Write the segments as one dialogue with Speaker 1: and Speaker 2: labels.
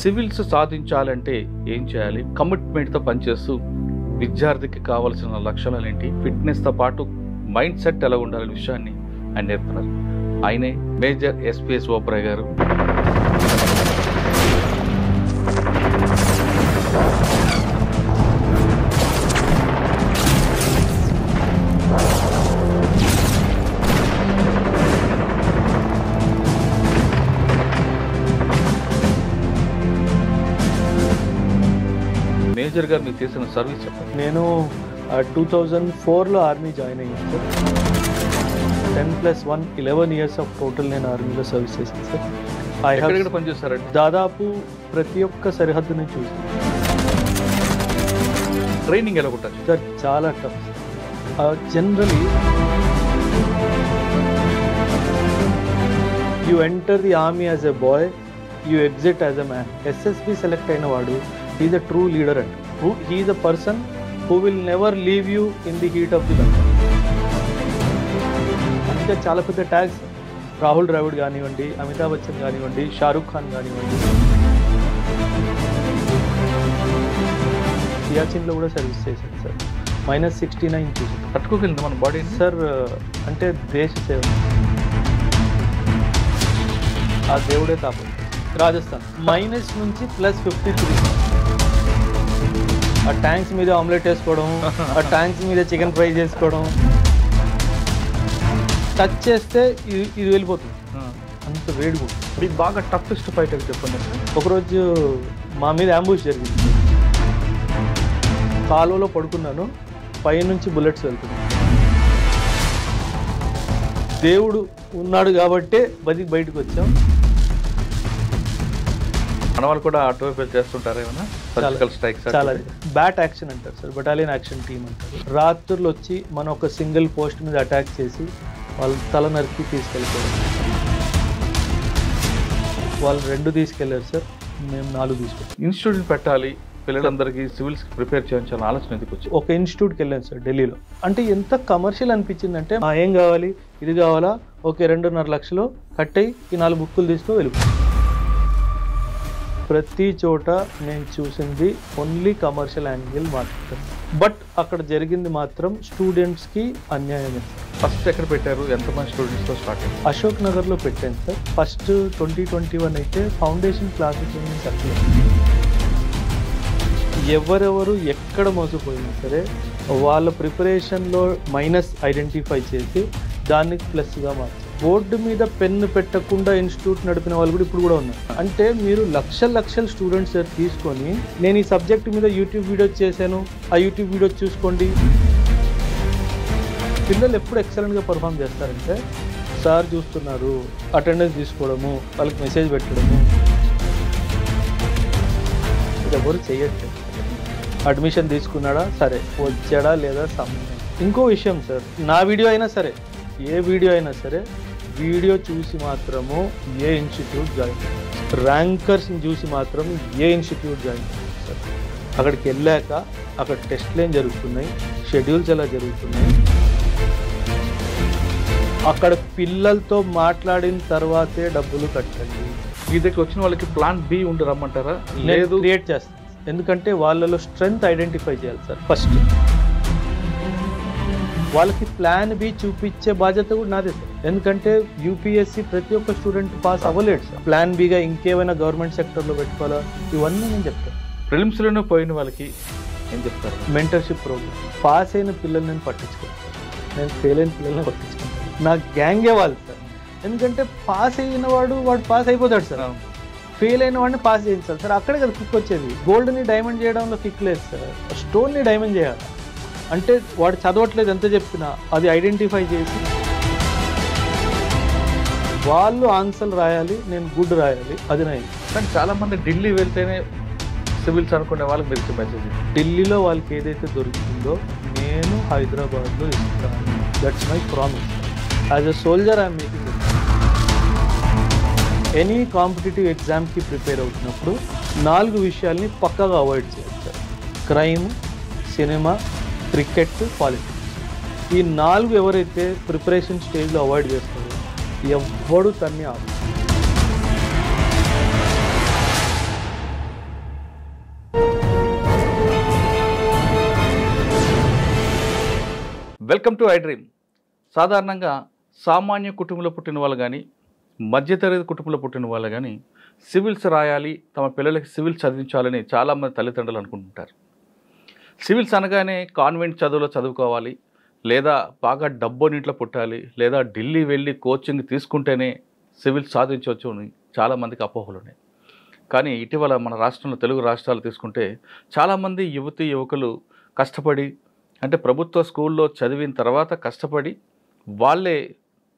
Speaker 1: Civils సాధించాలంటే ఏం చేయాలి, కమిట్మెంట్తో పనిచేస్తూ విద్యార్థికి కావాల్సిన లక్షణాలు ఏంటి, ఫిట్నెస్తో పాటు మైండ్ సెట్ ఎలా ఉండాలనే విషయాన్ని ఆయన నేర్పుతున్నారు. ఆయనే మేజర్ ఎస్పీఎస్ ఓబరాయ్ గారు. మేజర్ గారు మీకు చేసిన సర్వీస్ చెప్పండి.
Speaker 2: నేను 2004లో ఆర్మీ జాయిన్ అయ్యాను సార్. 10+1 11 ఇయర్స్ ఆఫ్ టోటల్ నేను ఆర్మీలో సర్వీస్ చేశాను సార్.
Speaker 1: ఎక్కడెక్కడ పనిచేస్తారండి?
Speaker 2: దాదాపు ప్రతి ఒక్క సరిహద్దుని చూసాను.
Speaker 1: ట్రైనింగ్ ఎలా ఉంటుంది
Speaker 2: సార్? చాలా tough. Generally you enter the army as a boy, you exit as a man. SSB select అయిన వాడు he is a true leader and he is a person who will never leave you in the heat of the battle. అంటే చాలా పెద్ద tags. Rahul Dravid కానివ్వండి, అమితాబ్ బచ్చన్ కానివ్వండి, షారూక్ ఖాన్ కానివ్వండి, సియాచిన్లో కూడా service చేశాను సార్. -69 చూసాను.
Speaker 1: తట్టుకోగలిగింది మన బాడీ
Speaker 2: సార్. అంటే దేశ సేవ, ఆ దేవుడే తాపం. రాజస్థాన్ మైనస్ నుంచి +53. ఆ ట్యాంక్స్ మీద ఆమ్లెట్ వేసుకోవడం, ఆ ట్యాంక్స్ మీద చికెన్ ఫ్రై చేసుకోవడం, టచ్ చేస్తే ఇది వెళ్ళిపోతుంది. అంత వేడిగా
Speaker 1: మీకు బాగా టఫెస్ట్ ఫైట్ అని చెప్పండి.
Speaker 2: ఒకరోజు మా మీద అంబుష్ జరిగింది. కాలువలో పడుకున్నాను, పైనుంచి బుల్లెట్స్ వెళ్తున్నాయి. దేవుడు ఉన్నాడు కాబట్టే బయటకు వచ్చాం.
Speaker 1: మన వాళ్ళు కూడా అటువైపు చేస్తుంటారు ఏమన్నా? సర్జికల్ స్ట్రైక్స్
Speaker 2: చాలా బ్యాట్ యాక్షన్ అంటారు సార్, బటాలియన్ యాక్షన్ టీమ్ అంటారు. రాత్రులు వచ్చి మనం ఒక సింగిల్ పోస్ట్ మీద అటాక్ చేసి వాళ్ళు తల నరికి తీసుకెళ్ళిపోయారు. వాళ్ళు 2 తీసుకెళ్లారు సార్, మేము 4 తీసుకెళ్ళాం.
Speaker 1: ఇన్స్టిట్యూట్ పెట్టాలి పిల్లలందరికీ, సివిల్స్ ప్రిపేర్ చేయించాలని ఆలోచన ఎందుకు వచ్చింది?
Speaker 2: ఒక ఇన్స్టిట్యూట్కి వెళ్ళాను సార్ ఢిల్లీలో. అంటే ఎంత కమర్షియల్ అనిపించిందంటే, ఏం కావాలి, ఇది కావాలా, ఓకే 2.5 లక్షలు కట్టయి ఈ 4 బుక్కులు తీసుకో వెళ్ళిపో. ప్రతి చోట నేను చూసింది ఓన్లీ కమర్షియల్ యాంగిల్ మాత్రం. బట్ అక్కడ జరిగింది మాత్రం స్టూడెంట్స్కి అన్యాయమే.
Speaker 1: ఫస్ట్ ఎక్కడ పెట్టారు? ఎంతమంది స్టూడెంట్స్తో స్టార్ట్ అయ్యారు?
Speaker 2: అశోక్ నగర్లో పెట్టాను సార్. ఫస్ట్ 2021 అయితే ఫౌండేషన్ క్లాసెస్ అట్లా. ఎవరెవరు ఎక్కడ మోసపోయినా సరే వాళ్ళ ప్రిపరేషన్లో మైనస్ ఐడెంటిఫై చేసి దాన్ని ప్లస్గా మార్చారు. బోర్డు మీద పెన్ను పెట్టకుండా ఇన్స్టిట్యూట్ నడిపిన వాళ్ళు కూడా ఇప్పుడు కూడా ఉన్నారు. అంటే మీరు లక్షల స్టూడెంట్స్ తీసుకొని, నేను ఈ సబ్జెక్ట్ మీద యూట్యూబ్ వీడియో చేశాను, ఆ యూట్యూబ్ వీడియో చూసుకోండి. పిల్లలు ఎప్పుడు ఎక్సలెంట్గా పర్ఫామ్ చేస్తారంటే, సార్ చూస్తున్నారు, అటెండెన్స్ తీసుకోవడము, వాళ్ళకి మెసేజ్ పెట్టడము, ఇది ఎవరు చేయట్లేదు. అడ్మిషన్ తీసుకున్నాడా, సరే వచ్చాడా లేదా సంబంధం. ఇంకో విషయం సార్, నా వీడియో అయినా సరే, ఏ వీడియో అయినా సరే, వీడియో చూసి మాత్రము ఏ ఇన్స్టిట్యూట్ జాయిన్, ర్యాంకర్స్ని చూసి మాత్రం ఏ ఇన్స్టిట్యూట్ జాయిన్ సార్. అక్కడికి వెళ్ళాక అక్కడ టెస్ట్లు ఏం జరుగుతున్నాయి, షెడ్యూల్స్ ఎలా జరుగుతున్నాయి, అక్కడ పిల్లలతో మాట్లాడిన తర్వాతే డబ్బులు కట్టండి.
Speaker 1: మీ దగ్గర వచ్చిన వాళ్ళకి ప్లాన్ బి ఉండి రమ్మంటారా?
Speaker 2: లేదు, క్రియేట్ చేస్తాను. ఎందుకంటే వాళ్ళలో స్ట్రెంగ్త్ ఐడెంటిఫై చేయాలి సార్. ఫస్ట్ వాళ్ళకి ప్లాన్ బి చూపించే బాధ్యత కూడా నాదే సార్. ఎందుకంటే యూపీఎస్సీ ప్రతి ఒక్క స్టూడెంట్ పాస్ అవ్వలేడు సార్. ప్లాన్ బిగా ఇంకేమైనా గవర్నమెంట్ సెక్టర్లో పెట్టుకోవాలా, ఇవన్నీ నేను చెప్తాను.
Speaker 1: ప్రిలిమ్స్లోనే పోయిన వాళ్ళకి ఏం చెప్తారు?
Speaker 2: Mentorship programme. పాస్ అయిన పిల్లల్ని నేను పట్టించుకుంటాను, నేను ఫెయిల్ అయిన పిల్లల్ని పట్టించుకుంటాను. నా గ్యాంగే వాళ్ళు సార్. ఎందుకంటే పాస్ అయిన వాడు పాస్ అయిపోతాడు సార్, ఫెయిల్ అయిన వాడిని పాస్ చేయించాలి సార్. అక్కడే కదా కిక్ వచ్చేది. గోల్డ్ని డైమండ్ చేయడంలో కిక్ లేదు సార్, స్టోన్ని డైమండ్ చేయాలి. అంటే వాడు చదవట్లేదు ఎంత చెప్పినా అది ఐడెంటిఫై చేసి వాళ్ళు ఆన్సర్లు రాయాలి, నేను గుడ్ రాయాలి, అది నా.
Speaker 1: కానీ చాలామంది ఢిల్లీ వెళ్తేనే సివిల్స్ అనుకునే వాళ్ళకి మీరు మెసేజ్,
Speaker 2: ఢిల్లీలో వాళ్ళకి ఏదైతే దొరుకుతుందో నేను హైదరాబాద్లో ఇస్తాను. That's my promise. As a soldier I'm making it. Any competitive ఎగ్జామ్కి ప్రిపేర్ అవుతున్నప్పుడు 4 విషయాల్ని పక్కాగా అవాయిడ్ చేయాలి sir. Crime, cinema, cricket, politics. ఈ 4 ఎవరైతే ప్రిపరేషన్ స్టేజ్లో అవాయిడ్ చేస్తారో ఎవ్వడు తన్ని ఆపు.
Speaker 1: Welcome to I dream. సాధారణంగా సామాన్య కుటుంబంలో పుట్టిన వాళ్ళు కానీ మధ్యతరగతి కుటుంబంలో పుట్టిన వాళ్ళు కానీ సివిల్స్ రాయాలి, తమ పిల్లలకి సివిల్స్ చదివించాలని చాలామంది తల్లిదండ్రులు అనుకుంటుంటారు. సివిల్స్ అనగానే కాన్వెంట్ చదువులో చదువుకోవాలి, లేదా బాగా డబ్బునింట్లో పుట్టాలి, లేదా ఢిల్లీ వెళ్ళి కోచింగ్ తీసుకుంటేనే సివిల్స్ సాధించవచ్చు అని చాలామందికి అపోహలు ఉన్నాయి. కానీ ఇటీవల మన రాష్ట్రంలో తెలుగు రాష్ట్రాలు తీసుకుంటే చాలామంది యువతీ యువకులు కష్టపడి, అంటే ప్రభుత్వ స్కూల్లో చదివిన తర్వాత కష్టపడి వాళ్ళే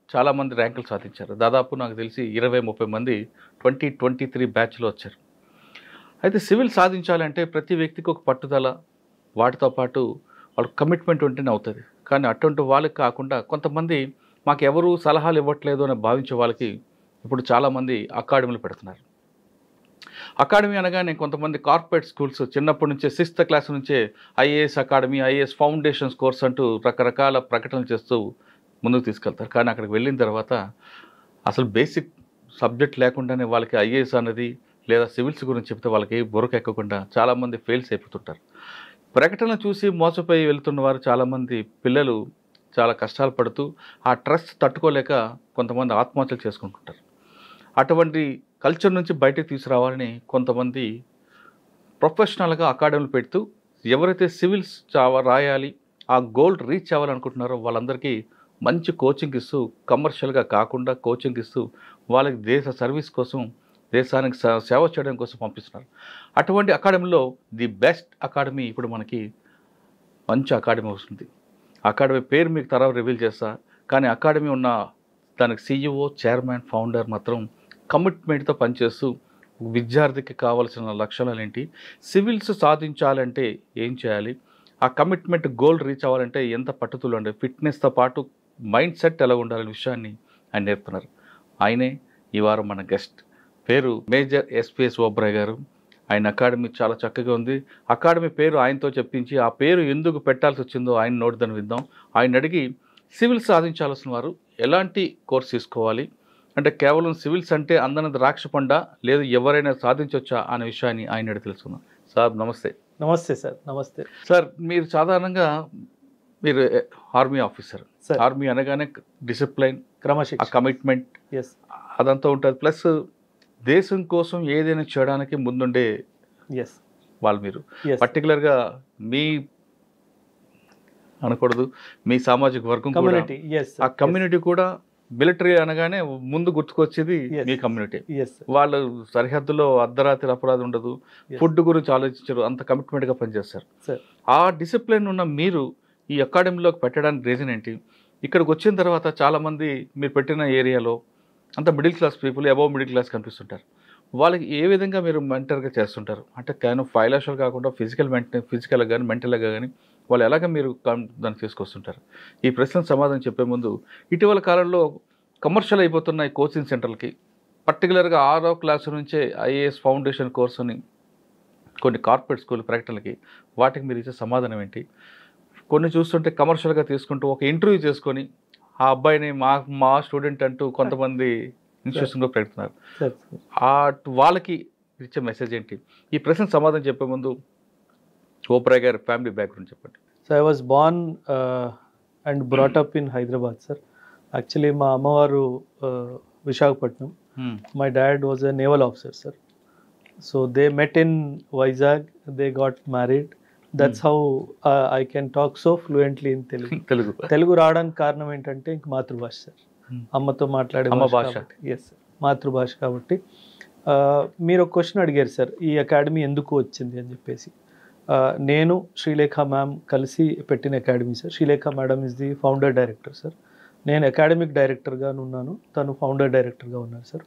Speaker 1: చాలామంది ర్యాంకులు సాధించారు. దాదాపు నాకు తెలిసి 20-30 మంది 2023 బ్యాచ్లో వచ్చారు. అయితే సివిల్ సాధించాలంటే ప్రతి వ్యక్తికి ఒక పట్టుదల, వాటితో పాటు వాళ్ళ కమిట్మెంట్ ఉంటేనే అవుతుంది. కానీ అటువంటి వాళ్ళకి కాకుండా కొంతమంది మాకు ఎవరు సలహాలు ఇవ్వట్లేదు అని భావించే వాళ్ళకి ఇప్పుడు చాలామంది అకాడమీలు పెడుతున్నారు. అకాడమీ అనగానే కొంతమంది కార్పొరేట్ స్కూల్స్ చిన్నప్పటి నుంచే 6th క్లాస్ నుంచే IAS academy, IAS foundations course అంటూ రకరకాల ప్రకటనలు చేస్తూ ముందుకు తీసుకెళ్తారు. కానీ అక్కడికి వెళ్ళిన తర్వాత అసలు బేసిక్ సబ్జెక్ట్ లేకుండానే వాళ్ళకి ఐఏఎస్ అనేది లేదా సివిల్స్ గురించి చెప్తే వాళ్ళకి బుర్రకు ఎక్కకుండా చాలామంది ఫెయిల్స్ అయిపోతుంటారు. ప్రకటనలు చూసి మోసపోయి వెళ్తున్న వారు చాలామంది పిల్లలు చాలా కష్టాలు పడుతూ ఆ ట్రస్ట్ తట్టుకోలేక కొంతమంది ఆత్మహత్యలు చేసుకుంటుంటారు. అటువంటి కల్చర్ నుంచి బయటకు తీసుకురావాలని కొంతమంది ప్రొఫెషనల్గా అకాడమీలు పెడుతూ ఎవరైతే సివిల్స్ రాయాలి, ఆ గోల్ రీచ్ అవ్వాలనుకుంటున్నారో వాళ్ళందరికీ మంచి కోచింగ్ ఇస్తూ, కమర్షియల్గా కాకుండా కోచింగ్ ఇస్తూ వాళ్ళకి దేశ సర్వీస్ కోసం, దేశానికి సేవ చేయడం కోసం పంపిస్తున్నారు. అటువంటి అకాడమీలో ది బెస్ట్ అకాడమీ ఇప్పుడు మనకి మంచి అకాడమీ వస్తుంది. అకాడమీ పేరు మీకు తర్వాత రివీల్ చేస్తా. కానీ అకాడమీ ఉన్న దానికి CEO, చైర్మన్, ఫౌండర్ మాత్రం కమిట్మెంట్తో పనిచేస్తూ విద్యార్థికి కావాల్సిన లక్షణాలు ఏంటి, సివిల్స్ సాధించాలంటే ఏం చేయాలి, ఆ కమిట్మెంట్ గోల్ రీచ్ అవ్వాలంటే ఎంత పట్టుదల ఉండాలి, ఫిట్నెస్తో పాటు మైండ్ సెట్ ఎలా ఉండాలనే విషయాన్ని ఆయన నేర్పుతున్నారు. ఆయనే ఈ వారం మన గెస్ట్. పేరు మేజర్ SPS ఓబ్రాయ్ గారు. ఆయన అకాడమీ చాలా చక్కగా ఉంది. అకాడమీ పేరు ఆయనతో చెప్పించి ఆ పేరు ఎందుకు పెట్టాల్సి వచ్చిందో ఆయన నోటిదని విద్దాం. ఆయన అడిగి సివిల్స్ సాధించాల్సిన వారు ఎలాంటి కోర్స్ తీసుకోవాలి, అంటే కేవలం సివిల్స్ అంటే అందన ద్రాక్ష పండ, లేదు ఎవరైనా సాధించవచ్చా అనే విషయాన్ని ఆయన అడిగి తెలుసుకుందాం. సార్ నమస్తే.
Speaker 2: నమస్తే సార్. నమస్తే
Speaker 1: సార్. మీరు సాధారణంగా మీరు ఆర్మీ ఆఫీసర్.
Speaker 2: సార్.
Speaker 1: ఆర్మీ అనగానే డిసిప్లైన్,
Speaker 2: క్రమశిక్షణ,
Speaker 1: కమిట్మెంట్ అదంతా ఉంటుంది. ప్లస్ దేశం కోసం ఏదైనా చేయడానికి ముందుండే వాళ్ళు మీరు. పర్టికులర్గా మీ అనకూడదు, మీ సామాజిక వర్గం కూడా, ఆ కమ్యూనిటీ కూడా మిలిటరీ అనగానే ముందు గుర్తుకొచ్చేది మీ కమ్యూనిటీ. వాళ్ళు సరిహద్దులో అర్ధరాత్రి అపరాధం ఉండదు, ఫుడ్ గురించి ఆలోచించరు, అంత కమిట్మెంట్గా పనిచేస్తారు. ఆ డిసిప్లిన్ ఉన్న మీరు ఈ అకాడమీలోకి పెట్టడానికి రీజన్ ఏంటి? ఇక్కడికి వచ్చిన తర్వాత చాలామంది మీరు పెట్టిన ఏరియాలో అంత middle class people, above middle class కనిపిస్తుంటారు. వాళ్ళకి ఏ విధంగా మీరు మెంటర్గా చేస్తుంటారు? అంటే కేవలం ఫైనాన్షియల్ కాకుండా ఫిజికల్గా కానీ మెంటల్గా కానీ వాళ్ళు ఎలాగ మీరు దాన్ని తీసుకొస్తుంటారు? ఈ ప్రశ్నకు సమాధానం చెప్పే ముందు, ఇటీవల కాలంలో కమర్షియల్ అయిపోతున్న ఈ కోచింగ్ సెంటర్లకి, పర్టికులర్గా 6వ క్లాసు నుంచే ఐఏఎస్ ఫౌండేషన్ కోర్సు అని కొన్ని కార్పొరేట్ స్కూల్ ప్రకటనలకి, వాటికి మీరు ఇచ్చే సమాధానం ఏంటి? కొన్ని చూస్తుంటే కమర్షియల్గా తీసుకుంటూ ఒక ఇంటర్వ్యూ చేసుకొని ఆ అబ్బాయిని మా స్టూడెంట్ అంటూ కొంతమంది ఇన్స్టిట్యూషన్లో పెడుతున్నారు. వాళ్ళకి ఇచ్చే మెసేజ్ ఏంటి? ఈ ప్రశ్న సమాధానం చెప్పే ముందు ఓబ్రాయ్ గారి ఫ్యామిలీ బ్యాక్గ్రౌండ్ చెప్పండి.
Speaker 2: So I was Born and brought up in Hyderabad sir. Actually మా అమ్మవారు Visakhapatnam. My dad was a naval officer sir. So they met in Vizag, they got married. That's how I can talk so fluently in Telugu. Telugu రావడానికి కారణం ఏంటంటే ఇంక మాతృభాష sir. అమ్మతో మాట్లాడే భాష. ఎస్, మాతృభాష కాబట్టి. మీరు ఒక క్వశ్చన్ అడిగారు సార్, ఈ అకాడమీ ఎందుకు వచ్చింది అని చెప్పేసి. నేను శ్రీలేఖ మ్యామ్ కలిసి పెట్టిన academy sir. Srilekha madam is the founder director sir. నేను అకాడమిక్ డైరెక్టర్గా ఉన్నాను, తను ఫౌండర్ డైరెక్టర్గా ఉన్నారు సార్.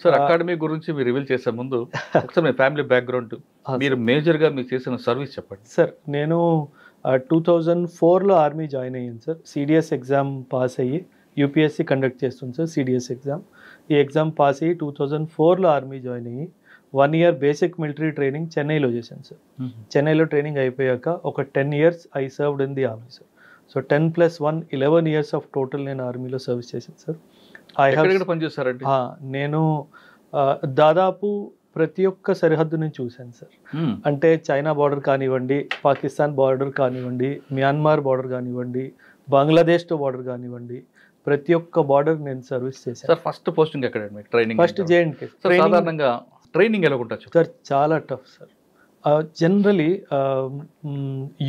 Speaker 1: సార్, అకాడమీ గురించి మీరు రివీల్ చేసే ముందు ఒకసారి మీ ఫ్యామిలీ బ్యాక్గ్రౌండ్, మీరు మేజర్గా మీకు చేసిన సర్వీస్ చెప్పండి.
Speaker 2: సార్, నేను 2004లో ఆర్మీ జాయిన్ అయ్యాను సార్. CDS ఎగ్జామ్ పాస్ అయ్యి UPSC కండక్ట్ చేస్తుంది సార్. CDS ఎగ్జామ్, ఈ ఎగ్జామ్ పాస్ అయ్యి 2004లో ఆర్మీ జాయిన్ అయ్యి 1 year బేసిక్ మిలిటరీ ట్రైనింగ్ చెన్నైలో చేశాను సార్. చెన్నైలో ట్రైనింగ్ అయిపోయాక ఒక 10 years I served in the army sir. So 10+1 11 years of total నేను ఆర్మీలో సర్వీస్ చేశాను సార్.
Speaker 1: పనిచేస్తారండి.
Speaker 2: నేను దాదాపు ప్రతి ఒక్క సరిహద్దుని చూశాను సార్. అంటే చైనా బార్డర్ కానివ్వండి, పాకిస్తాన్ బార్డర్ కానివ్వండి, మ్యాన్మార్ బార్డర్ కానివ్వండి, బంగ్లాదేశ్తో బార్డర్ కానివ్వండి, ప్రతి ఒక్క బార్డర్ నేను సర్వీస్ చేశాను.
Speaker 1: సార్ ఫస్ట్ పోస్టింగ్ ఎక్కడ మీకు ట్రైనింగ్?
Speaker 2: ఫస్ట్ జేఎండ్కే.
Speaker 1: సార్ సాధారణంగా ట్రైనింగ్ ఎలా ఉంటుంది
Speaker 2: సార్? చాలా టఫ్ సార్. జనరలీ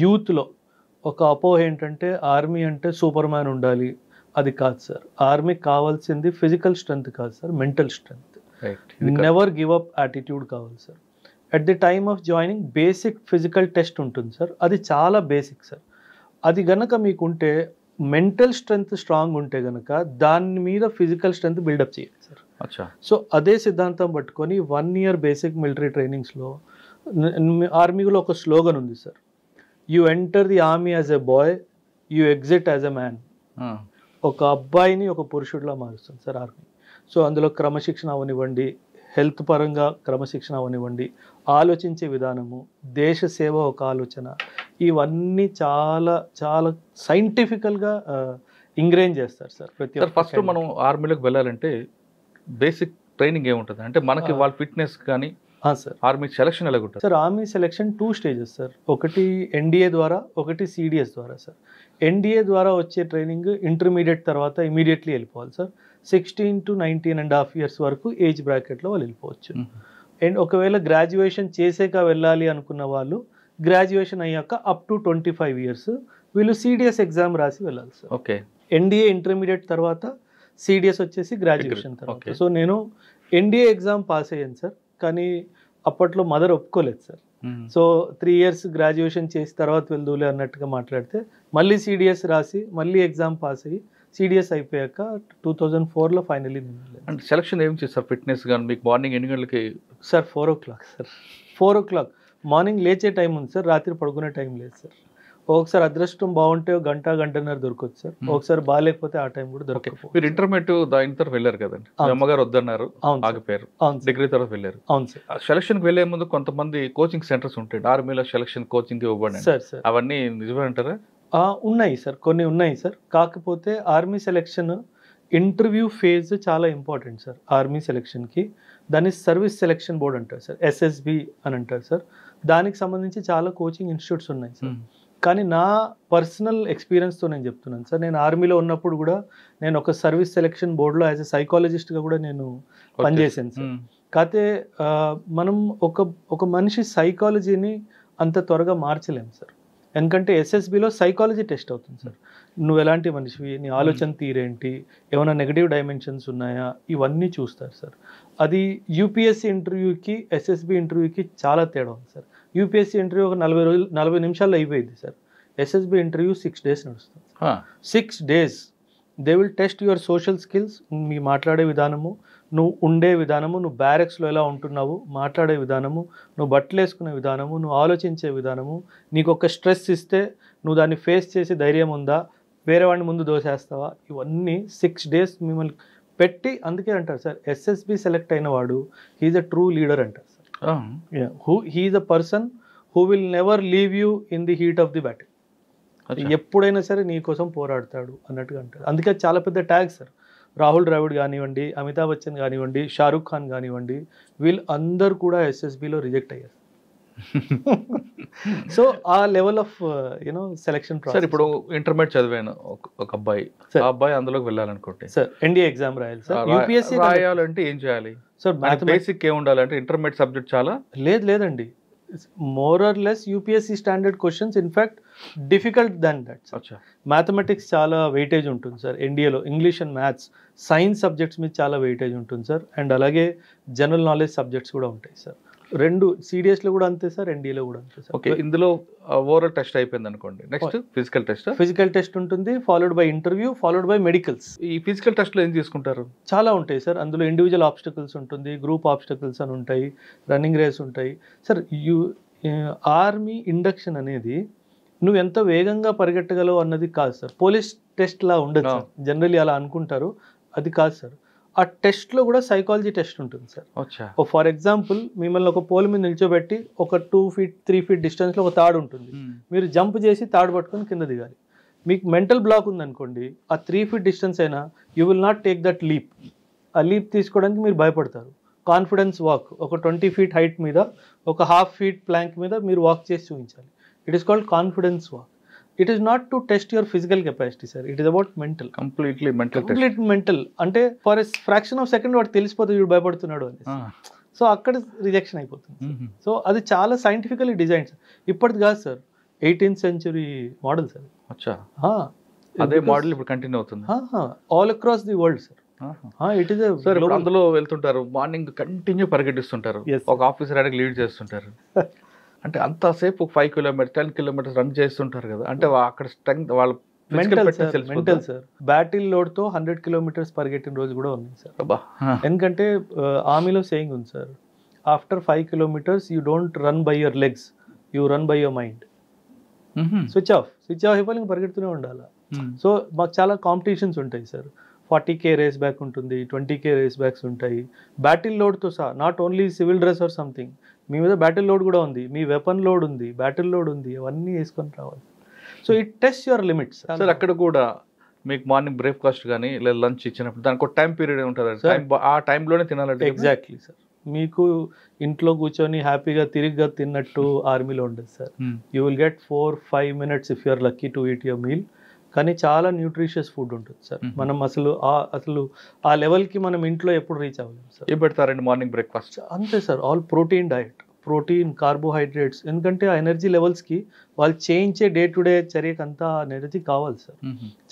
Speaker 2: యూత్లో ఒక అపోహ ఏంటంటే ఆర్మీ అంటే సూపర్ మ్యాన్ ఉండాలి. అది కాదు సార్. ఆర్మీకి కావాల్సింది ఫిజికల్ స్ట్రెంగ్త్ కాదు sir, mental strength. Never give up attitude కావాలి sir. At the time of joining basic physical test ఉంటుంది సార్. అది చాలా బేసిక్ సార్. అది గనక మీకుంటే, మెంటల్ స్ట్రెంగ్త్ స్ట్రాంగ్ ఉంటే గనక దాని మీద ఫిజికల్ స్ట్రెంగ్త్ బిల్డప్ చేయాలి సార్. సో అదే సిద్ధాంతం పట్టుకొని 1 year బేసిక్ మిలిటరీ ట్రైనింగ్స్లో ఆర్మీలో ఒక స్లోగన్ ఉంది sir. You enter the army as a boy, you exit as a man. ఒక అబ్బాయిని ఒక పురుషుడిలా మారుస్తుంది సార్ ఆర్మీ. సో అందులో క్రమశిక్షణ అవనివ్వండి, హెల్త్ పరంగా క్రమశిక్షణ అవనివ్వండి, ఆలోచించే విధానము, దేశ సేవ ఒక ఆలోచన, ఇవన్నీ చాలా చాలా సైంటిఫికల్గా ఇంగ్రేన్ చేస్తారు సార్ ప్రతి ఒక్క.
Speaker 1: ఫస్ట్ మనం ఆర్మీలోకి వెళ్ళాలంటే బేసిక్ ట్రైనింగ్ ఏముంటుంది అంటే మనకి వాళ్ళ ఫిట్నెస్ కానీ
Speaker 2: సార్
Speaker 1: ఆర్మీ సెలక్షన్ ఎలా ఉంటుంది
Speaker 2: sir? Army selection 2 stages sir. ఒకటి ఎన్డీఏ ద్వారా, ఒకటి సిడిఎస్ ద్వారా సార్. ఎన్డీఏ ద్వారా వచ్చే ట్రైనింగ్ ఇంటర్మీడియట్ తర్వాత ఇమీడియట్లీ వెళ్ళిపోవాలి సార్. 16 to 19.5 years వరకు ఏజ్ బ్రాకెట్లో వాళ్ళు వెళ్ళిపోవచ్చు. అండ్ ఒకవేళ గ్రాడ్యుయేషన్ చేసాక వెళ్ళాలి అనుకున్న వాళ్ళు గ్రాడ్యుయేషన్ అయ్యాక అప్ టు 25 years వీళ్ళు సిడిఎస్ ఎగ్జామ్ రాసి వెళ్ళాలి సార్.
Speaker 1: ఓకే.
Speaker 2: ఎన్డీఏ ఇంటర్మీడియట్ తర్వాత, సిడిఎస్ వచ్చేసి గ్రాడ్యుయేషన్ తర్వాత. సో నేను ఎన్డీఏ ఎగ్జామ్ పాస్ అయ్యాను సార్, కానీ అప్పట్లో మదర్ ఒప్పుకోలేదు సార్. సో 3 years గ్రాడ్యుయేషన్ చేసి తర్వాత వెళ్దూలే అన్నట్టుగా మాట్లాడితే మళ్ళీ సిడిఎస్ రాసి మళ్ళీ ఎగ్జామ్ పాస్ అయ్యి సిడిఎస్ అయిపోయాక 2004లో ఫైనలీ
Speaker 1: అంటే సెలక్షన్ ఏం చేస్తారు? ఫిట్నెస్ కానీ మీకు మార్నింగ్ ఎన్ని గంటలకి
Speaker 2: sir? 4 o'clock sir. 4 o'clock morning లేచే టైం ఉంది సార్, రాత్రి పడుకునే టైం లేదు సార్. ఒకసారి అదృష్టం బాగుంటే గంటన్నర దొరకవచ్చు సార్, ఒకసారి బాగాలేకపోతే ఆ టైం కూడా దొరకదు.
Speaker 1: మీరు ఇంటర్మీడియట్ దాని తర్వాత వెళ్ళారు కదండి, అమ్మగారు వద్దన్నారు, ఆగిపోయారు, డిగ్రీ తర్వాత వెళ్ళారు.
Speaker 2: అవును సార్.
Speaker 1: సెలక్షన్కి వెళ్లే ముందు కొంతమంది కోచింగ్ సెంటర్స్ ఉంటాయి, ఆర్మీలో సెలక్షన్ కోచింగ్ ఇవ్వబడి
Speaker 2: సార్. సార్
Speaker 1: అవన్నీ నిజమే అంటారా?
Speaker 2: ఉన్నాయి సార్, కొన్ని ఉన్నాయి సార్. కాకపోతే ఆర్మీ సెలక్షన్ ఇంటర్వ్యూ ఫేజ్ చాలా ఇంపార్టెంట్ సార్ ఆర్మీ సెలక్షన్కి. దాన్ని సర్వీస్ సెలక్షన్ బోర్డ్ అంటారు సార్, ఎస్ఎస్బి అని అంటారు సార్. దానికి సంబంధించి చాలా కోచింగ్ ఇన్స్టిట్యూట్స్ ఉన్నాయి సార్. కానీ నా పర్సనల్ ఎక్స్పీరియన్స్తో నేను చెప్తున్నాను సార్, నేను ఆర్మీలో ఉన్నప్పుడు కూడా నేను ఒక సర్వీస్ సెలక్షన్ బోర్డులో యాజ్ ఎ సైకాలజిస్ట్గా కూడా నేను పనిచేశాను సార్. కాకపోతే మనం ఒక మనిషి సైకాలజీని అంత త్వరగా మార్చలేము సార్. ఎందుకంటే ఎస్ఎస్బిలో సైకాలజీ టెస్ట్ అవుతుంది సార్. నువ్వు ఎలాంటి మనిషివి, నీ ఆలోచన తీరేంటి, ఏమైనా నెగటివ్ డైమెన్షన్స్ ఉన్నాయా, ఇవన్నీ చూస్తారు సార్. అది యూపీఎస్సీ ఇంటర్వ్యూకి ఎస్ఎస్బి ఇంటర్వ్యూకి చాలా తేడా ఉంది సార్. యూపీఎస్సీ ఇంటర్వ్యూ ఒక 40 నిమిషాల్లో అయిపోయింది సార్. ఎస్ఎస్బి ఇంటర్వ్యూ 6 days నడుస్తుంది. 6 days they will test your social skills. మీ మాట్లాడే విధానము, నువ్వు ఉండే విధానము, నువ్వు బ్యారెక్స్లో ఎలా ఉంటున్నావు, మాట్లాడే విధానము, నువ్వు బట్టలు వేసుకునే విధానము, నువ్వు ఆలోచించే విధానము, నీకు ఒక స్ట్రెస్ ఇస్తే నువ్వు దాన్ని ఫేస్ చేసి ధైర్యం ఉందా, వేరే వాడిని ముందు దోసేస్తావా, ఇవన్నీ 6 days మిమ్మల్ని పెట్టి. అందుకే అంటారు సార్, ఎస్ఎస్బి సెలెక్ట్ అయిన వాడు హీఈస్ అ ట్రూ లీడర్ అంటారు sir. He's a person who will never leave you in the heat of the battle. ఎప్పుడైనా సరే నీ కోసం పోరాడతాడు అన్నట్టుగా అంటారు. అందుకే చాలా పెద్ద ట్యాగ్ సార్. రాహుల్ ద్రావిడ్ కానివ్వండి, అమితాబ్ బచ్చన్ కానివ్వండి, షారూక్ ఖాన్ కానివ్వండి, వీళ్ళు అందరూ కూడా ఎస్ఎస్బిలో రిజెక్ట్ అయ్యారు. సో ఆ లెవెల్ ఆఫ్ సెలక్షన్ ప్రాసెస్.
Speaker 1: ఇప్పుడు ఇంటర్మీడియట్ చదివాను ఒక అబ్బాయి, ఆ అబ్బాయి అందులోకి వెళ్ళాలనుకుంటే
Speaker 2: సార్ ఎన్డీఏ ఎగ్జామ్ రాయాలి సార్. యూపీఎస్సీ
Speaker 1: రాయాలంటే ఏం చేయాలి సార్? బేసిక్ ఏం ఉండాలంటే ఇంటర్మీడియట్ సబ్జెక్ట్ చాలా
Speaker 2: లేదండి. more or less UPSC standard questions, in fact difficult than that. Mathematics చాలా వెయిటేజ్ ఉంటుంది సార్ ఎన్డీఏలో. English and maths, science subjects మీద చాలా వెయిటేజ్ ఉంటుంది సార్. అండ్ అలాగే జనరల్ నాలెడ్జ్ సబ్జెక్ట్స్ కూడా ఉంటాయి సార్. రెండు సిడిఎస్లో కూడా అంతే సార్, ఎన్డీఏలో కూడా అంతే సార్.
Speaker 1: ఓకే, ఇందులో ఓవరాల్ టెస్ట్ అయిపోయింది అనుకోండి, next physical test.
Speaker 2: Physical test ఉంటుంది, followed by interview, followed by medicals.
Speaker 1: ఈ ఫిజికల్ టెస్ట్లో ఏం తీసుకుంటారు?
Speaker 2: చాలా ఉంటాయి సార్. అందులో ఇండివిజువల్ ఆబ్స్టకల్స్ ఉంటుంది, గ్రూప్ ఆబ్స్టకల్స్ అని ఉంటాయి, రన్నింగ్ రేస్ ఉంటాయి సార్. ఆర్మీ ఇండక్షన్ అనేది నువ్వు ఎంత వేగంగా పరిగెట్టగలవు అన్నది కాదు సార్. పోలీస్ టెస్ట్లా ఉండదు సార్, జనరల్లీ అలా అనుకుంటారు, అది కాదు సార్. ఆ టెస్ట్లో కూడా సైకాలజీ టెస్ట్ ఉంటుంది సార్. ఫర్ ఎగ్జాంపుల్, మిమ్మల్ని ఒక పోల్ మీద నిల్చోబెట్టి ఒక 2 feet 3 feet డిస్టెన్స్లో ఒక తాడు ఉంటుంది, మీరు జంప్ చేసి తాడు పట్టుకొని కింద దిగాలి. మీకు మెంటల్ బ్లాక్ ఉందనుకోండి, ఆ 3 feet డిస్టెన్స్ అయినా you will not take that leap. ఆ లీప్ తీసుకోవడానికి మీరు భయపడతారు. కాన్ఫిడెన్స్ వాక్, ఒక 20 feet హైట్ మీద ఒక 1/2 feet ప్లాంక్ మీద మీరు వాక్ చేసి చూపించాలి. It is called confidence walk. It is not to test your physical capacity sir, it is about mental.
Speaker 1: Completely mental
Speaker 2: complete mental. అంటే for a fraction of second వాడు తెలిసిపోతుంది వీడు భయపడుతున్నాడు అని. సో అక్కడ రిజెక్షన్ అయిపోతుంది. సో అది చాలా సైంటిఫికలీ డిజైన్ సార్. ఇప్పటిది కాదు sir, 18th century model sir.
Speaker 1: అదే మోడల్ ఇప్పుడు కంటిన్యూ అవుతుంది
Speaker 2: all across the world sir. It is
Speaker 1: sir అందులో వెళ్తుంటారు, మార్నింగ్ కంటిన్యూ పరిగెట్టిస్తుంటారు, ఒక ఆఫీసర్ అడిగి లీడ్ చేస్తుంటారు. అంటే అంతసేపు 5 kilometers 10 kilometers రన్ చేస్తుంటారు కదా, అంటే అక్కడ స్ట్రెంగ్త్ వాళ్ళ
Speaker 2: మెంటల్ సార్. బ్యాటిల్ లోడ్ తో 100 kilometers పరిగెట్టిన రోజు కూడా ఉన్నాయి సార్. ఎందుకంటే ఆర్మీలో సేయింగ్ ఉంది sir, after 5 kilometers you don't run by your legs, you run by your mind. Switch off అయిపోయి ఇంకా పరిగెడుతూనే ఉండాలి. సో మాకు చాలా కాంపిటీషన్స్ ఉంటాయి సార్. 40K రేస్ బ్యాక్ ఉంటుంది, 20K రేస్ బ్యాక్స్ ఉంటాయి. బ్యాటిల్ లోడ్తో సహా, not only civil dress or something, మీ మీద బ్యాటిల్ లోడ్ కూడా ఉంది, మీ వెపన్ లోడ్ ఉంది, బ్యాటిల్ లోడ్ ఉంది, అవన్నీ వేసుకొని రావాలి. So it test your limits
Speaker 1: sir. అక్కడ కూడా మీకు మార్నింగ్ బ్రేక్ఫాస్ట్ కానీ లేదా లంచ్ ఇచ్చినప్పుడు దానికి ఒక టైం పీరియడ్ ఉంటుంది, ఆ టైంలోనే తినాలంటే.
Speaker 2: Exactly sir. మీకు ఇంట్లో కూర్చొని హ్యాపీగా తిరిగ్గా తిన్నట్టు ఆర్మీలో ఉండదు సార్. You will get 4-5 minutes if you're lucky to eat your meal. కానీ చాలా న్యూట్రిషియస్ ఫుడ్ ఉంటుంది సార్. మనం అసలు ఆ లెవెల్కి మనం ఇంట్లో ఎప్పుడు రీచ్ అవ్వలేము సార్.
Speaker 1: ఏం పెడతారండి మార్నింగ్ బ్రేక్ఫాస్ట్?
Speaker 2: అంతే sir, all protein diet, protein, carbohydrates. ఎందుకంటే ఆ ఎనర్జీ లెవెల్స్కి వాళ్ళు చేయించే డే టు డే చర్యకి అంతా ఎనర్జీ కావాలి సార్.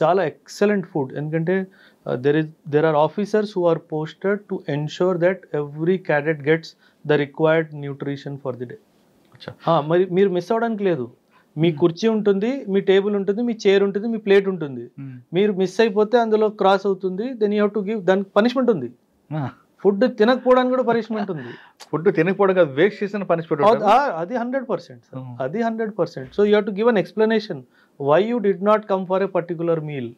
Speaker 2: చాలా ఎక్సలెంట్ ఫుడ్. ఎందుకంటే there are officers who are posted to ensure that every cadet gets the required nutrition for the day. మరి మీరు మిస్ అవ్వడానికి లేదు. మీ కుర్చీ ఉంటుంది, మీ టేబుల్ ఉంటుంది, మీ చైర్ ఉంటుంది, మీ ప్లేట్ ఉంటుంది. మీరు మిస్ అయిపోతే అందులో క్రాస్ అవుతుంది, then you have to give, దానికి పనిష్మెంట్ ఉంది. ఫుడ్ తినకపోవడానికి కూడా పనిష్మెంట్ ఉంది.
Speaker 1: ఫుడ్ తినకపోవడం వేస్ట్ చేసిన పనిష్మెంట్
Speaker 2: అది 100%. అది 100%. So you have to give an explanation why you did not come for a particular meal.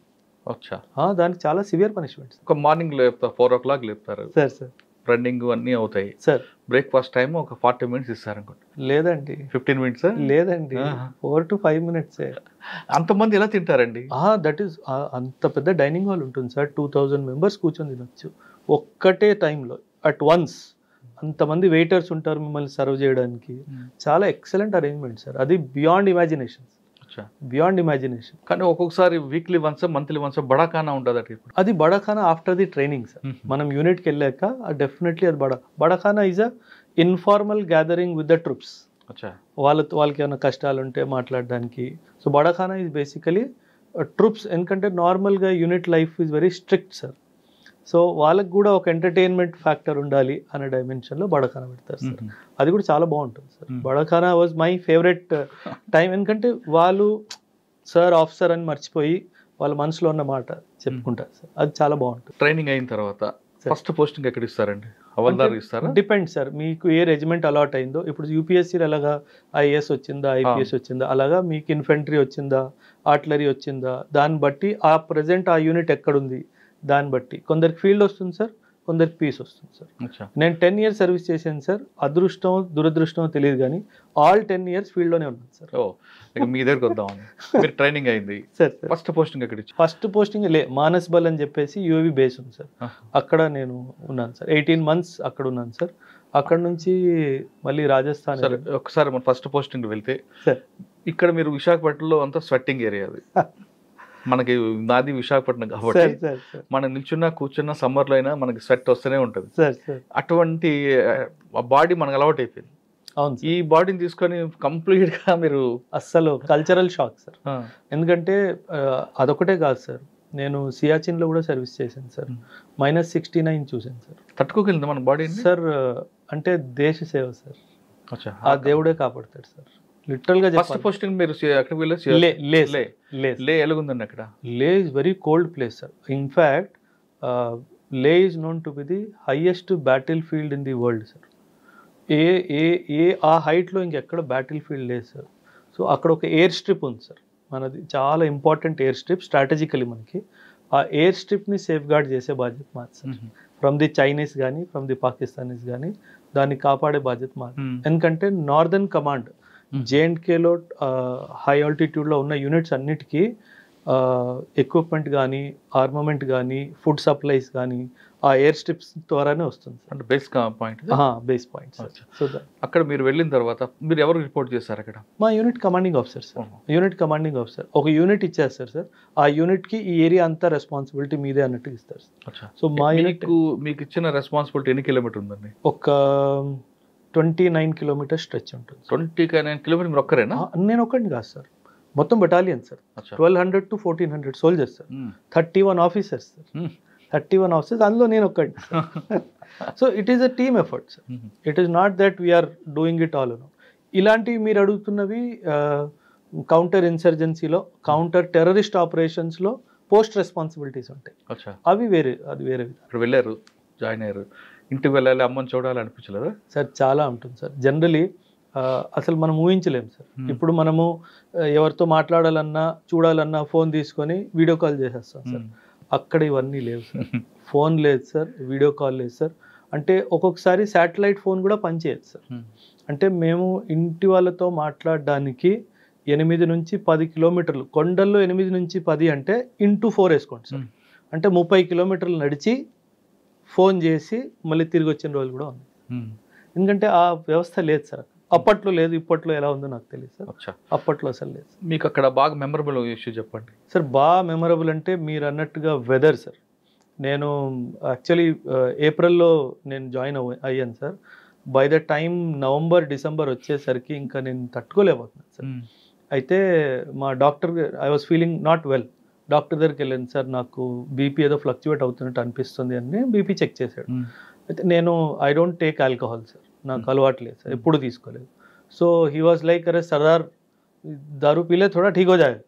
Speaker 2: దానికి చాలా సివియర్ పనిష్మెంట్.
Speaker 1: ఒక మార్నింగ్ లేపుతారు, 4 o'clock లేపుతారు
Speaker 2: సార్.
Speaker 1: రన్నింగ్ అన్నీ అవుతాయి
Speaker 2: సార్.
Speaker 1: బ్రేక్ఫాస్ట్ టైం ఒక 40 minutes ఇస్తారు అనుకోండి.
Speaker 2: లేదండి,
Speaker 1: 15 minutes.
Speaker 2: లేదండి, 4 to 5 minutes.
Speaker 1: అంతమంది ఎలా తింటారండి?
Speaker 2: దట్ ఈస్ అంత పెద్ద డైనింగ్ హాల్ ఉంటుంది సార్, 2000 members కూర్చొని తినొచ్చు ఒక్కటే టైంలో అట్ వన్స్. అంతమంది వెయిటర్స్ ఉంటారు మిమ్మల్ని సర్వ్ చేయడానికి. చాలా ఎక్సలెంట్ అరేంజ్మెంట్ సార్. అది బియాండ్ ఇమాజినేషన్.
Speaker 1: కానీ ఒక్కొక్కసారి weekly once monthly once bada khana ఉంటుంది.
Speaker 2: అది bada khana after the training sir. మనం యూనిట్కి వెళ్ళాక డెఫినెట్లీ అది bada khana is a informal gathering with the troops. వాళ్ళకి ఏమైనా కష్టాలు ఉంటే మాట్లాడడానికి. So bada khana is basically troops. ఎందుకంటే నార్మల్గా unit life is very strict sir. So వాళ్ళకి కూడా ఒక ఎంటర్టైన్మెంట్ ఫ్యాక్టర్ ఉండాలి అనే డైమెన్షన్లో బడాఖానా పెడతారు సార్. అది కూడా చాలా బాగుంటుంది sir. Bada khana was my favourite time. ఎందుకంటే వాళ్ళు సార్ ఆఫీసర్ అని మర్చిపోయి వాళ్ళ మనసులో ఉన్న మాట చెప్పుకుంటారు సార్. అది చాలా బాగుంటుంది.
Speaker 1: ట్రైనింగ్ అయిన తర్వాత ఫస్ట్ పోస్టింగ్ ఎక్కడ ఇస్తారండి? హవల్దార్ ఇస్తారా?
Speaker 2: డిపెండ్ సార్, మీకు ఏ రెజిమెంట్ అలాట్ అయిందో. ఇప్పుడు యూపీఎస్సీలో అలాగా ఐఏఎస్ వచ్చిందా, ఐపీఎస్ వచ్చిందా, అలాగా మీకు ఇన్ఫెంట్రీ వచ్చిందా, ఆర్టిలరీ వచ్చిందా, దాన్ని బట్టి ఆ ప్రెజెంట్ ఆ యూనిట్ ఎక్కడుంది దాన్ని బట్టి కొందరికి ఫీల్డ్ వస్తుంది సార్, కొందరికి పీస్ వస్తుంది సార్. నేను 10 years సర్వీస్ చేశాను సార్. అదృష్టం దురదృష్టం తెలియదు కానీ ఆల్ 10 years ఫీల్డ్లోనే ఉన్నాను సార్.
Speaker 1: మీ దగ్గరకు వద్దామని మీరు ట్రైనింగ్ అయింది సార్. ఫస్ట్ పోస్టింగ్ ఎక్కడ?
Speaker 2: ఫస్ట్ పోస్టింగ్ మానస్ బల్ అని చెప్పేసి యూఏవి బేస్ ఉంది సార్. అక్కడ నేను ఉన్నాను సార్. 18 months అక్కడ ఉన్నాను సార్. అక్కడ నుంచి మళ్ళీ రాజస్థాన్.
Speaker 1: సార్ ఒకసారి మన ఫస్ట్ పోస్టింగ్ వెళ్తే సార్, ఇక్కడ మీరు విశాఖపట్నంలో అంతా స్వెట్టింగ్ ఏరియా. అది మనకి నాది విశాఖపట్నం కాబట్టి మనం నిల్చున్నా కూర్చున్నా సమ్మర్లో అయినా మనకి స్వెట్ వస్తూనే ఉంటుంది. అటువంటి బాడీ మనకు అలవాటు అయిపోయింది. ఈ బాడీని తీసుకొని కంప్లీట్ గా మీరు
Speaker 2: అస్సలు కల్చరల్ షాక్ సార్. ఎందుకంటే అదొకటే కాదు సార్, నేను సియాచిన్ లో కూడా సర్వీస్ చేశాను సార్. -69 చూసాను సార్.
Speaker 1: తట్టుకోగలిగింది మన బాడీ
Speaker 2: సార్. అంటే దేశ సేవ సార్. ఆ దేవుడే కాపాడతాడు సార్. లిటరల్ గా
Speaker 1: ఫస్ట్ పోస్టింగ్ మీరు ఎక్కడికి వెళ్ళొచ్చు? లే ఎలాగుందండి అక్కడ?
Speaker 2: Leh is very cold place sir. In fact Leh is known to be the highest battle field in the world sir. ఆ హైట్లో ఇంకెక్కడ బ్యాటిల్ ఫీల్డ్ లేదు సార్. సో అక్కడ ఒక ఎయిర్ స్ట్రిప్ ఉంది సార్ మనది, చాలా ఇంపార్టెంట్ ఎయిర్ స్ట్రిప్ స్ట్రాటజికలీ మనకి. ఆ ఎయిర్ స్ట్రిప్ని సేఫ్ గార్డ్ చేసే బాధ్యత మాది సార్. ఫ్రమ్ ది చైనీస్ కానీ ఫ్రమ్ ది పాకిస్తానీస్ కానీ దాన్ని కాపాడే బాధ్యత మాది. ఎందుకంటే నార్దర్న్ కమాండ్ జేఎండ్కేలో హై ఆల్టిట్యూడ్లో ఉన్న యూనిట్స్ అన్నిటికీ ఎక్విప్మెంట్ కానీ ఆర్మమెంట్ కానీ ఫుడ్ సప్లైస్ కానీ ఆ ఎయిర్ స్ట్రిప్స్ ద్వారానే వస్తుంది సార్.
Speaker 1: అంటే base point
Speaker 2: base point sir. So
Speaker 1: అక్కడ మీరు వెళ్ళిన తర్వాత మీరు ఎవరు రిపోర్ట్ చేశారు అక్కడ?
Speaker 2: మా unit commanding officer sir. Unit commanding officer ఒక యూనిట్ ఇచ్చేస్తారు సార్. ఆ యూనిట్కి ఈ ఏరియా అంతా రెస్పాన్సిబిలిటీ మీదే అన్నట్టు ఇస్తారు సార్. సో మా యూనిట్
Speaker 1: మీకు ఇచ్చిన రెస్పాన్సిబిలిటీ ఎన్ని కిలోమీటర్ ఉందండి?
Speaker 2: ఒక 29 కిలోమీటర్ స్ట్రెచ్ ఉంటుంది.
Speaker 1: 29 కిలోమీటర్ మీరు ఒక్కరేనా?
Speaker 2: నేను ఒక్కడిని కాదు సార్, మొత్తం battalion sir. 1200 to 1400 soldiers sir. 31 officers sir. 31 officers, అందులో నేను ఒక్కడిని. So it is a team effort sir. It is not that we are doing it all alone. ఇలాంటివి మీరు అడుగుతున్నవి కౌంటర్ ఇన్సర్జెన్సీలో, కౌంటర్ టెర్రరిస్ట్ ఆపరేషన్స్లో పోస్ట్ రెస్పాన్సిబిలిటీస్ ఉంటాయి. అవి వేరే, అది వేరే.
Speaker 1: అక్కడ వెళ్ళారు, జాయిన్ అయ్యారు, ఇంటికి వెళ్ళాలి, అమ్మని చూడాలి అనిపించలేదా సార్?
Speaker 2: చాలా ఉంటుంది సార్. జనరలీ అసలు మనం ఊహించలేము సార్. ఇప్పుడు మనము ఎవరితో మాట్లాడాలన్నా చూడాలన్నా ఫోన్ తీసుకొని వీడియో కాల్ చేసేస్తాం సార్. అక్కడ ఇవన్నీ లేవు సార్. ఫోన్ లేదు సార్, వీడియో కాల్ లేదు సార్. అంటే ఒక్కొక్కసారి శాటిలైట్ ఫోన్ కూడా పనిచేయదు సార్. అంటే మేము ఇంటి వాళ్ళతో మాట్లాడడానికి 8 నుంచి 10 కిలోమీటర్లు, కొండల్లో 8 నుంచి 10 అంటే ఇంటూ 4 వేసుకోండి సార్. అంటే 30 కిలోమీటర్లు నడిచి ఫోన్ చేసి మళ్ళీ తిరిగి వచ్చిన రోజులు కూడా ఉంది. ఎందుకంటే ఆ వ్యవస్థ లేదు సార్. అప్పట్లో లేదు, ఇప్పట్లో ఎలా ఉందో నాకు తెలియదు సార్. అప్పట్లో అసలు లేదు.
Speaker 1: మీకు అక్కడ బాగా మెమరబుల్ ఇష్యూ చెప్పండి సార్.
Speaker 2: బాగా మెమరబుల్ అంటే మీరు అన్నట్టుగా వెదర్ సార్. నేను యాక్చువల్లీ ఏప్రిల్లో నేను జాయిన్ అయ్యాను sir. By the time November December వచ్చేసరికి ఇంకా నేను తట్టుకోలేకపోతున్నాను సార్. అయితే మా doctor, I was feeling not well, doctor దగ్గరికి వెళ్ళాను సార్. నాకు బీపీ ఏదో ఫ్లక్చువేట్ అవుతున్నట్టు అనిపిస్తుంది అని బీపీ చెక్ చేశాడు. అయితే నేను I don't take alcohol sir, నాకు అలవాటు లేదు సార్, ఎప్పుడు తీసుకోలేదు. సో హీ వాజ్ లైక్ అరే సర్దార్ दारू पी ले थोड़ा ठीक हो जाएगा.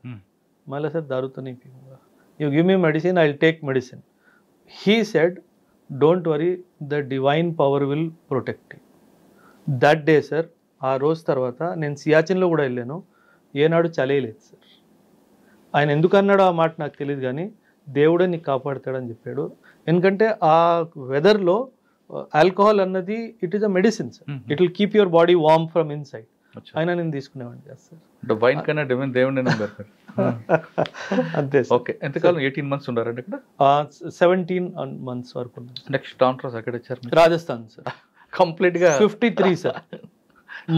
Speaker 2: मैं सर दारू तो नहीं पीऊँगा, you give me medicine, I will take medicine. He said don't worry, the divine power will protect you. That day sir, ఆ రోజు తర్వాత నేను సియాచిన్లో కూడా వెళ్ళాను, ఏనాడు చలేయలేదు సార్. ఆయన ఎందుకు అన్నాడో ఆ మాట నాకు తెలియదు, కానీ దేవుడే నీకు కాపాడుతాడని చెప్పాడు. ఎందుకంటే ఆ వెదర్లో ఆల్కహాల్ అన్నది it is a medicine sir, it will keep your body warm from inside. అయినా నేను తీసుకునేవాడిని కదా సార్.
Speaker 1: వైన్ కన్నా దేవుడే నమ్మారు.
Speaker 2: అంతే.
Speaker 1: ఓకే, ఎంతకాలం? 18 months ఉన్నారండి ఇక్కడ?
Speaker 2: 17 months వరకు.
Speaker 1: నెక్స్ట్ ట్రాన్స్ఫర్ ఎక్కడ వచ్చారు?
Speaker 2: రాజస్థాన్ సార్.
Speaker 1: కంప్లీట్ గా
Speaker 2: 53 సార్,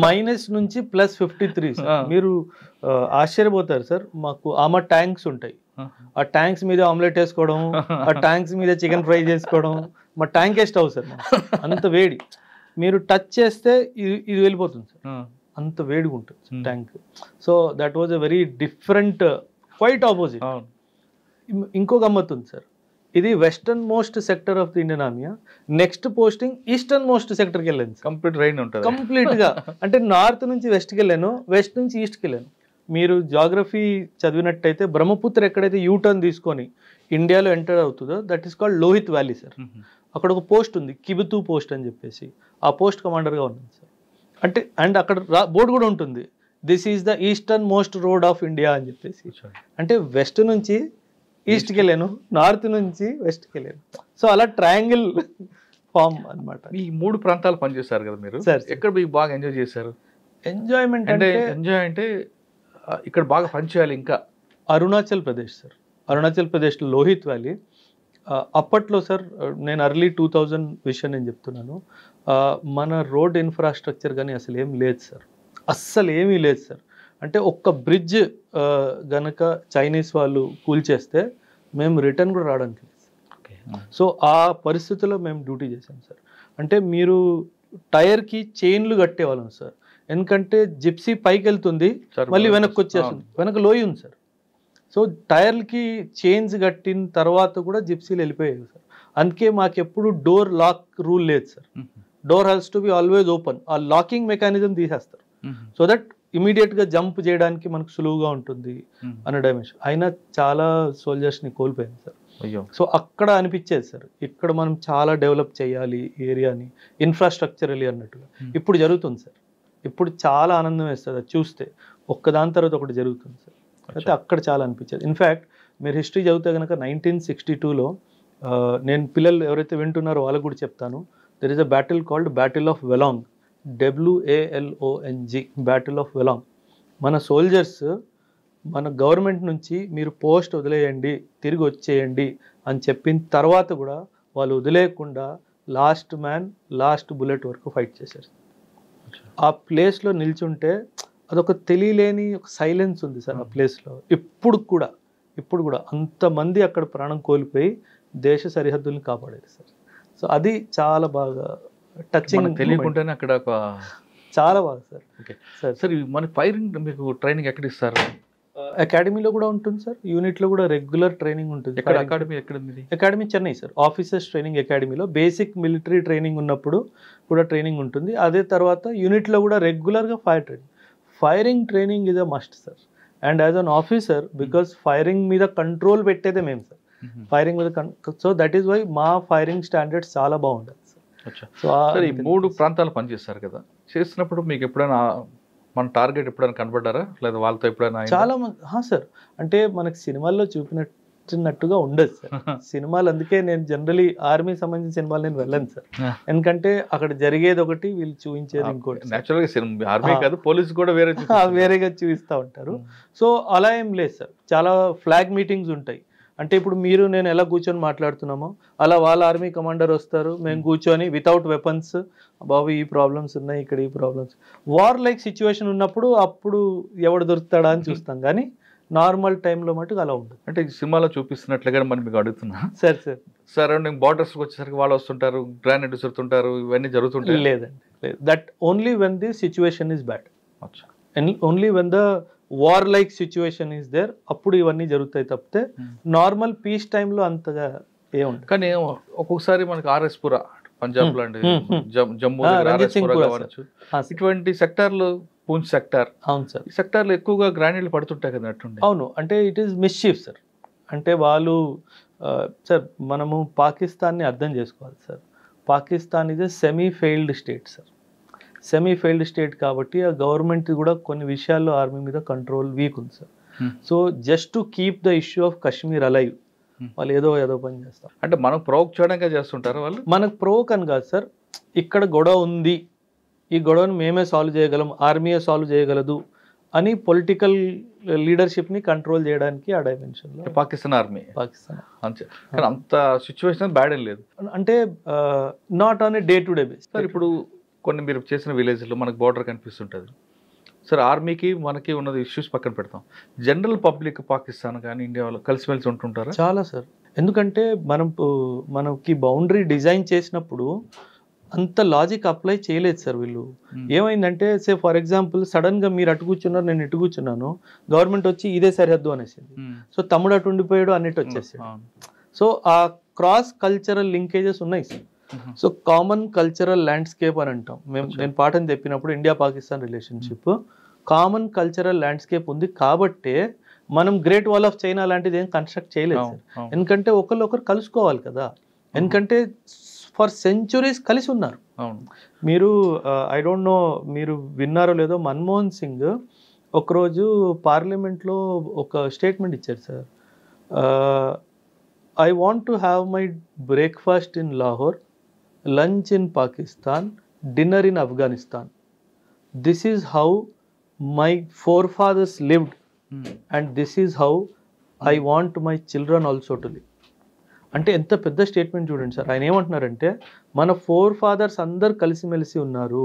Speaker 2: మైనస్ నుంచి ప్లస్ 53 సార్. మీరు ఆశ్చర్యపోతారు సార్. మాకు ఆమె ట్యాంక్స్ ఉంటాయి, ఆ ట్యాంక్స్ మీద ఆమ్లెట్ వేసుకోవడం, ఆ ట్యాంక్స్ మీద చికెన్ ఫ్రై చేసుకోవడం. మా ట్యాంక్ స్టవ్ సార్, అంత వేడి. మీరు టచ్ చేస్తే ఇది వెళ్ళిపోతుంది సార్, అంత వేడిగా ఉంటుంది tank. So that was a very different, quite opposite. ఇంకో గమ్మత్ ఉంది సార్, ఇది western most sector of the Indian army. Next posting eastern most సెక్టర్కి వెళ్ళాను.
Speaker 1: కంప్లీట్ రైన్ ఉంటుంది
Speaker 2: కంప్లీట్ గా. అంటే నార్త్ నుంచి వెస్ట్కి వెళ్ళాను, వెస్ట్ నుంచి ఈస్ట్కి వెళ్ళాను. మీరు జాగ్రఫీ చదివినట్టయితే బ్రహ్మపుత్ర ఎక్కడైతే యూటర్న్ తీసుకొని ఇండియాలో ఎంటర్ అవుతుందో that is called Lohit valley sir. అక్కడ ఒక పోస్ట్ ఉంది, కిబితూ పోస్ట్ అని చెప్పేసి, ఆ పోస్ట్ కమాండర్గా ఉన్నాను సార్. అంటే అండ్ అక్కడ బోర్డు కూడా ఉంటుంది, this is the eastern most road of India అని చెప్పేసి. అంటే వెస్ట్ నుంచి ఈస్ట్కి వెళ్ళాను, నార్త్ నుంచి వెస్ట్కి వెళ్ళాను. సో అలా ట్రయాంగిల్ ఫామ్ అనమాట.
Speaker 1: ఈ 3 ప్రాంతాలు పనిచేస్తారు కదా మీరు సార్, ఎక్కడ మీకు బాగా ఎంజాయ్ చేశారు?
Speaker 2: ఎంజాయ్మెంట్
Speaker 1: అంటే ఇక్కడ బాగా పనిచేయాలి ఇంకా.
Speaker 2: అరుణాచల్ ప్రదేశ్ సార్. అరుణాచల్ ప్రదేశ్లో లోహిత్ వ్యాలీ. అప్పట్లో సార్, నేను ఎర్లీ 2000 విషయం నేను చెప్తున్నాను, మన రోడ్ ఇన్ఫ్రాస్ట్రక్చర్ కానీ అసలు ఏం లేదు సార్, అస్సలు ఏమీ లేదు సార్. అంటే ఒక్క బ్రిడ్జ్ గనక చైనీస్ వాళ్ళు కూల్చేస్తే మేము రిటర్న్ కూడా రావడానికి లేదు. సో ఆ పరిస్థితుల్లో మేము డ్యూటీ చేసాం సార్. అంటే మీరు టైర్కి చైన్లు కట్టేవాళ్ళం సార్, ఎందుకంటే జిప్సీ పైకి వెళ్తుంది మళ్ళీ వెనక్కి వచ్చేస్తుంది, వెనక లోయ ఉంది సార్. సో టైర్లకి చైన్స్ కట్టిన తర్వాత కూడా జిప్సీలు వెళ్ళిపోయాయి సార్. అందుకే మాకు ఎప్పుడు డోర్ లాక్ రూల్ లేదు sir. Door has to be always open. ఆ లాకింగ్ మెకానిజం తీసేస్తారు సో దట్ ఇమీడియట్గా జంప్ చేయడానికి మనకు సులువుగా ఉంటుంది అనే డైమెన్షన్. అయినా చాలా సోల్జర్స్ని కోల్పోయాను సార్. సో అక్కడ అనిపించేది సార్, ఇక్కడ మనం చాలా డెవలప్ చేయాలి ఏరియాని, ఇన్ఫ్రాస్ట్రక్చరలీ అన్నట్టుగా. ఇప్పుడు జరుగుతుంది సార్, ఇప్పుడు చాలా ఆనందం వేస్తుంది అది చూస్తే, ఒక్కదాని తర్వాత ఒకటి జరుగుతుంది సార్. అయితే అక్కడ చాలా అనిపించేది. ఇన్ఫ్యాక్ట్ మీరు హిస్టరీ చదివితే కనుక 1962లో, నేను పిల్లలు ఎవరైతే వింటున్నారో వాళ్ళకు కూడా చెప్తాను, there is a battle called battle of Walong, WALONG, battle of Walong. మన సోల్జర్స్ మన గవర్నమెంట్ నుంచి మీరు పోస్ట్ వదిలేయండి, తిరిగి వచ్చేయండి అని చెప్పిన తర్వాత కూడా వాళ్ళు వదిలేయకుండా లాస్ట్ మ్యాన్ లాస్ట్ బుల్లెట్ వరకు ఫైట్ చేశారు. ఆ ప్లేస్లో నిల్చుంటే అదొక తెలియలేని ఒక సైలెన్స్ ఉంది సార్ ఆ ప్లేస్లో. ఇప్పుడు కూడా అంతమంది అక్కడ ప్రాణం కోల్పోయి దేశ సరిహద్దుల్ని కాపాడారు సార్. సో అది చాలా బాగా టచింగ్,
Speaker 1: తెలియకుండానే అక్కడ ఒక
Speaker 2: చాలా బాగా సార్.
Speaker 1: ఓకే
Speaker 2: సార్
Speaker 1: సార్, మన ఫైరింగ్ మీకు ట్రైనింగ్ ఎక్కడ ఇస్తారు?
Speaker 2: అకాడమీలో కూడా ఉంటుంది సార్, యూనిట్లో కూడా రెగ్యులర్ ట్రైనింగ్ ఉంటుంది.
Speaker 1: ఎక్కడ అకాడమీ ఎక్కడ మీది?
Speaker 2: Academy Chennai sir, officers training అకాడమీలో బేసిక్ మిలిటరీ ట్రైనింగ్ ఉన్నప్పుడు కూడా ట్రైనింగ్ ఉంటుంది. అదే తర్వాత యూనిట్లో కూడా రెగ్యులర్గా firing training is a must sir. And as an officer, because firing మీద కంట్రోల్ పెట్టేదే మేము సార్, ఫైరింగ్ మీద. సో దట్ ఈస్ వై మా ఫైరింగ్ స్టాండర్డ్స్ చాలా బాగుంటుంది సార్. సో
Speaker 1: ఈ 3 ప్రాంతాలు పనిచేస్తారు కదా, చేసినప్పుడు మీకు ఎప్పుడైనా మన టార్గెట్ ఎప్పుడైనా కనబడ్డారా, లేదా వాళ్ళతో ఎప్పుడైనా?
Speaker 2: చాలా మంది సార్, అంటే మనకి సినిమాల్లో చూపినట్టుగా ఉండదు సార్ సినిమాలు. అందుకే నేను జనరలీ ఆర్మీ సంబంధించిన సినిమాలు నేను వెళ్ళను సార్, ఎందుకంటే అక్కడ జరిగేది ఒకటి, వీళ్ళు చూపించేది ఇంకోటి.
Speaker 1: నేచురల్గా ఆర్మీ కాదు, పోలీస్ కూడా
Speaker 2: వేరేగా చూపిస్తూ ఉంటారు. సో అలా ఏం లేదు సార్, చాలా ఫ్లాగ్ మీటింగ్స్ ఉంటాయి. అంటే ఇప్పుడు మీరు నేను ఎలా కూర్చొని మాట్లాడుతున్నామో అలా వాళ్ళ ఆర్మీ కమాండర్ వస్తారు, మేము కూర్చొని వితౌట్ వెపన్స్, బాబు ఈ ప్రాబ్లమ్స్ ఉన్నాయి, ఇక్కడ ఈ ప్రాబ్లమ్స్, వార్ లైక్ సిచ్యువేషన్ ఉన్నప్పుడు అప్పుడు ఎవడు దొరుకుతాడా అని చూస్తాం, కానీ నార్మల్ టైంలో మటుకు అలా ఉండదు.
Speaker 1: అంటే ఈ సినిమాలో చూపిస్తున్నట్లుగా మనం మీకు అడుగుతున్నా
Speaker 2: సార్
Speaker 1: సరౌండింగ్ బార్డర్స్కి వచ్చేసరికి వాళ్ళు వస్తుంటారు, గ్రానైట్ విసురుతుంటారు, ఇవన్నీ జరుగుతుంటాయి?
Speaker 2: లేదండి, లేదు. That only when the situation is bad, only when the war like situation is there, అప్పుడు ఇవన్నీ జరుగుతాయి తప్పితే నార్మల్ పీస్ టైంలో అంతగా ఏముండదు.
Speaker 1: కానీ ఒక్కొక్కసారి మనకి ఆర్ఎస్పురా పంజాబ్ లాంటి, జమ్మూ కావచ్చు, ఇటువంటి సెక్టార్లు, పూంచ్ సెక్టార్,
Speaker 2: అవును సార్,
Speaker 1: ఈ సెక్టార్లో ఎక్కువగా గ్రానైట్లు పడుతుంటాయి కదా అట్టుండే.
Speaker 2: అవును, అంటే ఇట్ ఈస్ మిస్చీఫ్ సార్. అంటే వాళ్ళు సార్, మనము పాకిస్తాన్ని అర్థం చేసుకోవాలి sir. Pakistan is a semi failed state sir. Semi failed state కాబట్టి ఆ గవర్నమెంట్ కూడా కొన్ని విషయాల్లో ఆర్మీ మీద కంట్రోల్ వీక్ ఉంది sir. So just to keep the issue of Kashmir alive వాళ్ళు ఏదో పని చేస్తారు.
Speaker 1: అంటే మనం ప్రొవోక్ చేయడానికి చేస్తుంటారు వాళ్ళు.
Speaker 2: మనకు ప్రొవోక్ అని కాదు సార్, ఇక్కడ గొడవ ఉంది, ఈ గొడవను మేమే సాల్వ్ చేయగలం, ఆర్మీయే సాల్వ్ చేయగలదు అని పొలిటికల్ లీడర్షిప్ని కంట్రోల్ చేయడానికి ఆ డైమెన్షన్లో
Speaker 1: పాకిస్తాన్ ఆర్మీ,
Speaker 2: పాకిస్తాన్
Speaker 1: అంతే. కానీ అంత సిచ్యువేషన్ బ్యాడ్ ఏం లేదు,
Speaker 2: అంటే not on a day to day base
Speaker 1: sir. ఇప్పుడు కొన్ని మీరు చేసిన విలేజ్లో మనకు బార్డర్ కనిపిస్తుంటుంది సార్. ఆర్మీకి మనకి ఉన్నది ఇష్యూస్ పక్కన పెడతాం, జనరల్ పబ్లిక్ పాకిస్తాన్ కానీ ఇండియా వాళ్ళు కలిసిమెలిసి ఉంటుంటారా?
Speaker 2: చాలా సార్, ఎందుకంటే మనకి బౌండరీ డిజైన్ చేసినప్పుడు అంత లాజిక్ అప్లై చేయలేదు సార్ వీళ్ళు. ఏమైందంటే సే ఫర్ ఎగ్జాంపుల్ సడన్గా మీరు అటు కూర్చున్నారు, నేను ఇటు కూర్చున్నాను, గవర్నమెంట్ వచ్చి ఇదే సరిహద్దు అనేసింది, సో తమ్ముడు అటు ఉండిపోయాడు అన్నిటి వచ్చేసాడు. సో ఆ క్రాస్ కల్చరల్ లింకేజెస్ ఉన్నాయి sir. So common cultural landscape అని అంటాం నేను పాఠం చెప్పినప్పుడు, India Pakistan relationship common cultural landscape ఉంది కాబట్టే మనం గ్రేట్ వాల్ ఆఫ్ చైనా లాంటిది ఏం కన్స్ట్రక్ట్ చేయలేదు సార్. ఎందుకంటే ఒకరు కలుసుకోవాలి కదా, ఎందుకంటే ఫర్ సెంచురీస్ కలిసి ఉన్నారు. మీరు ఐ డోంట్ నో మీరు విన్నారో లేదో, మన్మోహన్ సింగ్ ఒకరోజు పార్లమెంట్లో ఒక స్టేట్మెంట్ ఇచ్చారు sir. I want to have my breakfast in Lahore, lunch in Pakistan, dinner in Afghanistan. This is how my forefathers lived and this is how I want my children also to live. అంటే ఎంత పెద్ద statement చూడండి sir. ఆయన ఏమంటున్నారంటే మన four fathers అందరు కలిసిమెలిసి ఉన్నారు,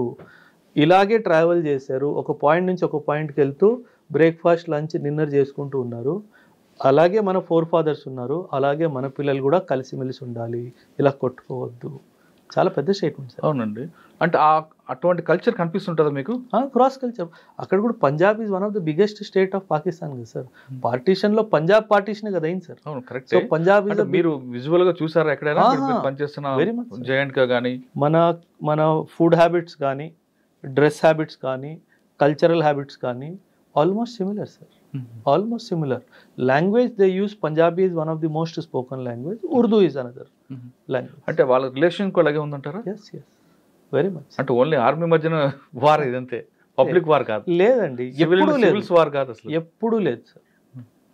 Speaker 2: ఇలాగే ట్రావెల్ చేశారు, ఒక పాయింట్ నుంచి ఒక పాయింట్కి వెళ్తూ బ్రేక్ఫాస్ట్ లంచ్ డిన్నర్ చేసుకుంటూ ఉన్నారు, అలాగే మన ఫోర్ ఫాదర్స్ ఉన్నారు, అలాగే మన పిల్లలు కూడా కలిసిమెలిసి ఉండాలి, ఇలా కొట్టుకోవద్దు. చాలా పెద్ద స్టేట్మెంట్ సార్.
Speaker 1: అవునండి, అంటే అటువంటి కల్చర్ కనిపిస్తుంటుందా మీకు?
Speaker 2: Cross culture. అక్కడ కూడా Punjab is one of the biggest state of Pakistan కదా సార్. పార్టీషన్ లో పంజాబ్ పార్టీషన్ కదా అయింది సార్.
Speaker 1: అవును, కరెక్ట్.
Speaker 2: సో పంజాబ్
Speaker 1: మీరు విజువల్ గా చూసారా ఎక్కడైనా పనిచేస్తున్న జాయింట్ గా కానీ?
Speaker 2: మన ఫుడ్ హ్యాబిట్స్ కానీ, డ్రెస్ హ్యాబిట్స్ కానీ, కల్చరల్ హ్యాబిట్స్ కానీ almost similar sir. Almost similar. Language they use Punjabi is one of the most spoken language, Urdu is another language.
Speaker 1: అంటే వాళ్ళ రిలేషన్ కూడా అలాగే ఉందంటారా?
Speaker 2: Yes very much.
Speaker 1: అంటే ఓన్లీ ఆర్మీ మధ్యన వార్ ఇదంతే, పబ్లిక్ వార్ కాదు?
Speaker 2: లేదండి,
Speaker 1: సివిల్స్ వార్ కాదు అసలు,
Speaker 2: ఎప్పుడు లేదు సార్,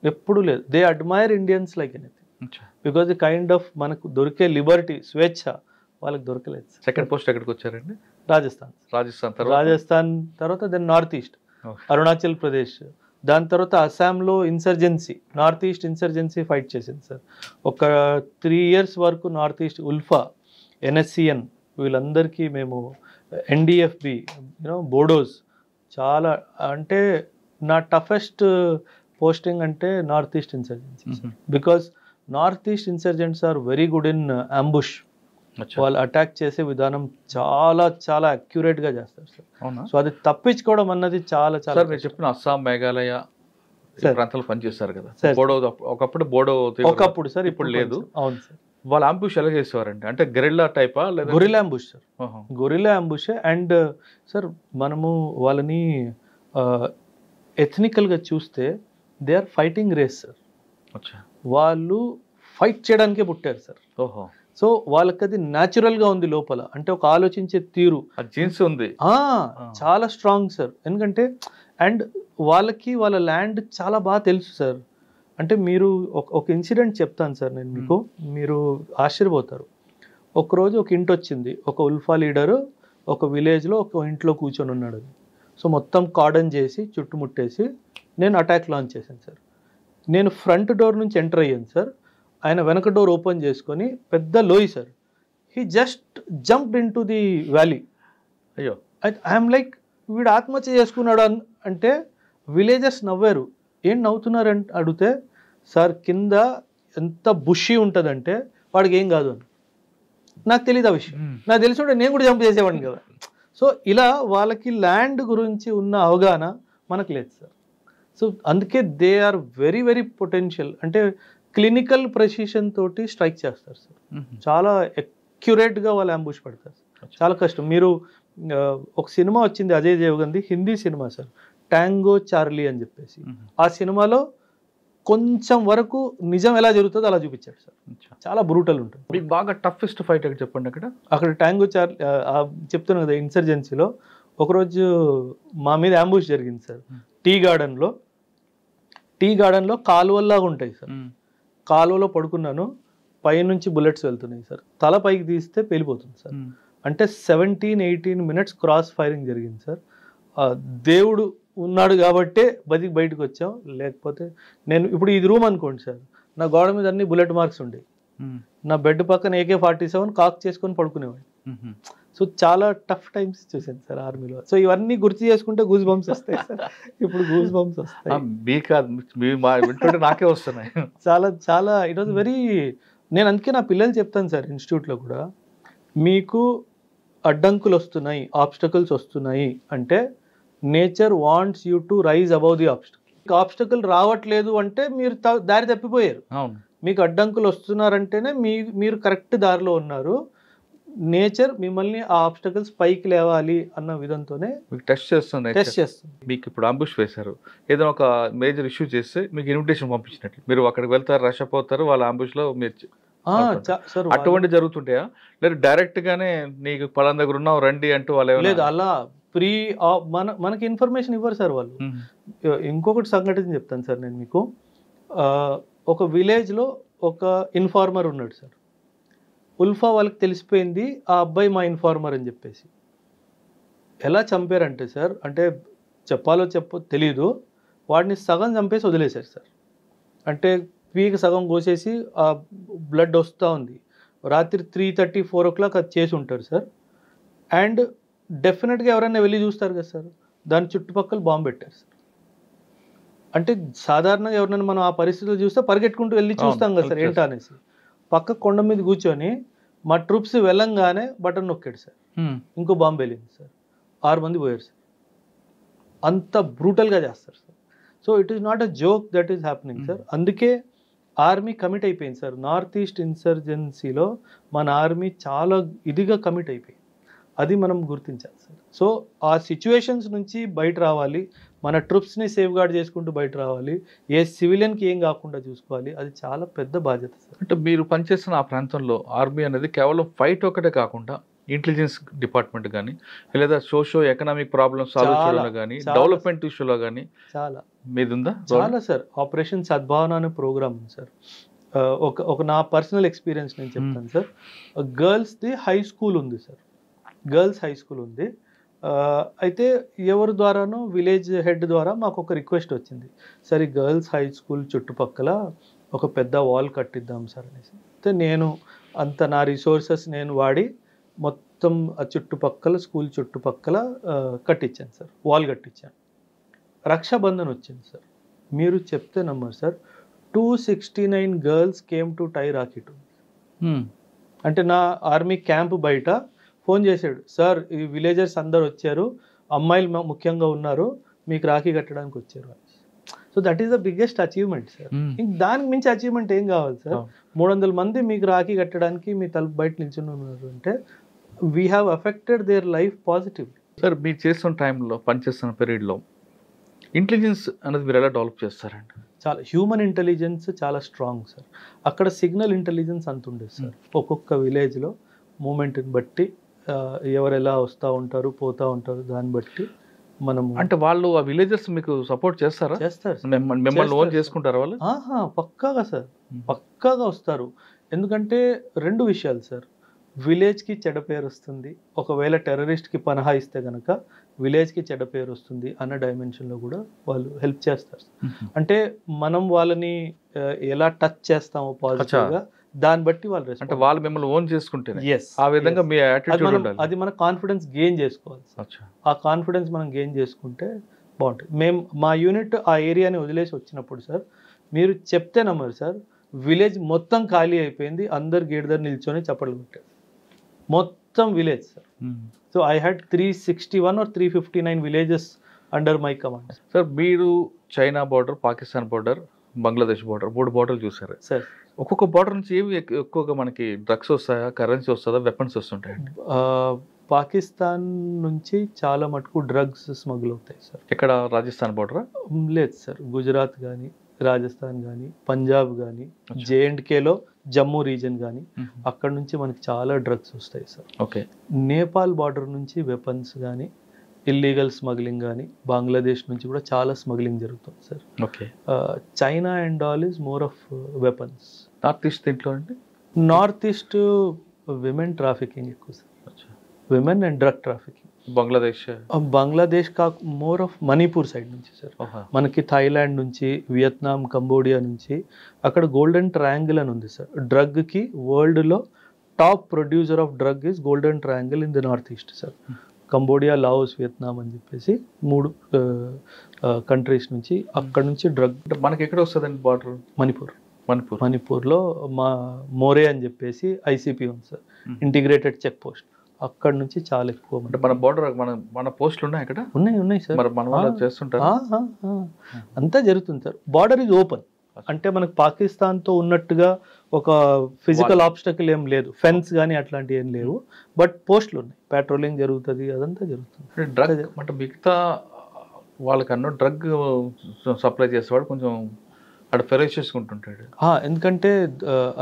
Speaker 2: ఎప్పుడు లేదు. They admire Indians like anything, because the kind of మనకు దొరికే లిబర్టీ, స్వేచ్ఛ వాళ్ళకి దొరకలేదు.
Speaker 1: సెకండ్ పోస్ట్ ఎక్కడికి వచ్చారండి?
Speaker 2: రాజస్థాన్ తర్వాత then north east, Arunachal Pradesh, దాని తర్వాత అస్సాంలో insurgency, north east insurgency fight చేసింది సార్. ఒక 3 years వరకు నార్త్ ఈస్ట్ ఉల్ఫా, NSCN వీళ్ళందరికీ మేము NDFB బోడోస్ చాలా, అంటే నా టఫెస్ట్ పోస్టింగ్ అంటే north east insurgency, because north east insurgents are very good in ambush. వాళ్ళు అటాక్ చేసే విధానం చాలా చాలా అక్యురేట్ గా చేస్తారు సార్. సో అది తప్పించుకోవడం అన్నది చాలా చాలా.
Speaker 1: మీరు చెప్పిన అస్సాం, మేఘాలయ ప్రాంతాలు పనిచేస్తారు కదా, బోడో ఒకప్పుడు బోడో
Speaker 2: ఒకప్పుడు సార్,
Speaker 1: ఇప్పుడు లేదు.
Speaker 2: అవును సార్.
Speaker 1: వాళ్ళ అంబుష్ ఎలా చేసేవారంటే, అంటే గెరిల్లా టైపా లేదా?
Speaker 2: Guerrilla ambush sir, guerrilla ambush. And sir మనము వాళ్ళని ఎథనికల్గా చూస్తే they are fighting race sir. వాళ్ళు ఫైట్ చేయడానికే పుట్టారు సార్.
Speaker 1: ఓహో.
Speaker 2: సో వాళ్ళకి అది న్యాచురల్గా ఉంది లోపల, అంటే ఒక ఆలోచించే తీరు,
Speaker 1: జీన్స్ ఉంది,
Speaker 2: చాలా స్ట్రాంగ్ సార్. ఎందుకంటే అండ్ వాళ్ళకి వాళ్ళ ల్యాండ్ చాలా బాగా తెలుసు సార్. అంటే మీరు ఒక ఇన్సిడెంట్ చెప్తాను సార్ నేను మీకు, మీరు ఆశ్చర్యపోతారు. ఒకరోజు ఒక ఇంటి వచ్చింది, ఒక ఉల్ఫా లీడరు ఒక విలేజ్లో ఒక ఇంట్లో కూర్చొని ఉన్నాడు. సో మొత్తం కార్డన్ చేసి చుట్టుముట్టేసి నేను అటాక్ లాంచ్ చేశాను సార్. నేను ఫ్రంట్ డోర్ నుంచి ఎంటర్ అయ్యాను సార్. ఆయన వెనక డోర్ ఓపెన్ చేసుకొని పెద్ద లోయ sir. He just jumped in to the valley.
Speaker 1: అయ్యో.
Speaker 2: ఐఎమ్ లైక్ వీడు ఆత్మహత్య చేసుకున్నాడు అంటే విలేజర్స్ నవ్వారు. ఏం నవ్వుతున్నారు అని అడిగితే, సార్ కింద ఎంత బుషి ఉంటుందంటే వాడికి ఏం కాదు అని. నాకు తెలియదు ఆ విషయం, నాకు తెలిసి ఉంటే నేను కూడా జంప్ చేసేవాడిని కదా. సో ఇలా వాళ్ళకి ల్యాండ్ గురించి ఉన్న అవగాహన మనకు లేదు సార్. సో అందుకే they are very very potential, అంటే క్లినికల్ ప్రెసిషన్ తోటి స్ట్రైక్ చేస్తారు సార్. చాలా అక్యురేట్గా వాళ్ళు అంబుష్ పడతారు సార్. చాలా కష్టం. మీరు ఒక సినిమా వచ్చింది అజయ్ దేవగన్ది, Hindi cinema sir, Tango Charlie అని చెప్పేసి. ఆ సినిమాలో కొంచెం వరకు నిజం ఎలా జరుగుతుందో అలా చూపించాడు సార్. చాలా బ్రూటల్ ఉంటుంది.
Speaker 1: మీకు బాగా టఫెస్ట్ ఫైట్ చెప్పండి.
Speaker 2: అక్కడ ట్యాంగో చార్లీ చెప్తున్నాను కదా, ఇన్సర్జెన్సీలో ఒకరోజు మా మీద అంబుష్ జరిగింది సార్. టీ గార్డెన్లో కాలువల్లాగా ఉంటాయి సార్. కాలువలో పడుకున్నాను, పైనుంచి బుల్లెట్స్ వెళ్తున్నాయి సార్. తల పైకి తీస్తే పేలిపోతుంది సార్. అంటే 17-18 minutes క్రాస్ ఫైరింగ్ జరిగింది సార్. దేవుడు ఉన్నాడు కాబట్టే బయటకు వచ్చాం. లేకపోతే నేను ఇప్పుడు ఇది రూమ్ అనుకోండి సార్, నా గోడ మీద అన్ని బుల్లెట్ మార్క్స్ ఉండేవి. నా బెడ్ పక్కన AK-47 కాక్ చేసుకొని పడుకునేవాడు. సో చాలా టఫ్ టైమ్స్ చూసాను సార్ ఆర్మీలో. సో ఇవన్నీ గుర్తు చేసుకుంటే గూస్ బంప్స్ వస్తాయి సార్. ఇప్పుడు గూస్ బంప్స్ వస్తాయి,
Speaker 1: నాకే వస్తున్నాయి.
Speaker 2: చాలా చాలా ఇట్ వాజ్ వెరీ. నేను అందుకే నా పిల్లలు చెప్తాను సార్ ఇన్స్టిట్యూట్లో కూడా, మీకు అడ్డంకులు వస్తున్నాయి, ఆబ్స్టకల్స్ వస్తున్నాయి అంటే nature wants you to rise above the obstacle. Obstacle రావట్లేదు అంటే మీరు దారి తప్పిపోయారు. మీకు అడ్డంకులు వస్తున్నారంటేనే మీరు కరెక్ట్ దారిలో ఉన్నారు. నేచర్ మిమ్మల్ని ఆ ఆబ్స్టకల్స్ పైకి లేవాలి అన్న విధంతోనే
Speaker 1: టెస్ట్ చేస్తుంది. మీకు ఇప్పుడు అంబుష్ వేశారు, ఏదైనా ఒక మేజర్ ఇష్యూ చేస్తే మీకు ఇన్విటేషన్ పంపించినట్లు మీరు అక్కడికి వెళ్తారు, రష్ అయిపోతారు, వాళ్ళ అంబుష్ లో మీరు అటువంటి జరుగుతుంటాయా? లేదు డైరెక్ట్ గానే నీకు పలానా దగ్గర ఉన్నావు రండి అంటూ వాళ్ళు?
Speaker 2: లేదు, అలా మనకి ఇన్ఫర్మేషన్ ఇవ్వరు సార్ వాళ్ళు. ఇంకొకటి సంఘటన చెప్తాను సార్ నేను మీకు. ఒక విలేజ్లో ఒక ఇన్ఫార్మర్ ఉన్నాడు సార్. ఉల్ఫా వాళ్ళకి తెలిసిపోయింది ఆ అబ్బాయి మా ఇన్ఫార్మర్ అని చెప్పేసి. ఎలా చంపారంటే సార్, అంటే చెప్పాలో తెలీదు, వాడిని సగం చంపేసి వదిలేశారు సార్. అంటే పీకి సగం కోసేసి ఆ బ్లడ్ వస్తూ ఉంది. రాత్రి 3:30-4 o'clock అది చేసి ఉంటారు సార్. అండ్ డెఫినెట్గా ఎవరైనా వెళ్ళి చూస్తారు కదా సార్, దాని చుట్టుపక్కల బాంబు పెట్టారు సార్. అంటే సాధారణంగా ఎవరైనా మనం ఆ పరిస్థితులు చూస్తే పరిగెట్టుకుంటూ వెళ్ళి చూస్తాం కదా సార్ ఏంటా అనేసి. పక్క కొండ మీద కూర్చొని మా ట్రూప్స్ వెళ్ళంగానే బటన్ నొక్కాడు సార్, ఇంకో బాంబు వెళ్ళింది సార్, 6 మంది పోయారు సార్. అంత బ్రూటల్గా చేస్తారు sir. So it is not a joke that is happening sir. అందుకే ఆర్మీ కమిట్ అయిపోయింది సార్. నార్త్ ఈస్ట్ ఇన్సర్జెన్సీలో మన ఆర్మీ చాలా ఇదిగా కమిట్ అయిపోయింది. అది మనం గుర్తించాలి సార్. సో ఆ సిచ్యువేషన్స్ నుంచి బయట రావాలి, మన ట్రూప్స్ని సేఫ్ గార్డ్ చేసుకుంటూ బయట రావాలి, ఏ సివిలియన్కి ఏం కాకుండా చూసుకోవాలి. అది చాలా పెద్ద బాధ్యత సార్.
Speaker 1: అంటే మీరు పనిచేస్తున్న ఆ ప్రాంతంలో ఆర్మీ అనేది కేవలం ఫైట్ ఒకటే కాకుండా ఇంటెలిజెన్స్ డిపార్ట్మెంట్ కానీ లేదా సోషో ఎకనామిక్ ప్రాబ్లమ్స్ సాల్వ్ చేయడంలో కానీ డెవలప్మెంట్ ఇష్యూలో కానీ
Speaker 2: చాలా
Speaker 1: మీది ఉందా?
Speaker 2: చాలా సార్. ఆపరేషన్ సద్భావన అనే ప్రోగ్రామ్ ఉంది సార్. ఒక నా పర్సనల్ ఎక్స్పీరియన్స్ నేను చెప్తాను సార్. గర్ల్స్ది హై స్కూల్ ఉంది సార్, గర్ల్స్ హై స్కూల్ ఉంది. అయితే ఎవరి ద్వారానో విలేజ్ హెడ్ ద్వారా మాకు ఒక రిక్వెస్ట్ వచ్చింది, సార్ ఈ గర్ల్స్ హై స్కూల్ చుట్టుపక్కల ఒక పెద్ద వాల్ కట్టిద్దాం సార్ అనేసి. అయితే నేను అంత నా రిసోర్సెస్ నేను వాడి మొత్తం ఆ చుట్టుపక్కల స్కూల్ చుట్టుపక్కల కట్టించాను సార్, వాల్ కట్టించాను. రక్షాబంధన్ వచ్చింది సార్, మీరు చెప్తే నమ్మరు sir, 269 girls came to tie rakhi to. అంటే నా ఆర్మీ క్యాంప్ బయట ఫోన్ చేశాడు, సార్ ఈ విలేజర్స్ అందరు వచ్చారు, అమ్మాయిలు ముఖ్యంగా ఉన్నారు, మీకు రాఖీ కట్టడానికి వచ్చారు. So that is the biggest achievement sir. ఇంక దానికి మించి అచీవ్మెంట్ ఏం కావాలి సార్? 300 మంది మీకు రాఖీ కట్టడానికి మీ తలుపు బయట నిల్చుని ఉన్నారు అంటే we have affected their life positively.
Speaker 1: Sir మీరు చేస్తున్న టైంలో, పనిచేస్తున్న పీరియడ్లో ఇంటెలిజెన్స్ అనేది మీరు ఎలా డెవలప్ చేస్తారండి?
Speaker 2: చాలా హ్యూమన్ ఇంటెలిజెన్స్ చాలా స్ట్రాంగ్ సార్. అక్కడ సిగ్నల్ ఇంటెలిజెన్స్ అంత ఉండేది సార్. ఒక్కొక్క విలేజ్లో మూమెంట్ని బట్టి ఎవరు ఎలా వస్తూ ఉంటారు పోతూ ఉంటారు, దాన్ని బట్టి మనం
Speaker 1: అంటే వాళ్ళు ఆ విలేజర్స్ మీకు సపోర్ట్ చేస్తారా?
Speaker 2: చేస్తారు,
Speaker 1: మిమ్మల్ని ఓన్ చేసుకుంటారు వాళ్ళు?
Speaker 2: పక్కాగా సార్, పక్కాగా వస్తారు. ఎందుకంటే 2 విషయాలు సార్, విలేజ్కి చెడ్డ పేరు వస్తుంది, ఒకవేళ టెర్రరిస్ట్కి పనహా ఇస్తే కనుక విలేజ్కి చెడ్డ పేరు వస్తుంది అన్న డైమెన్షన్లో కూడా వాళ్ళు హెల్ప్ చేస్తారు. అంటే మనం వాళ్ళని ఎలా టచ్ చేస్తామో పాజిటివ్గా, దాన్ని బట్టి వాళ్ళు
Speaker 1: అంటే వాళ్ళు మిమ్మల్ని ఓన్ చేసుకుంటే ఆ విధంగా మీ
Speaker 2: యాటిట్యూడ్ ఉండాలి. అది మన కాన్ఫిడెన్స్ గెయిన్ చేసుకోవాలి. ఆ కాన్ఫిడెన్స్ మనం గెయిన్ చేసుకుంటే బాగుంటుంది. మేము మా యూనిట్ ఆ ఏరియాని వదిలేసి వచ్చినప్పుడు సార్, మీరు చెప్తే నమ్మరు సార్, విలేజ్ మొత్తం ఖాళీ అయిపోయింది, అందరు గేట్ దగ్గర నిల్చొని చప్పట్లు కొట్టారు, మొత్తం village sir. So I had 361 or 359 villages under my command.
Speaker 1: Sir మీరు China border, Pakistan border, Bangladesh border, 3 బార్డర్లు చూసారు
Speaker 2: సార్.
Speaker 1: ఒక్కొక్క బార్డర్ నుంచి ఏవి ఎక్కువగా మనకి డ్రగ్స్ వస్తాయా, కరెన్సీ వస్తుందా, వెపన్స్ వస్తుంటాయండి?
Speaker 2: పాకిస్తాన్ నుంచి చాలా మటుకు డ్రగ్స్ స్మగుల్ అవుతాయి సార్.
Speaker 1: ఎక్కడ, రాజస్థాన్ బార్డరా?
Speaker 2: లేదు సార్, గుజరాత్ కానీ, రాజస్థాన్ కానీ, పంజాబ్ కానీ, జేఎండ్కేలో జమ్మూ రీజన్ కానీ, అక్కడ నుంచి మనకి చాలా డ్రగ్స్ వస్తాయి సార్.
Speaker 1: ఓకే.
Speaker 2: నేపాల్ బార్డర్ నుంచి వెపన్స్ కానీ, ఇల్లీగల్ స్మగ్లింగ్ కానీ, బంగ్లాదేశ్ నుంచి కూడా చాలా స్మగ్లింగ్ జరుగుతుంది sir.
Speaker 1: Okay.
Speaker 2: China and all is more of weapons.
Speaker 1: North east దీంట్లో అండి?
Speaker 2: నార్త్ ఈస్ట్ విమెన్ ట్రాఫికింగ్ ఎక్కువ sir, women and drug trafficking. Bangladesh more of Manipur side నుంచి సార్. మనకి థాయిలాండ్ నుంచి, వియత్నాం, కంబోడియా నుంచి, అక్కడ గోల్డెన్ ట్రయాంగిల్ అని ఉంది సార్. డ్రగ్కి వరల్డ్లో top producer of drug is golden triangle in the north east sir. Cambodia, Laos, Vietnam అని చెప్పేసి 3 కంట్రీస్ నుంచి, అక్కడ నుంచి డ్రగ్.
Speaker 1: మనకి ఎక్కడ వస్తుందండి బార్డర్?
Speaker 2: మణిపూర్లో మా మోరే అని చెప్పేసి ఐసీపీ ఉంది సార్, ఇంటిగ్రేటెడ్ చెక్ పోస్ట్. అక్కడ నుంచి చాలా ఎక్కువ.
Speaker 1: అంటే మన బార్డర్, మన పోస్టులు ఉన్నాయి అక్కడ?
Speaker 2: ఉన్నాయి సార్.
Speaker 1: మన వాళ్ళు చేస్తుంటారు,
Speaker 2: అంతా జరుగుతుంది సార్. Border is open. అంటే మనకు పాకిస్తాన్తో ఉన్నట్టుగా ఒక ఫిజికల్ ఆబ్స్టకిల్ ఏం లేదు, ఫెన్స్ కానీ అట్లాంటివి ఏం లేవు, బట్ పోస్టులు ఉన్నాయి, పెట్రోలింగ్ జరుగుతుంది, అదంతా జరుగుతుంది.
Speaker 1: డ్రగ్ అంటే మిగతా వాళ్ళకన్నా డ్రగ్ సప్లై చేసేవాడు కొంచెం అక్కడ ఫెరోషియస్ ఉంటుంటాడు.
Speaker 2: ఎందుకంటే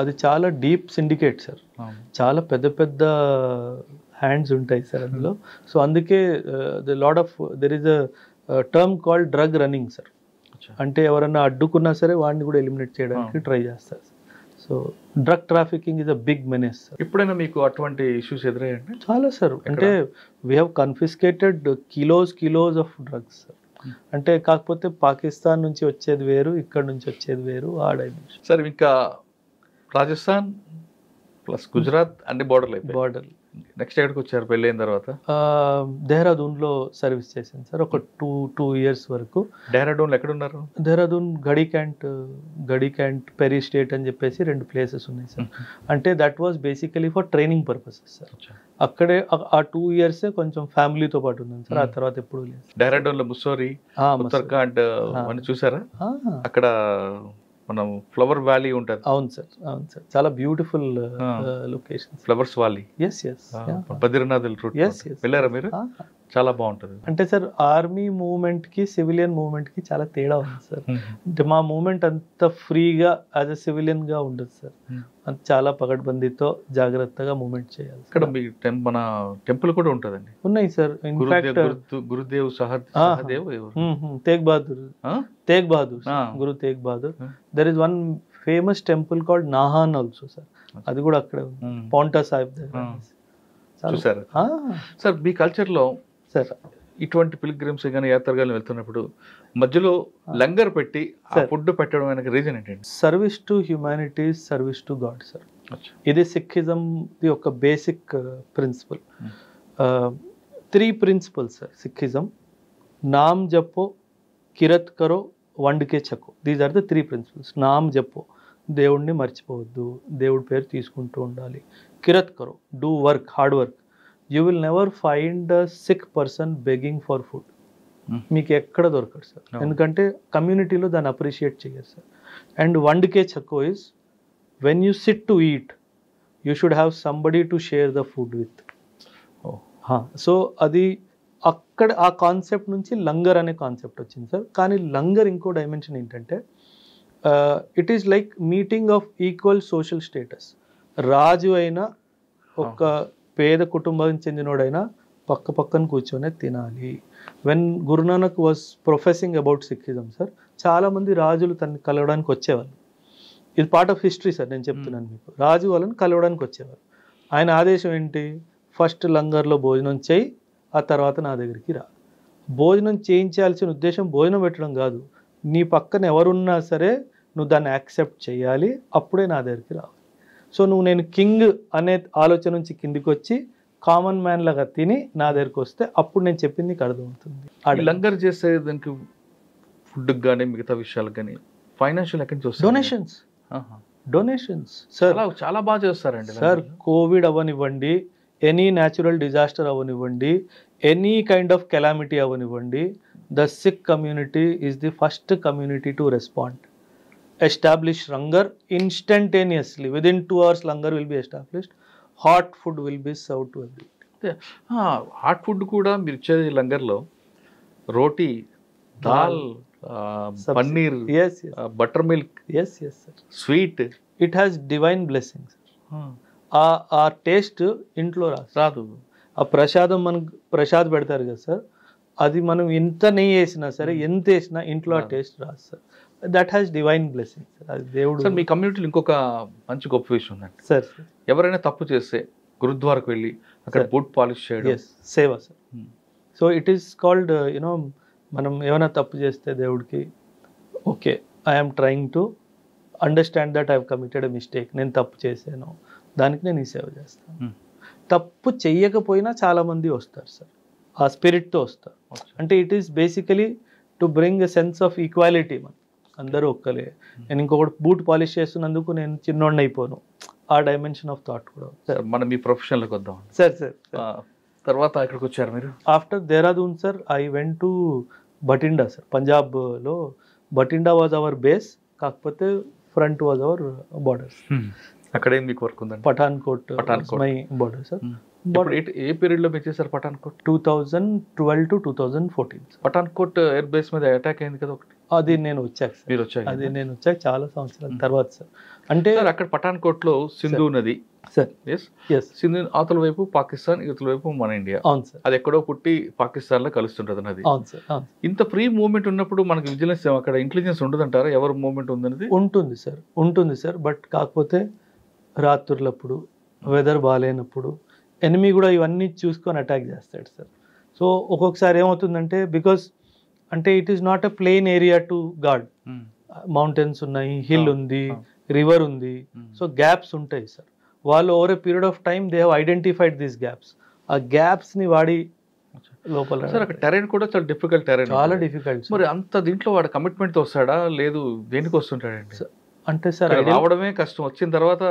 Speaker 2: అది చాలా డీప్ సిండికేట్ సార్, చాలా పెద్ద పెద్ద హ్యాండ్స్ ఉంటాయి సార్ అందులో. సో అందుకే there is a term called drug running sir. అంటే ఎవరన్నా అడ్డుకున్నా సరే వాడిని కూడా ఎలిమినేట్ చేయడానికి ట్రై చేస్తారు. So drug trafficking is a big menace sir.
Speaker 1: ఎప్పుడైనా మీకు అటువంటి ఇష్యూస్ ఎదురయ్యండి?
Speaker 2: చాలా సార్. అంటే we have confiscated kilos of drugs sir. అంటే కాకపోతే పాకిస్తాన్ నుంచి వచ్చేది వేరు, ఇక్కడ నుంచి వచ్చేది వేరు, ఆ డైమెన్షన్
Speaker 1: సార్. ఇంకా రాజస్థాన్ ప్లస్ గుజరాత్ అన్ని బార్డర్. నెక్స్ట్ ఎక్కడికి వచ్చారు పెళ్ళి అయిన తర్వాత?
Speaker 2: దేహ్రాదూన్లో సర్వీస్ చేశాను సార్ ఒక 2 years వరకు.
Speaker 1: దేహ్రాదూన్లో ఎక్కడ ఉన్నారు?
Speaker 2: దేహ్రాదూన్ గడి క్యాంట్, పెరీ స్టేట్ అని చెప్పేసి 2 places ఉన్నాయి సార్. అంటే that was basically for training purposes sir. అక్కడే ఆ 2 years కొంచెం ఫ్యామిలీతో పాటు ఉన్నాను సార్, ఆ తర్వాత ఎప్పుడు లేదు.
Speaker 1: దేహ్రాదూన్లో ముస్సోరీ, ఉత్తరాఖండ్ అని చూసారా? అక్కడ మనం ఫ్లవర్ వ్యాలీ ఉంటుంది.
Speaker 2: అవును సార్, చాలా beautiful location,
Speaker 1: flowers valley. Badrinath route వెళ్ళారా మీరు? చాలా బాగుంటుంది.
Speaker 2: అంటే సార్ ఆర్మీ మూవ్మెంట్ కి సివిలియన్ మూవ్మెంట్ కి చాలా తేడా ఉంది సార్. అంటే మా మూవ్మెంట్ అంత ఫ్రీగా యాజ్ ఎ సివిలియన్ గా ఉండదు సార్, చాలా పకడ్బందీతో జాగ్రత్తగా మూవ్మెంట్ చేయాలి.
Speaker 1: ఇక్కడ మన టెంపుల్ కూడా ఉంటుందండి.
Speaker 2: ఉన్నాయి sir. In fact
Speaker 1: Gurudev
Speaker 2: Tegh Bahadur, Guru Tegh Bahadur. There is one famous temple called Nahan also sir, అది కూడా అక్కడే ఉంది. పాంటా సాహిబ్ దగ్గర.
Speaker 1: చూసారు సార్. మీ కల్చర్లో
Speaker 2: సార్
Speaker 1: ఇటువంటి పిల్గ్రిమ్స్ కానీ యాత్రగాలు వెళ్తున్నప్పుడు మధ్యలో లంగర్ పెట్టి ఆ ఫుడ్ పెట్టడం వెనక రీజన్ ఏంటండి?
Speaker 2: Service to humanity, service to god sir. ఇది సిక్కిజం యొక్క basic principle. 3 principles sir Sikhism. నామ్ జపో, కిరత్ కరో, వండుకే చకో. These are the 3 principles. నామ్ జపో, దేవుడిని మర్చిపోవద్దు, దేవుడి పేరు తీసుకుంటూ ఉండాలి. కిరత్ కరో, do work, hard work. You will never find a Sikh person begging for food. మీకు ఎక్కడ దొరకదు సార్, ఎందుకంటే కమ్యూనిటీలో దాన్ని అప్రిషియేట్ చేయరు సార్. అండ్ వండుకే చకో is when you SIT to eat you should have somebody to share the food with. So అది అక్కడ ఆ కాన్సెప్ట్ నుంచి లంగర్ అనే కాన్సెప్ట్ వచ్చింది సార్. కానీ లంగర్ ఇంకో డైమెన్షన్ ఏంటంటే it is like meeting of equal social status. రాజు అయినా ఒక పేద కుటుంబానికి చెందినోడైనా పక్క పక్కన కూర్చొనే తినాలి. When Guru Nanak was professing about Sikhism sir, చాలామంది రాజులు తనని కలవడానికి వచ్చేవాళ్ళు. ఇది పార్ట్ ఆఫ్ హిస్టరీ సార్, నేను చెప్తున్నాను మీకు. రాజు వాళ్ళని కలవడానికి వచ్చేవారు. ఆయన ఆదేశం ఏంటి? ఫస్ట్ లంగర్లో భోజనం చేయి, ఆ తర్వాత నా దగ్గరికి రా. భోజనం చేయించాల్సిన ఉద్దేశం భోజనం పెట్టడం కాదు, నీ పక్కన ఎవరున్నా సరే నువ్వు దాన్ని యాక్సెప్ట్ చేయాలి, అప్పుడే నా దగ్గరికి రావాలి. సో నువ్వు నేను కింగ్ అనే ఆలోచన నుంచి కిందికి వచ్చి కామన్ మ్యాన్ లాగా తిని నా దగ్గరికి వస్తే అప్పుడు నేను చెప్పింది నీకు అర్థమవుతుంది.
Speaker 1: లంగర్ చేసే దానికి ఫుడ్కి కానీ మిగతా విషయాలకు కానీ ఫైనాన్షియల్ ఎక్కడి నుంచి వస్తుంది?
Speaker 2: డొనేషన్స్. డొనేషన్స్ సార్
Speaker 1: చాలా బాగా చేస్తారండి
Speaker 2: సార్. కోవిడ్ అవ్వనివ్వండి, ఎనీ న్యాచురల్ డిజాస్టర్ అవ్వనివ్వండి, ఎనీ కైండ్ ఆఫ్ కెలామిటీ అవ్వనివ్వండి, the Sikh community is the first community to respond. Establish langar instantaneously. Within 2 hours langar will be established. Hot food will be served to everyone.
Speaker 1: Hot food కూడా మీరు ఇచ్చేది లంగర్లో రోటీ, దాల్, పన్నీర్, butter milk, sweet.
Speaker 2: It has divine blessings. ఆ taste ఇంట్లో రాదు. ఆ ప్రసాదం మనకు ప్రసాద్ పెడతారు కదా సార్, అది మనం ఎంత నెయ్యి వేసినా సరే, ఎంత వేసినా ఇంట్లో ఆ టేస్ట్ రాదు sir. That has divine blessing sir. అది దేవుడు.
Speaker 1: సార్ మీ కమ్యూనిటీలో ఇంకొక మంచి గొప్ప విషయం ఉందండి
Speaker 2: సార్.
Speaker 1: ఎవరైనా తప్పు చేస్తే గురుద్వారకు వెళ్ళి అక్కడ బూట్ పాలిష్ చేయడం
Speaker 2: సేవ sir. So it is called you know, మనం ఏమైనా తప్పు చేస్తే దేవుడికి okay, I'm trying to understand that I have committed a mistake, నేను తప్పు చేశాను, దానికి నేను ఈ సేవ చేస్తాను. తప్పు చెయ్యకపోయినా చాలామంది వస్తారు సార్, ఆ స్పిరిట్తో వస్తారు. అంటే it is basically to bring a sense of equality. మనం అందరూ ఒక్కలే. నేను ఇంకొకటి బూట్ పాలిష్ చేస్తున్నందుకు నేను చిన్నోడిని అయిపోను, ఆ డైమెన్షన్ ఆఫ్ థాట్ కూడా.
Speaker 1: సార్ మనం మీ ప్రొఫెషన్లోకి వద్దాం
Speaker 2: సార్.
Speaker 1: తర్వాత ఎక్కడికి వచ్చారు మీరు?
Speaker 2: After Dehradun sir I went to Bathinda sir. పంజాబ్లో బటిండా వాజ్ అవర్ బేస్, కాకపోతే ఫ్రంట్ వాజ్ అవర్ బార్డర్స్.
Speaker 1: అక్కడ ఏం మీకు వర్క్ ఉందండి?
Speaker 2: Pathankot my border sir.
Speaker 1: ఏ పీరియడ్ లో చేశారు Pathankot?
Speaker 2: 2012 to 2014.
Speaker 1: Pathankot air base మీద అటాక్ అయింది కదా ఒకటి,
Speaker 2: అది నేను వచ్చాక సార్.
Speaker 1: మీరు వచ్చాక?
Speaker 2: అది నేను వచ్చాక చాలా సంవత్సరాల తర్వాత సార్. అంటే
Speaker 1: అక్కడ పఠాన్కోట్ లో సింధు నది
Speaker 2: సార్.
Speaker 1: సింధు అవతల వైపు పాకిస్తాన్, ఇవతల వైపు మన ఇండియా.
Speaker 2: అవును సార్.
Speaker 1: అది ఎక్కడో పుట్టి పాకిస్తాన్ లో కలుస్తుంటది నది.
Speaker 2: అవును సార్.
Speaker 1: ఇంత ఫ్రీ మూవ్మెంట్ ఉన్నప్పుడు మనకి విజిలెన్స్ అక్కడ ఇంటెలిజెన్స్ ఉండదంటారా? ఎవరు మూవ్మెంట్ ఉందనేది
Speaker 2: ఉంటుంది సార్, ఉంటుంది సార్. బట్ కాకపోతే రాత్రులప్పుడు, వెదర్ బాగాలేనప్పుడు ఎనిమీ కూడా ఇవన్నీ చూసుకొని అటాక్ చేస్తాడు సార్. సో ఒక్కొక్కసారి ఏమవుతుందంటే, బికాస్ అంటే it is not a plain area to guard. Mountains ఉన్నాయి, హిల్ ఉంది, రివర్ ఉంది, సో గ్యాప్స్ ఉంటాయి సార్. వాళ్ళు over a period of time they have identified these gaps. ఆ గ్యాప్స్ ని వాడి లోపల
Speaker 1: సార్ అక్కడ టెరైన్ కూడా చాలా డిఫికల్ట్ టెరైన్,
Speaker 2: చాలా డిఫికల్ట్.
Speaker 1: మరి అంత దీంట్లో వాడు కమిట్మెంట్ తో వస్తాడా, లేదు దేనికి వస్తుంటాడండి?
Speaker 2: అంటే సార్
Speaker 1: రావడమే కష్టం, వచ్చిన తర్వాత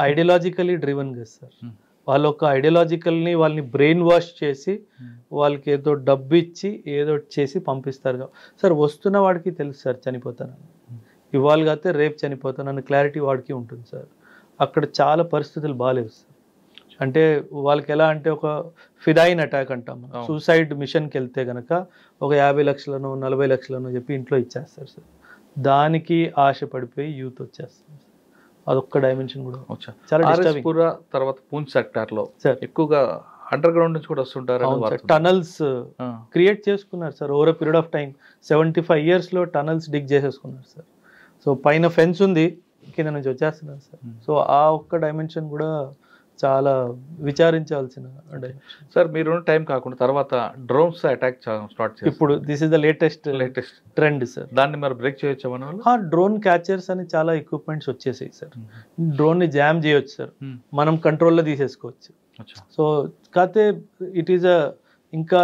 Speaker 2: ఐడియాలజికలీ డ్రివెన్ కదా సార్. వాళ్ళ ఒక ఐడియాలజికల్ని వాళ్ళని బ్రెయిన్ వాష్ చేసి వాళ్ళకి ఏదో డబ్బు ఇచ్చి ఏదో చేసి పంపిస్తారు సార్. వస్తున్న వాడికి తెలుసు సార్ చనిపోతానని, ఇవాళ కాతే రేపు చనిపోతానని క్లారిటీ వాడికి ఉంటుంది సార్. అక్కడ చాలా పరిస్థితులు బాగాలేవు సార్. అంటే వాళ్ళకి ఎలా అంటే ఒక ఫిదాయిన్ అటాక్ అంటాం, సూసైడ్ మిషన్కి వెళ్తే కనుక ఒక 50 లక్షలను 40 లక్షలను చెప్పి ఇంట్లో ఇచ్చేస్తారు సార్. దానికి ఆశ పడిపోయి యూత్ వచ్చేస్తారు. అదొక్క డైమెన్షన్ కూడా చాలా డిస్టర్బింగ్.
Speaker 1: తర్వాత పూంచ్ సెక్టార్ లో ఎక్కువగా అండర్ గ్రౌండ్ నుంచి కూడా వస్తుంటారు.
Speaker 2: టనల్స్ క్రియేట్ చేసుకున్నారు sir over period of time. 75 years లో టనల్స్ డిగ్ చేసేసుకున్నారు సార్. సో పైన ఫెన్స్ ఉంది, కింద నుంచి వచ్చేస్తున్నారు సార్. సో ఆ ఒక్క డైమెన్షన్ కూడా చాలా విచారించాల్సిన డైమెన్షన్.
Speaker 1: సార్ మీరు టైం కాకుండా తర్వాత డ్రోన్స్ అటాక్ స్టార్ట్ చేస్తారు.
Speaker 2: ఇప్పుడు this is the latest trend sir.
Speaker 1: దాన్ని మరి బ్రేక్ చేయొచ్చా మన వాళ్ళు?
Speaker 2: డ్రోన్ క్యాచర్స్ అని చాలా ఎక్విప్మెంట్స్ వచ్చేసాయి సార్. డ్రోన్ ని జామ్ చేయొచ్చు సార్, మనం కంట్రోల్లో తీసేసుకోవచ్చు. సో కాకపోతే ఇట్ ఈస్ ఇంకా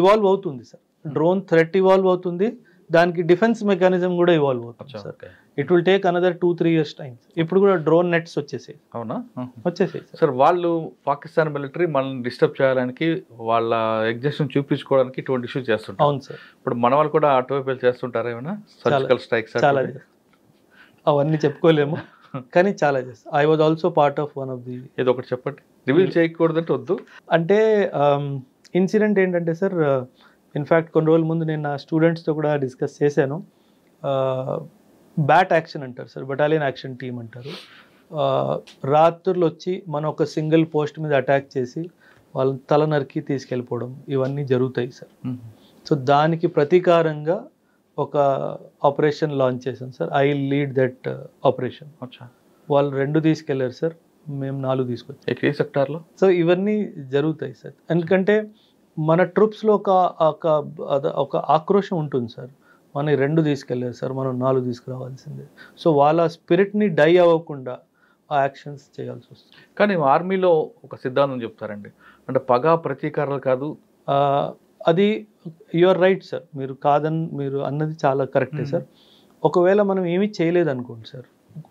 Speaker 2: ఇవాల్వ్ అవుతుంది సార్. డ్రోన్ థ్రెట్ ఇవాల్వ్ అవుతుంది, దానికి డిఫెన్స్ మెకానిజం కూడా ఇవాల్వ్ అవుతుంది sir. It will take another 2-3 years time. ఇప్పుడు కూడా డ్రోన్ నెట్స్ వచ్చేసాయి.
Speaker 1: అవునా?
Speaker 2: వచ్చేసాయి
Speaker 1: సార్. వాళ్ళు పాకిస్తాన్ మిలిటరీ మనల్ని డిస్టర్బ్ చేయడానికి, వాళ్ళ ఎగ్జిస్టెన్స్ చూపించుకోవడానికి ఇటువంటి ఇష్యూస్ చేస్తుంటారు.
Speaker 2: అవును సార్.
Speaker 1: ఇప్పుడు మన వాళ్ళు కూడా అటువైపు చేస్తుంటారు ఏమైనా సర్జికల్ స్ట్రైక్స్?
Speaker 2: చాలా అవన్నీ చెప్పుకోలేము కానీ చాలా చేస్తాం. I was also part of one of the.
Speaker 1: ఏదో ఒకటి చెప్పండి. రివీల్ చేయకూడదంటే వద్దు.
Speaker 2: అంటే ఇన్సిడెంట్ ఏంటంటే సార్, ఇన్ఫ్యాక్ట్ కొన్ని రోజుల ముందు నేను నా స్టూడెంట్స్తో కూడా డిస్కస్ చేశాను. బ్యాట్ యాక్షన్ అంటారు సార్, బటాలియన్ యాక్షన్ టీమ్ అంటారు. రాత్రులు వచ్చి మనం ఒక సింగిల్ పోస్ట్ మీద అటాక్ చేసి వాళ్ళని తల నరికి తీసుకెళ్ళిపోవడం ఇవన్నీ జరుగుతాయి సార్. సో దానికి ప్రతీకారంగా ఒక ఆపరేషన్ లాంచ్ చేశాం sir. I lead that operation. వాళ్ళు 2 తీసుకెళ్లారు సార్, మేము 4 తీసుకొచ్చాం
Speaker 1: ఏ సెక్టార్లో. సో
Speaker 2: ఇవన్నీ జరుగుతాయి సార్. ఎందుకంటే మన ట్రూప్స్లో ఒక ఆక్రోషం ఉంటుంది సార్. మన 2 తీసుకెళ్ళారు సార్, మనం 4 తీసుకురావాల్సిందే. సో వాళ్ళ స్పిరిట్ని డై అవ్వకుండా ఆ యాక్షన్స్ చేయాల్సి వస్తుంది.
Speaker 1: కానీ ఆర్మీలో ఒక సిద్ధాంతం చెప్తారండి, అంటే పగ ప్రతీకారాలు కాదు.
Speaker 2: అది యువర్ రైట్ సార్, మీరు అన్నది చాలా కరెక్టే సార్. ఒకవేళ మనం ఏమీ చేయలేదు అనుకోండి సార్,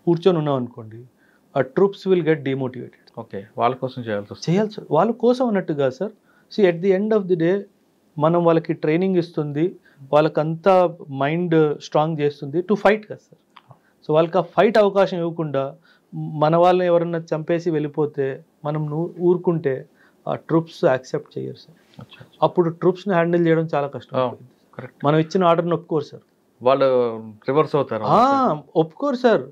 Speaker 2: కూర్చొని ఉన్నాం అనుకోండి, ఆ troops will get demotivated.
Speaker 1: Okay, వాళ్ళ కోసం చేయాల్సి
Speaker 2: సార్. వాళ్ళ కోసం అన్నట్టుగా sir. So at the end of the day మనం వాళ్ళకి ట్రైనింగ్ ఇస్తుంది, వాళ్ళకంతా మైండ్ స్ట్రాంగ్ చేస్తుంది టు ఫైట్ కదా సార్. సో వాళ్ళకి ఆ ఫైట్ అవకాశం ఇవ్వకుండా మన వాళ్ళని ఎవరన్నా చంపేసి వెళ్ళిపోతే మనం ఊరుకుంటే ఆ ట్రూప్స్ యాక్సెప్ట్ చేయరు సార్. అప్పుడు ట్రూప్స్ని హ్యాండిల్ చేయడం చాలా కష్టం. మనం ఇచ్చిన ఆర్డర్ని ఒప్పుకోరు సార్.
Speaker 1: వాళ్ళు రివర్స్ అవుతారు.
Speaker 2: ఒప్పుకోరు సార్.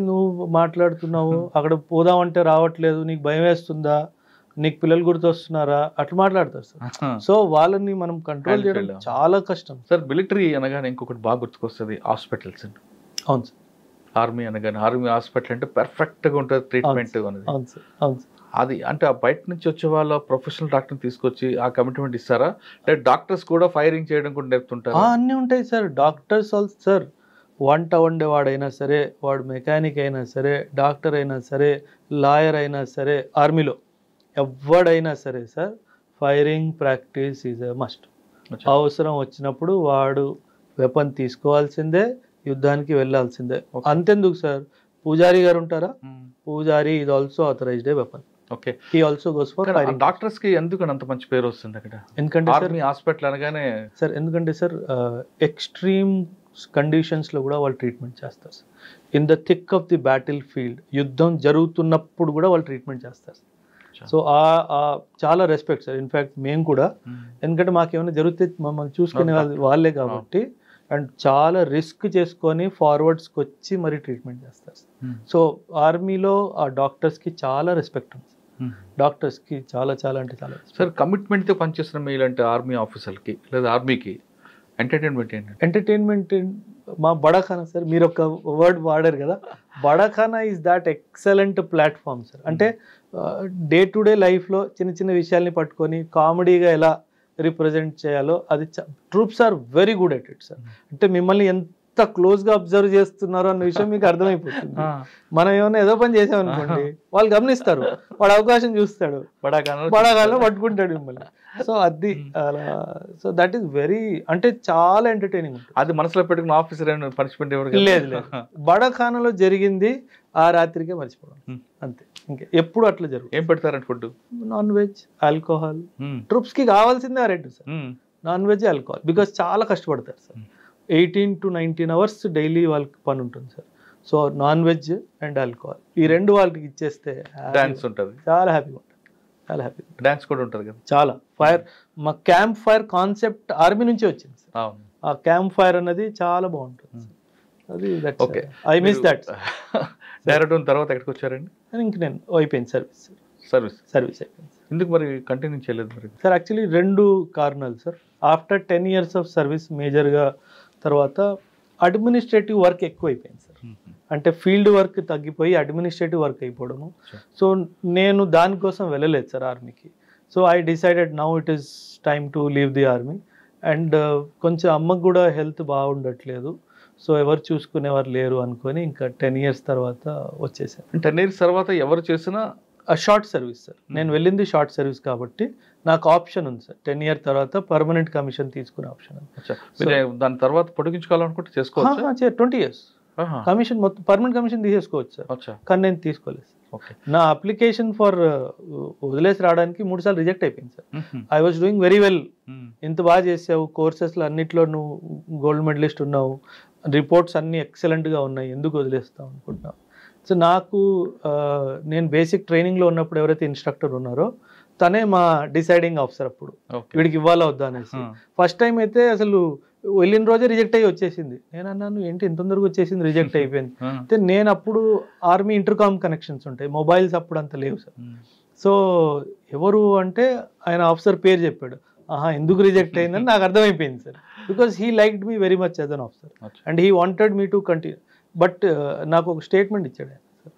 Speaker 2: నువ్వు మాట్లాడుతున్నావు, అక్కడ పోదామంటే రావట్లేదు, నీకు భయం వేస్తుందా, నీకు పిల్లలు గుర్తొస్తున్నారా, అట్లా మాట్లాడతారు సార్. సో వాళ్ళని మనం కంట్రోల్ చేయడం చాలా కష్టం
Speaker 1: సార్. మిలిటరీ అనగానే ఇంకొకటి బాగా గుర్తుకొస్తుంది, హాస్పిటల్స్ అండి.
Speaker 2: అవును సార్.
Speaker 1: ఆర్మీ అనగానే ఆర్మీ హాస్పిటల్ అంటే పర్ఫెక్ట్గా ఉంటుంది ట్రీట్మెంట్ అనేది.
Speaker 2: అవును సార్. అవును సార్.
Speaker 1: అది అంటే ఆ బయట నుంచి వచ్చే వాళ్ళ ప్రొఫెషనల్ డాక్టర్ని తీసుకొచ్చి ఆ కమిట్మెంట్ ఇస్తారా, లేదా డాక్టర్స్ కూడా ఫైరింగ్ చేయడం కూడా నేర్పుతుంటారు?
Speaker 2: అన్నీ ఉంటాయి సార్. డాక్టర్స్ ఆల్సో సార్, వంట వండేవాడైనా సరే, వాడు మెకానిక్ అయినా సరే, డాక్టర్ అయినా సరే, లాయర్ అయినా సరే, ఆర్మీలో ఎవడైనా సరే sir, firing practice is a must. అవసరం వచ్చినప్పుడు వాడు వెపన్ తీసుకోవాల్సిందే, యుద్ధానికి వెళ్ళాల్సిందే. అంతెందుకు సార్, పూజారి గారు ఉంటారా, pujari is also authorized a weapon.
Speaker 1: Okay,
Speaker 2: he also goes for firing.
Speaker 1: Doctors కి ఎందుకు అంత మంచి పేరు వస్తుంది అక్కడ?
Speaker 2: ఎందుకంటే
Speaker 1: ఆర్మీ హాస్పిటల్ అనగానే
Speaker 2: సార్, ఎందుకంటే సార్ ఎక్స్ట్రీమ్ కండిషన్స్లో కూడా వాళ్ళు ట్రీట్మెంట్ చేస్తారు sir. In the thick of the battlefield, యుద్ధం జరుగుతున్నప్పుడు కూడా వాళ్ళు ట్రీట్మెంట్ చేస్తారు. సో చాలా రెస్పెక్ట్ సార్. ఇన్ఫ్యాక్ట్ మేము కూడా, ఎందుకంటే మాకేమైనా జరిగితే మమ్మల్ని చూసుకునే వాళ్ళే కాబట్టి, అండ్ చాలా రిస్క్ చేసుకొని ఫార్వర్డ్స్కి వచ్చి మరి ట్రీట్మెంట్ చేస్తారు. సో ఆర్మీలో ఆ డాక్టర్స్కి చాలా రెస్పెక్ట్ ఉంది. డాక్టర్స్కి చాలా చాలా అంటే చాలా.
Speaker 1: సార్, కమిట్మెంట్తో పనిచేస్తున్న మీలాంటి ఆర్మీ ఆఫీసర్కి లేదా ఆర్మీకి ఎంటర్టైన్మెంట్ ఏంటి?
Speaker 2: ఎంటర్టైన్మెంట్ మా బడాఖానా సార్, మీరు ఒక వర్డ్ వాడారు కదా, bada khana is that excellent platform sir. అంటే డే టు డే లైఫ్లో చిన్న చిన్న విషయాల్ని పట్టుకొని కామెడీగా ఎలా రిప్రజెంట్ చేయాలో అది troops are very good at it sir. అంటే మిమ్మల్ని ఎంత క్లోజ్గా అబ్జర్వ్ చేస్తున్నారో అన్న విషయం మీకు అర్థమైపోతుంది. మనం ఏమైనా ఏదో పని చేసామనుకోండి, వాళ్ళు గమనిస్తారు, వాడు అవకాశం చూస్తాడు, బడాకాలంలో పట్టుకుంటాడు మిమ్మల్ని. సో అది అలా. సో దట్ ఈస్ వెరీ, అంటే చాలా ఎంటర్టైనింగ్ ఉంటుంది.
Speaker 1: అది మనసులో పెట్టుకున్న ఆఫీసర్ పనిష్మెంట్
Speaker 2: లేదు లేదు, బడాఖానాలో జరిగింది ఆ రాత్రికే మర్చిపోవడం అంతే. ఇంకా ఎప్పుడు అట్లా జరుగుతుంది.
Speaker 1: ఏం పెడతారంటే food?
Speaker 2: Non veg, alcohol. Troops కి కావాల్సిందే ఆ రెండు sir, non veg, alcohol. Because చాలా కష్టపడతారు సార్. 18 to 19 hours డైలీ వాళ్ళకి పని ఉంటుంది sir. So non veg and alcohol, ఈ రెండు వాళ్ళకి ఇచ్చేస్తే
Speaker 1: డాన్స్ ఉంటుంది,
Speaker 2: చాలా హ్యాపీగా ఉంటుంది. చాలా హ్యాపీ.
Speaker 1: డాన్స్ కూడా ఉంటుంది కదా.
Speaker 2: చాలా ఫైర్, మా క్యాంప్ ఫైర్ కాన్సెప్ట్ ఆర్మీ నుంచి వచ్చింది సార్. ఆ క్యాంప్ ఫైర్ అన్నది చాలా బాగుంటుంది. అది ఐ మిస్ దట్.
Speaker 1: డైరెక్ట్ తర్వాత ఎక్కడికి వచ్చారండి?
Speaker 2: ఇంక నేను అయిపోయింది సర్వీస్ అయిపోయింది.
Speaker 1: ఎందుకు మరి కంటిన్యూ చేయలేదు మరి?
Speaker 2: సార్ యాక్చువల్లీ 2 కారణాలు sir. After 10 years of service మేజర్గా తర్వాత అడ్మినిస్ట్రేటివ్ వర్క్ ఎక్కువ అయిపోయింది సార్. అంటే ఫీల్డ్ వర్క్ తగ్గిపోయి అడ్మినిస్ట్రేటివ్ వర్క్ అయిపోవడము. సో నేను దానికోసం వెళ్ళలేదు సార్ ఆర్మీకి. So I decided now it is time to leave the army. And కొంచెం అమ్మకు కూడా హెల్త్ బాగుండట్లేదు, సో ఎవరు చూసుకునేవారు లేరు అనుకొని ఇంకా 10 years తర్వాత వచ్చేసాను.
Speaker 1: 10 years తర్వాత ఎవరు చేసినా
Speaker 2: షార్ట్ సర్వీస్ సార్. నేను వెళ్ళింది షార్ట్ సర్వీస్ కాబట్టి నాకు ఆప్షన్ ఉంది సార్. 10 years తర్వాత పర్మనెంట్ కమిషన్ తీసుకునే ఆప్షన్ ఉంది.
Speaker 1: దాని తర్వాత పొడిగించుకోవాలనుకుంటే చేసుకోవచ్చు.
Speaker 2: 20 years కమిషన్ మొత్తం పర్మనెంట్ కమిషన్ తీసేసుకోవచ్చు సార్, కానీ నేను తీసుకోలేదు. నా అప్లికేషన్ ఫర్ వదిలేసి రావడానికి 3 సార్లు రిజెక్ట్ అయిపోయింది sir. I was doing very well, ఇంత బాగా చేసావు, కోర్సెస్లో అన్నిట్లో నువ్వు గోల్డ్ మెడలిస్ట్ ఉన్నావు, రిపోర్ట్స్ అన్నీ ఎక్సలెంట్గా ఉన్నాయి, ఎందుకు వదిలేస్తావు అనుకుంటున్నావు. సో నాకు నేను బేసిక్ ట్రైనింగ్లో ఉన్నప్పుడు ఎవరైతే ఇన్స్ట్రక్టర్ ఉన్నారో తనే మా డిసైడింగ్ ఆఫీసర్. అప్పుడు వీడికి ఇవ్వాలా వద్దా అనేసి. ఫస్ట్ టైం అయితే అసలు వెళ్ళిన రోజే రిజెక్ట్ అయ్యి వచ్చేసింది. నేను అన్నాను ఏంటి ఇంత తొందరగా వచ్చేసింది, రిజెక్ట్ అయిపోయింది. అయితే నేను అప్పుడు ఆర్మీ ఇంటర్కామ్ కనెక్షన్స్ ఉంటాయి, మొబైల్స్ అప్పుడు అంత లేవు సార్. సో ఎవరు అంటే ఆయన ఆఫీసర్ పేరు చెప్పాడు. ఎందుకు రిజెక్ట్ అయిందని నాకు అర్థమైపోయింది sir. Because he liked me very much as an officer and he wanted me to continue. But నాకు ఒక స్టేట్మెంట్ ఇచ్చాడు ఆయన, sir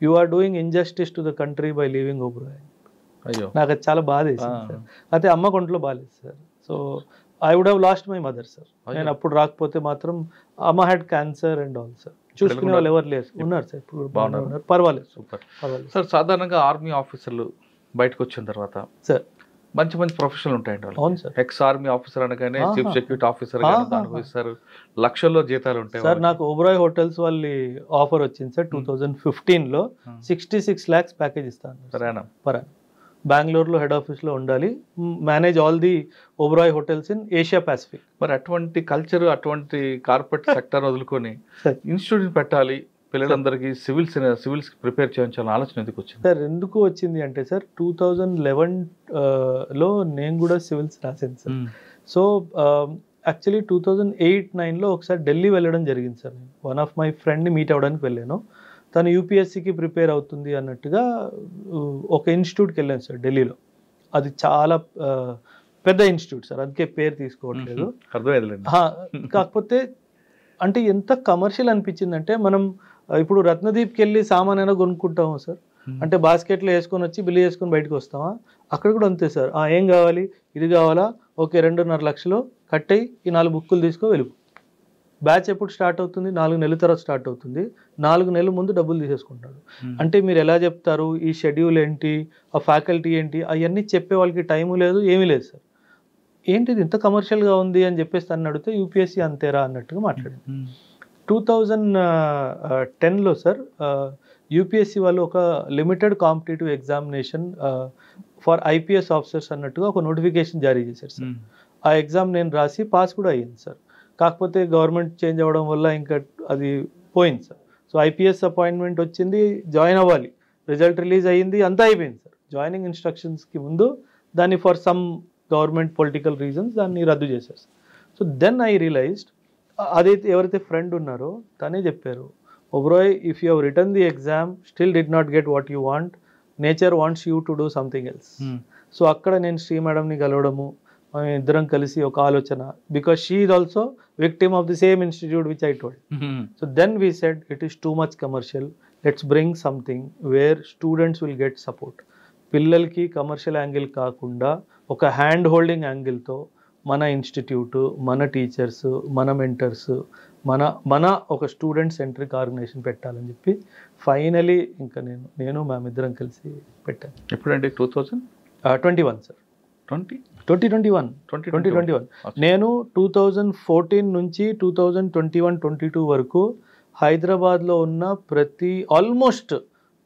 Speaker 2: you are doing injustice to the country by leaving Oberoi. నాకు అది చాలా బాధ వేసింది సార్. అయితే అమ్మ కొంట్లో బాగాలేదు sir. So I would have lost my mother sir. నేను అప్పుడు రాకపోతే మాత్రం అమ్మ had cancer and all sir. చూసుకునే వాళ్ళు ఎవరు లేరు, ఉన్నారు సార్ ఇప్పుడు బాగున్నారు, పర్వాలేదు.
Speaker 1: సూపర్. సార్ సాధారణంగా ఆర్మీ ఆఫీసర్లు బయటకు వచ్చిన తర్వాత సార్ మంచి మంచి ప్రొఫెషనల్ ఉంటాయండి.
Speaker 2: అవును సార్.
Speaker 1: ఎక్స్ ఆర్మీ ఆఫీసర్ అనగానే చీఫ్ సెక్యూరిటీ ఆఫీసర్ అనుభవిస్తారు, లక్షల్లో జీతాలు ఉంటాయి
Speaker 2: సార్. నాకు ఓబరాయ్ హోటల్స్ వాళ్ళ ఆఫర్ వచ్చింది సార్ 2015లో. 66 lakhs ప్యాకేజ్ ఇస్తాను పర్ యానం. బెంగళూరులో హెడ్ ఆఫీస్లో ఉండాలి, manage all the Oberoi hotels in Asia Pacific.
Speaker 1: మరి అటువంటి కల్చర్, అటువంటి కార్పొరేట్ సెక్టర్ వదులుకొని ఇన్స్టిట్యూట్ పెట్టాలి, పిల్లలందరికీ సివిల్స్ ప్రిపేర్ చేయించాలని ఆలోచన ఎందుకు వచ్చింది
Speaker 2: సార్? ఎందుకు వచ్చింది అంటే సార్ 2011లో నేను కూడా సివిల్స్ రాశాను సార్. సో యాక్చువల్లీ 2008-9లో ఒకసారి ఢిల్లీ వెళ్ళడం జరిగింది సార్. నేను వన్ ఆఫ్ మై ఫ్రెండ్ని మీట్ అవ్వడానికి వెళ్ళాను. తను యూపీఎస్సీకి ప్రిపేర్ అవుతుంది అన్నట్టుగా ఒక ఇన్స్టిట్యూట్కి వెళ్ళాను సార్ ఢిల్లీలో. అది చాలా పెద్ద ఇన్స్టిట్యూట్ సార్, అందుకే పేరు తీసుకోవట్లేదు. కాకపోతే అంటే ఎంత కమర్షియల్ అనిపించిందంటే, మనం ఇప్పుడు రత్నదీప్కి వెళ్ళి సామాన్ అయినా కొనుక్కుంటాము సార్. అంటే బాస్కెట్లో వేసుకొని వచ్చి బిల్లు చేసుకొని బయటకు వస్తామా? అక్కడ కూడా అంతే సార్. ఏం కావాలి, ఇది కావాలా, ఓకే 2.5 లక్షలు కట్టయి, ఈ 4 బుక్కులు తీసుకో వెళ్ళిపో. బ్యాచ్ ఎప్పుడు స్టార్ట్ అవుతుంది? 4 నెలల తర్వాత స్టార్ట్ అవుతుంది. 4 నెలల ముందు డబ్బులు తీసేసుకుంటాడు. అంటే మీరు ఎలా చెప్తారు, ఈ షెడ్యూల్ ఏంటి, ఆ ఫ్యాకల్టీ ఏంటి, అవన్నీ చెప్పే వాళ్ళకి టైము లేదు, ఏమీ లేదు సార్. ఏంటిది ఇంత కమర్షియల్గా ఉంది అని చెప్పేసి తను అడిగితే యూపీఎస్సీ అంతేరా అన్నట్టుగా మాట్లాడింది. 2010లో సార్ యూపీఎస్సీ వాళ్ళు ఒక limited competitive examination for IPS officers అన్నట్టుగా ఒక నోటిఫికేషన్ జారీ చేశారు సార్. ఆ ఎగ్జామ్ నేను రాసి పాస్ కూడా అయ్యింది సార్. కాకపోతే గవర్నమెంట్ చేంజ్ అవ్వడం వల్ల ఇంకా అది పోయింది సార్. సో ఐపీఎస్ అపాయింట్మెంట్ వచ్చింది, జాయిన్ అవ్వాలి, రిజల్ట్ రిలీజ్ అయ్యింది, అంతా అయిపోయింది సార్. జాయినింగ్ ఇన్స్ట్రక్షన్స్కి ముందు దాన్ని for some government political reasons దాన్ని రద్దు చేశారు. సో దెన్ ఐ రియలైజ్డ్, అదైతే ఎవరైతే ఫ్రెండ్ ఉన్నారో తనే చెప్పారు, Oberoi if you have return the exam still did not get what you want, nature wants you to do something else. So అక్కడ నేను శ్రీ మేడంని కలవడము, ఇద్దరం కలిసి ఒక ఆలోచన, because she is also victim of the same institute which I told. So then we said it is too much commercial, let's bring something where students will get support. పిల్లలకి commercial angle కాకుండా ఒక hand holding యాంగిల్తో మన institute, మన teachers, మన mentors, మన ఒక student centric organisation పెట్టాలని చెప్పి ఫైనలీ ఇంకా నేను మేమిద్దరం కలిసి పెట్టాను.
Speaker 1: ఎప్పుడండి?
Speaker 2: 2021 సార్. 2021 నేను 2014 నుంచి 2021-22 వరకు హైదరాబాద్లో ఉన్న ప్రతి ఆల్మోస్ట్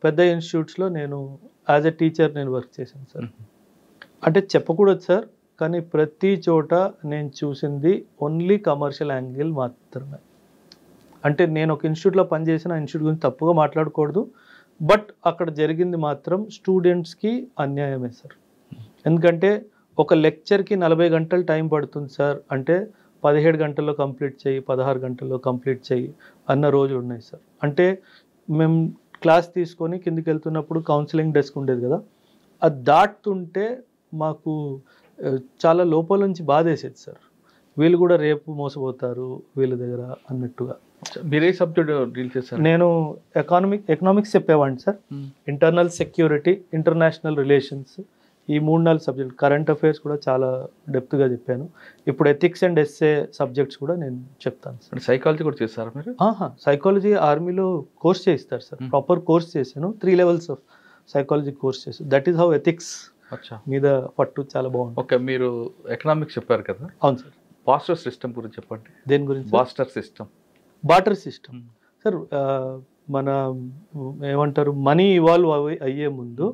Speaker 2: పెద్ద ఇన్స్టిట్యూట్స్లో నేను యాజ్ ఎ టీచర్ నేను వర్క్ చేశాను సార్. అంటే చెప్పకూడదు సార్, కానీ ప్రతి చోట నేను చూసింది ఓన్లీ కమర్షియల్ యాంగిల్ మాత్రమే. అంటే నేను ఒక ఇన్స్టిట్యూట్లో పనిచేసిన ఇన్స్టిట్యూట్ గురించి తప్పుగా మాట్లాడకూడదు, బట్ అక్కడ జరిగింది మాత్రం స్టూడెంట్స్కి అన్యాయమే సార్. ఎందుకంటే ఒక లెక్చర్కి 40 గంటలు టైం పడుతుంది సార్ అంటే 17 గంటల్లో కంప్లీట్ చేయి, 16 గంటల్లో కంప్లీట్ చేయి అన్న రోజులు ఉన్నాయి సార్. అంటే మేము క్లాస్ తీసుకొని కిందికి వెళ్తున్నప్పుడు కౌన్సిలింగ్ డెస్క్ ఉండేది కదా, అది దాటుతుంటే మాకు చాలా లోపల నుంచి బాధేసేది సార్. వీళ్ళు కూడా రేపు మోసపోతారు వీళ్ళ దగ్గర అన్నట్టుగా.
Speaker 1: మీరు ఏ సబ్జెక్ట్ డీల్ చేశారు?
Speaker 2: నేను ఎకనామిక్స్ చెప్పేవాడిని sir. Internal security, international relations, ఈ 3-4 సబ్జెక్ట్. కరెంట్ అఫైర్స్ కూడా చాలా డెప్త్గా చెప్పాను. ఇప్పుడు ఎథిక్స్ అండ్ ఎస్ఏ సబ్జెక్ట్స్ కూడా నేను చెప్తాను సార్.
Speaker 1: సైకాలజీ కూడా చేశారు మీరు?
Speaker 2: సైకాలజీ ఆర్మీలో కోర్స్ చేయిస్తారు సార్. ప్రాపర్ కోర్స్ చేశాను. 3 levels ఆఫ్ సైకాలజీ కోర్స్ చేశాను. దట్ ఈస్ హౌ ఎథిక్స్ మీద పట్టు చాలా బాగుంది.
Speaker 1: ఓకే, మీరు ఎకనామిక్స్ చెప్పారు కదా?
Speaker 2: అవును సార్.
Speaker 1: బాస్టర్ సిస్టమ్ గురించి చెప్పండి.
Speaker 2: దేని గురించి?
Speaker 1: Barter system.
Speaker 2: Barter system sir, మన ఏమంటారు, మనీ ఇవాల్వ్ అయ్యే ముందు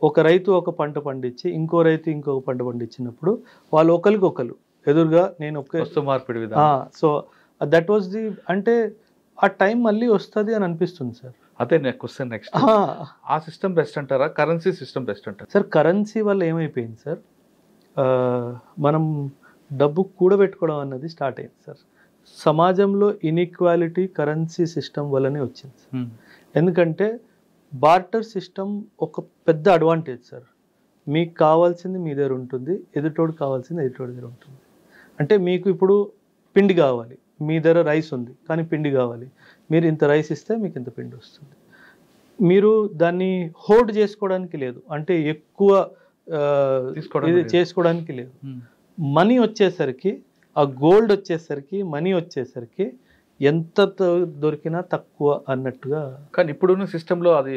Speaker 2: ఒక రైతు ఒక పంట పండించి ఇంకో రైతు ఇంకొక పంట పండించినప్పుడు వాళ్ళు ఒకరికొకరు ఎదురుగా నేను
Speaker 1: వస్తు మార్పిడి విధానం.
Speaker 2: సో దట్ వాజ్ ది, అంటే ఆ టైం మళ్ళీ వస్తుంది అని అనిపిస్తుంది సార్.
Speaker 1: అదే క్వశ్చన్ నెక్స్ట్. ఆ సిస్టమ్ బెస్ట్ అంటారా, కరెన్సీ సిస్టమ్ బెస్ట్ అంటారా?
Speaker 2: సార్ కరెన్సీ వల్ల ఏమైపోయింది సార్, మనం డబ్బు కూడబెట్టుకోవడం అన్నది స్టార్ట్ అయింది సార్. సమాజంలో ఇన్ఈక్వాలిటీ కరెన్సీ సిస్టమ్ వల్లనే వచ్చింది సార్. ఎందుకంటే బార్టర్ సిస్టమ్ ఒక పెద్ద అడ్వాంటేజ్ సార్. మీకు కావాల్సింది మీ దగ్గర ఉంటుంది, ఎదుటోడు కావాల్సింది ఎదుటోడి దగ్గర ఉంటుంది. అంటే మీకు ఇప్పుడు పిండి కావాలి, మీ దగ్గర రైస్ ఉంది కానీ పిండి కావాలి, మీరు ఇంత రైస్ ఇస్తే మీకు ఇంత పిండి వస్తుంది. మీరు దాన్ని హోల్డ్ చేసుకోవడానికి లేదు, అంటే ఎక్కువ చేసుకోవడానికి లేదు. మనీ వచ్చేసరికి, ఆ గోల్డ్ వచ్చేసరికి, మనీ వచ్చేసరికి ఎంత దొరికినా తక్కువ అన్నట్టుగా.
Speaker 1: కానీ ఇప్పుడున్న సిస్టంలో అది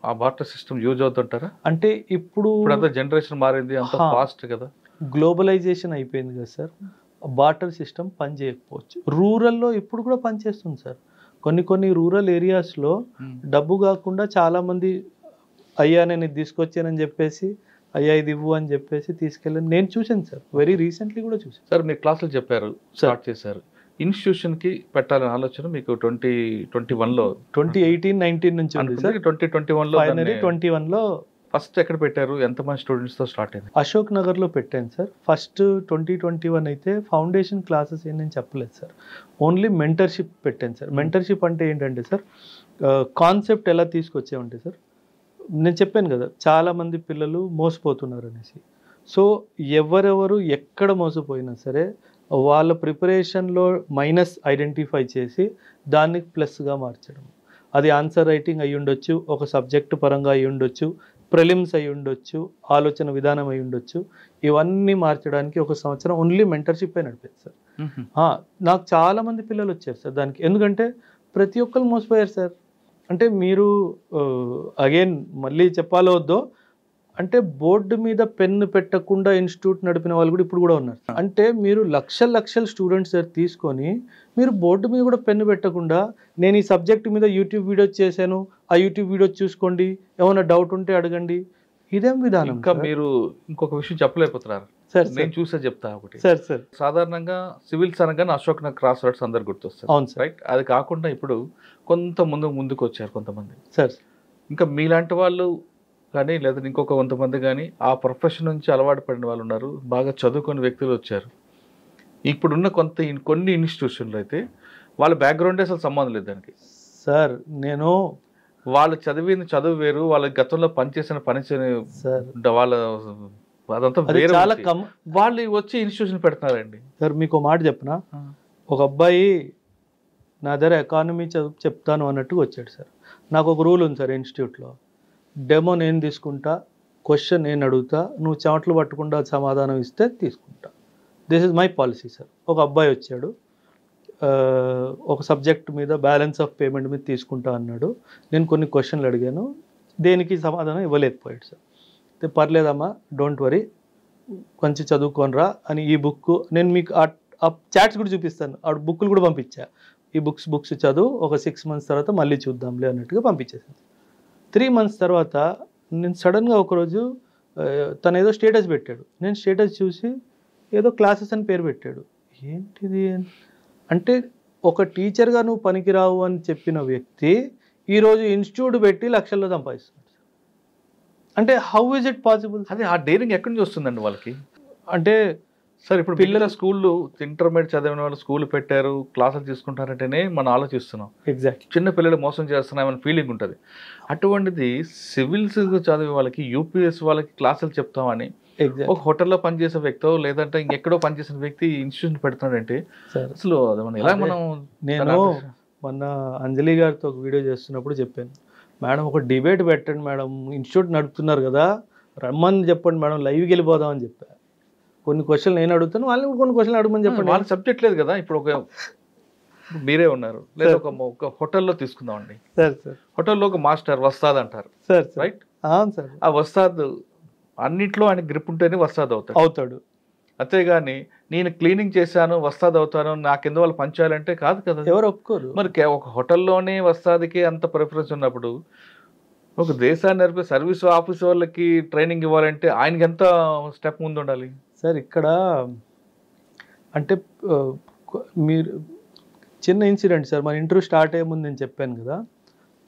Speaker 1: ఆ బార్టర్ సిస్టమ్ యూజ్ అవుతుంటారా?
Speaker 2: అంటే ఇప్పుడు
Speaker 1: జనరేషన్ మారింది, అంత ఫాస్ట్ కదా,
Speaker 2: గ్లోబలైజేషన్ అయిపోయింది కదా సార్. బార్టర్ సిస్టమ్ పని చేయకపోవచ్చు. రూరల్లో ఇప్పుడు కూడా పనిచేస్తుంది సార్. కొన్ని రూరల్ ఏరియాస్లో డబ్బు కాకుండా చాలామంది అయ్యా నేను ఇది తీసుకొచ్చానని చెప్పేసి, అయ్యా ఇది ఇవ్వు అని చెప్పేసి తీసుకెళ్ళాను. నేను చూశాను సార్, వెరీ రీసెంట్లీ కూడా చూసాను
Speaker 1: సార్. మీరు క్లాసులు చెప్పారు, స్టార్ట్ చేశారు. ఇన్స్టిట్యూషన్కి పెట్టాలని ఆలోచన మీకు 2021లో
Speaker 2: 2018-19 నుంచి ఉంది సార్.
Speaker 1: 2021లో
Speaker 2: 2021లో
Speaker 1: ఫస్ట్ ఎక్కడ పెట్టారు? ఎంతమంది స్టూడెంట్స్తో స్టార్ట్ అయింది?
Speaker 2: అశోక్ నగర్లో పెట్టాను సార్. ఫస్ట్ 2021 అయితే ఫౌండేషన్ క్లాసెస్ ఏం నేను చెప్పలేదు సార్. ఓన్లీ మెంటర్షిప్ పెట్టాను సార్. మెంటర్షిప్ అంటే ఏంటంటే సార్, కాన్సెప్ట్ ఎలా తీసుకొచ్చామంటే సార్, నేను చెప్పాను కదా చాలామంది పిల్లలు మోసపోతున్నారు అనేసి. సో ఎవరెవరు ఎక్కడ మోసపోయినా సరే వాళ్ళ ప్రిపరేషన్లో మైనస్ ఐడెంటిఫై చేసి దాన్ని ప్లస్గా మార్చడం. అది ఆన్సర్ రైటింగ్ అయి ఉండొచ్చు, ఒక సబ్జెక్టు పరంగా అయి ఉండొచ్చు, ప్రిలిమ్స్ అయి ఉండొచ్చు, ఆలోచన విధానం అయి ఉండొచ్చు. ఇవన్నీ మార్చడానికి 1 సంవత్సరం ఓన్లీ మెంటర్షిప్ నడిపేది సార్. నాకు చాలామంది పిల్లలు వచ్చారు సార్ దానికి. ఎందుకంటే ప్రతి ఒక్కరు మోసపోయారు సార్. అంటే మీరు అగైన్ మళ్ళీ చెప్పాలో వద్దో, అంటే బోర్డు మీద పెన్ను పెట్టకుండా ఇన్స్టిట్యూట్ నడిపిన వాళ్ళు కూడా ఇప్పుడు కూడా ఉన్నారు. అంటే మీరు లక్షల స్టూడెంట్స్ తీసుకొని మీరు బోర్డు మీద కూడా పెన్ను పెట్టకుండా, నేను ఈ సబ్జెక్ట్ మీద యూట్యూబ్ వీడియో చేశాను, ఆ యూట్యూబ్ వీడియో చూసుకోండి, ఏమైనా డౌట్ ఉంటే అడగండి, ఇదేం విధానం?
Speaker 1: ఇంకా మీరు ఇంకొక విషయం చెప్పలేకపోతున్నారు
Speaker 2: సార్.
Speaker 1: నేను చూసే చెప్తా ఒకటి
Speaker 2: సార్.
Speaker 1: సాధారణంగా సివిల్స్ అనగానే అశోక్ నగర్ క్రాస్ రోడ్స్ అందరు గుర్తొస్తారు.
Speaker 2: అవును సార్.
Speaker 1: రైట్. అది కాకుండా ఇప్పుడు కొంత ముందుకు వచ్చారు కొంతమంది
Speaker 2: సార్. ఇంకా
Speaker 1: మీలాంటి వాళ్ళు కానీ లేదా ఇంకొక కొంతమంది కానీ ఆ ప్రొఫెషన్ నుంచి అలవాటు పడిన వాళ్ళు ఉన్నారు, బాగా చదువుకునే వ్యక్తులు వచ్చారు. ఇప్పుడున్న కొన్ని ఇన్స్టిట్యూషన్లు అయితే వాళ్ళ బ్యాక్గ్రౌండ్ అసలు సంబంధం లేదు దానికి
Speaker 2: సార్. నేను
Speaker 1: వాళ్ళు చదివిన చదువు వేరు, వాళ్ళ గతంలో పనిచేసిన పని వాళ్ళ అదంతా వేరే, వాళ్ళు వచ్చి ఇన్స్టిట్యూషన్ పెడుతున్నారండి
Speaker 2: సార్. మీకు మాట చెప్పనా, ఒక అబ్బాయి నా దగ్గర ఎకానమీ చెప్తాను అన్నట్టుగా వచ్చాడు సార్. నాకు ఒక రూల్ ఉంది సార్ ఇన్స్టిట్యూట్లో, డెమో నేను తీసుకుంటా, క్వశ్చన్ నేను అడుగుతా, నువ్వు చెమటలు పట్టకుండా సమాధానం ఇస్తే తీసుకుంటా. This is my policy sir. ఒక అబ్బాయి వచ్చాడు, ఒక సబ్జెక్ట్ మీద బ్యాలెన్స్ ఆఫ్ పేమెంట్ మీద తీసుకుంటా అన్నాడు. నేను కొన్ని క్వశ్చన్లు అడిగాను, దేనికి సమాధానం ఇవ్వలేకపోయాడు సార్. పర్లేదమ్మా, డోంట్ వరీ, కొంచెం చదువుకోనరా అని ఈ బుక్ నేను మీకు ఆ చాట్స్ కూడా చూపిస్తాను, ఆ బుక్లు కూడా పంపించా. ఈ బుక్స్ చదువు, ఒక 6 months తర్వాత మళ్ళీ చూద్దాంలే అన్నట్టుగా పంపించేసాను. 3 months తర్వాత నేను సడన్గా ఒకరోజు తను ఏదో స్టేటస్ పెట్టాడు. నేను స్టేటస్ చూసి ఏదో క్లాసెస్ అని పేరు పెట్టాడు. ఏంటిది అంటే, ఒక టీచర్గా నువ్వు పనికిరావు అని చెప్పిన వ్యక్తి ఈరోజు ఇన్స్టిట్యూట్ పెట్టి లక్షల్లో సంపాదిస్తున్నాడు. అంటే హౌ ఇస్ ఇట్ పాసిబుల్?
Speaker 1: అదే ఆ డేరింగ్ ఎక్కడి నుంచి వస్తుందండి వాళ్ళకి?
Speaker 2: అంటే
Speaker 1: సార్ ఇప్పుడు పిల్లల స్కూళ్ళు ఇంటర్మీడియట్ చదివిన వాళ్ళు స్కూల్ పెట్టారు, క్లాసులు తీసుకుంటారంటేనే మనం ఆలోచిస్తున్నాం.
Speaker 2: ఎగ్జాక్ట్.
Speaker 1: చిన్న పిల్లలు మోసం చేస్తున్నామని ఫీలింగ్ ఉంటుంది. అటువంటిది సివిల్స్ చదివే వాళ్ళకి, యూపీఎస్ వాళ్ళకి క్లాసులు చెప్తామని ఒక హోటల్లో పనిచేసే వ్యక్తో లేదంటే ఇంకెక్కడో పనిచేసిన వ్యక్తి ఇన్స్టిట్యూషన్ పెడుతున్నాడంటే అసలు
Speaker 2: నేను మొన్న అంజలి గారితో ఒక వీడియో చేస్తున్నప్పుడు చెప్పాను, మేడం ఒక డిబేట్ పెట్టండి మేడం, ఇన్స్టిట్యూట్ నడుపుతున్నారు కదా, రమ్మని చెప్పండి మేడం, లైవ్కి వెళ్ళిపోదాం అని చెప్పా. కొన్ని క్వశ్చన్లు నేను అడుగుతాను, వాళ్ళని కొన్ని క్వశ్చన్లు అడగమని చెప్పండి.
Speaker 1: వాళ్ళ సబ్జెక్ట్ లేదు కదా. ఇప్పుడు మీరే ఉన్నారు, లేదా ఒక హోటల్లో తీసుకుందామండి. హోటల్లో ఒక మాస్టర్ వస్తాద్ అంటారు, రైట్?
Speaker 2: అవును సార్.
Speaker 1: ఆ వస్తాద్ అన్నిట్లో ఆయన గ్రిప్ ఉంటేనే వస్తాద్ అవుతాడు. అంతేగాని నేను క్లీనింగ్ చేశాను వస్తాద్ అవుతాను, నాకెందు వాళ్ళు పంచాలంటే కాదు కదా,
Speaker 2: ఎవరు ఒప్పుకోరు.
Speaker 1: మరి ఒక హోటల్లోనే వస్తాదికి అంత ప్రిఫరెన్స్ ఉన్నప్పుడు ఒక దేశాన్ని నడిపే సర్వీస్ ఆఫీస్ వాళ్ళకి ట్రైనింగ్ ఇవ్వాలంటే ఆయనకి ఎంత స్టెప్ ముందు ఉండాలి
Speaker 2: సార్? ఇక్కడ అంటే మీరు చిన్న ఇన్సిడెంట్ సార్, మన ఇంటర్వ్యూ స్టార్ట్ అయ్యే ముందు నేను చెప్పాను కదా,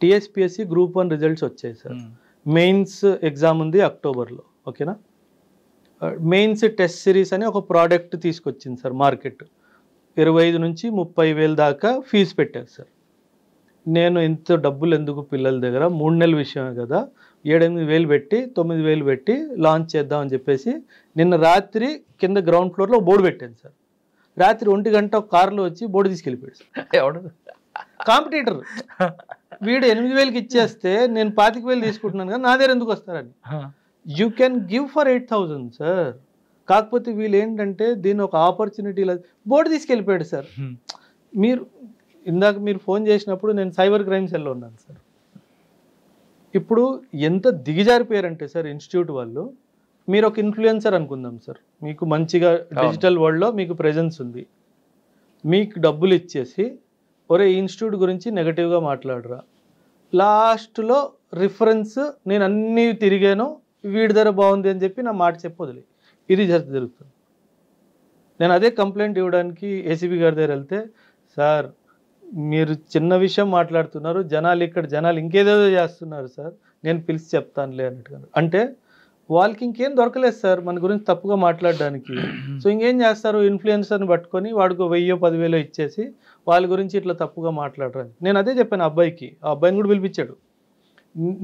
Speaker 2: టీఎస్పీఎస్సీ గ్రూప్ 1 రిజల్ట్స్ వచ్చాయి సార్. మెయిన్స్ ఎగ్జామ్ ఉంది అక్టోబర్లో, ఓకేనా? మెయిన్స్ టెస్ట్ సిరీస్ అని ఒక ప్రోడక్ట్ తీసుకొచ్చింది సార్ మార్కెట్. 25 నుంచి 30,000 దాకా ఫీజు పెట్టారు సార్. నేను ఇంత డబ్బులు ఎందుకు పిల్లల దగ్గర, 3 నెలల విషయమే కదా, 7-8 పెట్టి 9,000 పెట్టి లాంచ్ చేద్దామని చెప్పేసి నిన్న రాత్రి కింద గ్రౌండ్ ఫ్లోర్లో బోర్డు పెట్టాను సార్. రాత్రి 1 గంట ఒక కారులో వచ్చి బోర్డు తీసుకెళ్ళిపోయాడు సార్.
Speaker 1: ఎవడు?
Speaker 2: కాంపిటీటర్. వీడు 8,000కి ఇచ్చేస్తే నేను 25,000 తీసుకుంటున్నాను కదా, నా దగ్గర ఎందుకు వస్తారని. You can give for 8,000 sir. కాకపోతే వీళ్ళు ఏంటంటే దీన్ని ఒక ఆపర్చునిటీలో బోర్డు తీసుకెళ్ళిపోయాడు సార్. ఇందాక మీరు ఫోన్ చేసినప్పుడు నేను సైబర్ క్రైమ్ సెల్లో ఉన్నాను సార్. ఇప్పుడు ఎంత దిగజారిపోయారంటే సార్ ఇన్స్టిట్యూట్ వాళ్ళు, మీరు ఒక ఇన్ఫ్లుయెన్సర్ అనుకుందాం సార్, మీకు మంచిగా డిజిటల్ వరల్డ్లో మీకు ప్రెజెన్స్ ఉంది, మీకు డబ్బులు ఇచ్చేసి ఒరే ఇన్స్టిట్యూట్ గురించి నెగటివ్గా మాట్లాడరా, లాస్ట్లో రిఫరెన్స్ నేను అన్నీ తిరిగాను వీడి ధర బాగుంది అని చెప్పి నా మాట చెప్పొదిలే, ఇది జరుగుతుంది. నేను అదే కంప్లైంట్ ఇవ్వడానికి ఏసీబీ గారి దగ్గర వెళ్తే, సార్ మీరు చిన్న విషయం మాట్లాడుతున్నారు, జనాలు ఇంకేదేదో చేస్తున్నారు సార్, నేను పిలిచి చెప్తానులే అన్నట్టుగా. అంటే వాళ్ళకి ఇంకేం దొరకలేదు సార్ మన గురించి తప్పుగా మాట్లాడడానికి. సో ఇంకేం చేస్తారు, ఇన్ఫ్లుయెన్సర్ని పట్టుకొని వాడికి 1,000-10,000 ఇచ్చేసి వాళ్ళ గురించి ఇట్లా తప్పుగా మాట్లాడరు. నేను అదే చెప్పాను అబ్బాయికి, ఆ అబ్బాయిని కూడా పిలిపించాడు.